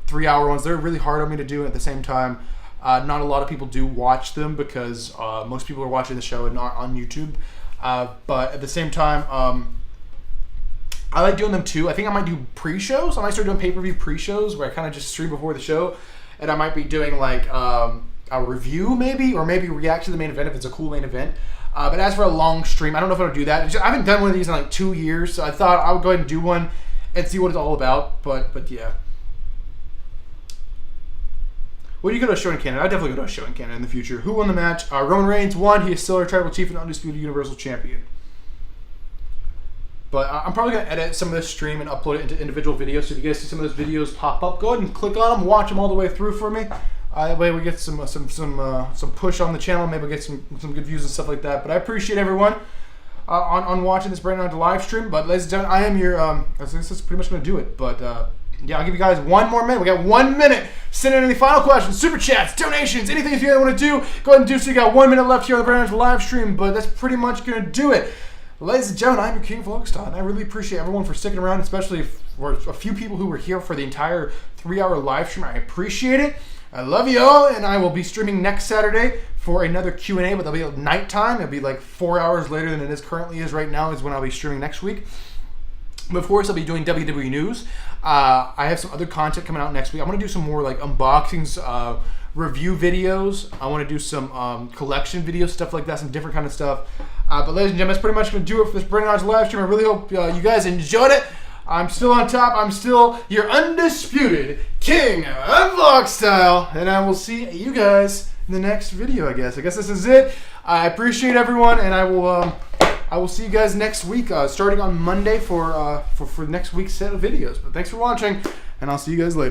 3-hour ones. They're really hard on me to do at the same time. Not a lot of people do watch them because most people are watching the show and not on YouTube. But at the same time, I like doing them too. I think I might do pre-shows. I might start doing pay-per-view pre-shows where I kind of just stream before the show. And I might be doing like a review maybe, or maybe react to the main event if it's a cool main event. But as for a long stream, I don't know if I'll do that. I haven't done one of these in like 2 years, so I thought I would go ahead and do one and see what it's all about. But yeah. Well, you go to a show in Canada. I'd definitely go to a show in Canada in the future. Who won the match? Roman Reigns won. He is still our tribal chief and undisputed Universal Champion. But I'm probably going to edit some of this stream and upload it into individual videos. So if you guys see some of those videos pop up, go ahead and click on them, watch them all the way through for me. That way we get some push on the channel. Maybe we'll get some good views and stuff like that. But I appreciate everyone on watching this Brandon Hodge live stream. But ladies and gentlemen, I am your. This is pretty much going to do it. But yeah, I'll give you guys 1 more minute. We got 1 minute. Send in any final questions, super chats, donations, anything you guys want to do. Go ahead and do so. You got 1 minute left here on the Brandon Hodge live stream. But that's pretty much going to do it. Ladies and gentlemen, I'm your King of Vlogstar, and I really appreciate everyone for sticking around, especially for a few people who were here for the entire 3-hour live stream. I appreciate it. I love you all, and I will be streaming next Saturday for another Q&A, but it'll be at nighttime. It'll be like 4 hours later than it is currently is right now is when I'll be streaming next week. But of course, I'll be doing WWE News. I have some other content coming out next week. I want to do some more like unboxings, review videos. I want to do some collection videos, stuff like that, some different kind of stuff. But ladies and gentlemen, that's pretty much going to do it for this Bring Ours live stream. I really hope you guys enjoyed it. I'm still on top. I'm still your undisputed king of vlog style. And I will see you guys in the next video, I guess. I guess this is it. I appreciate everyone, and I will see you guys next week, starting on Monday for next week's set of videos. But thanks for watching, and I'll see you guys later.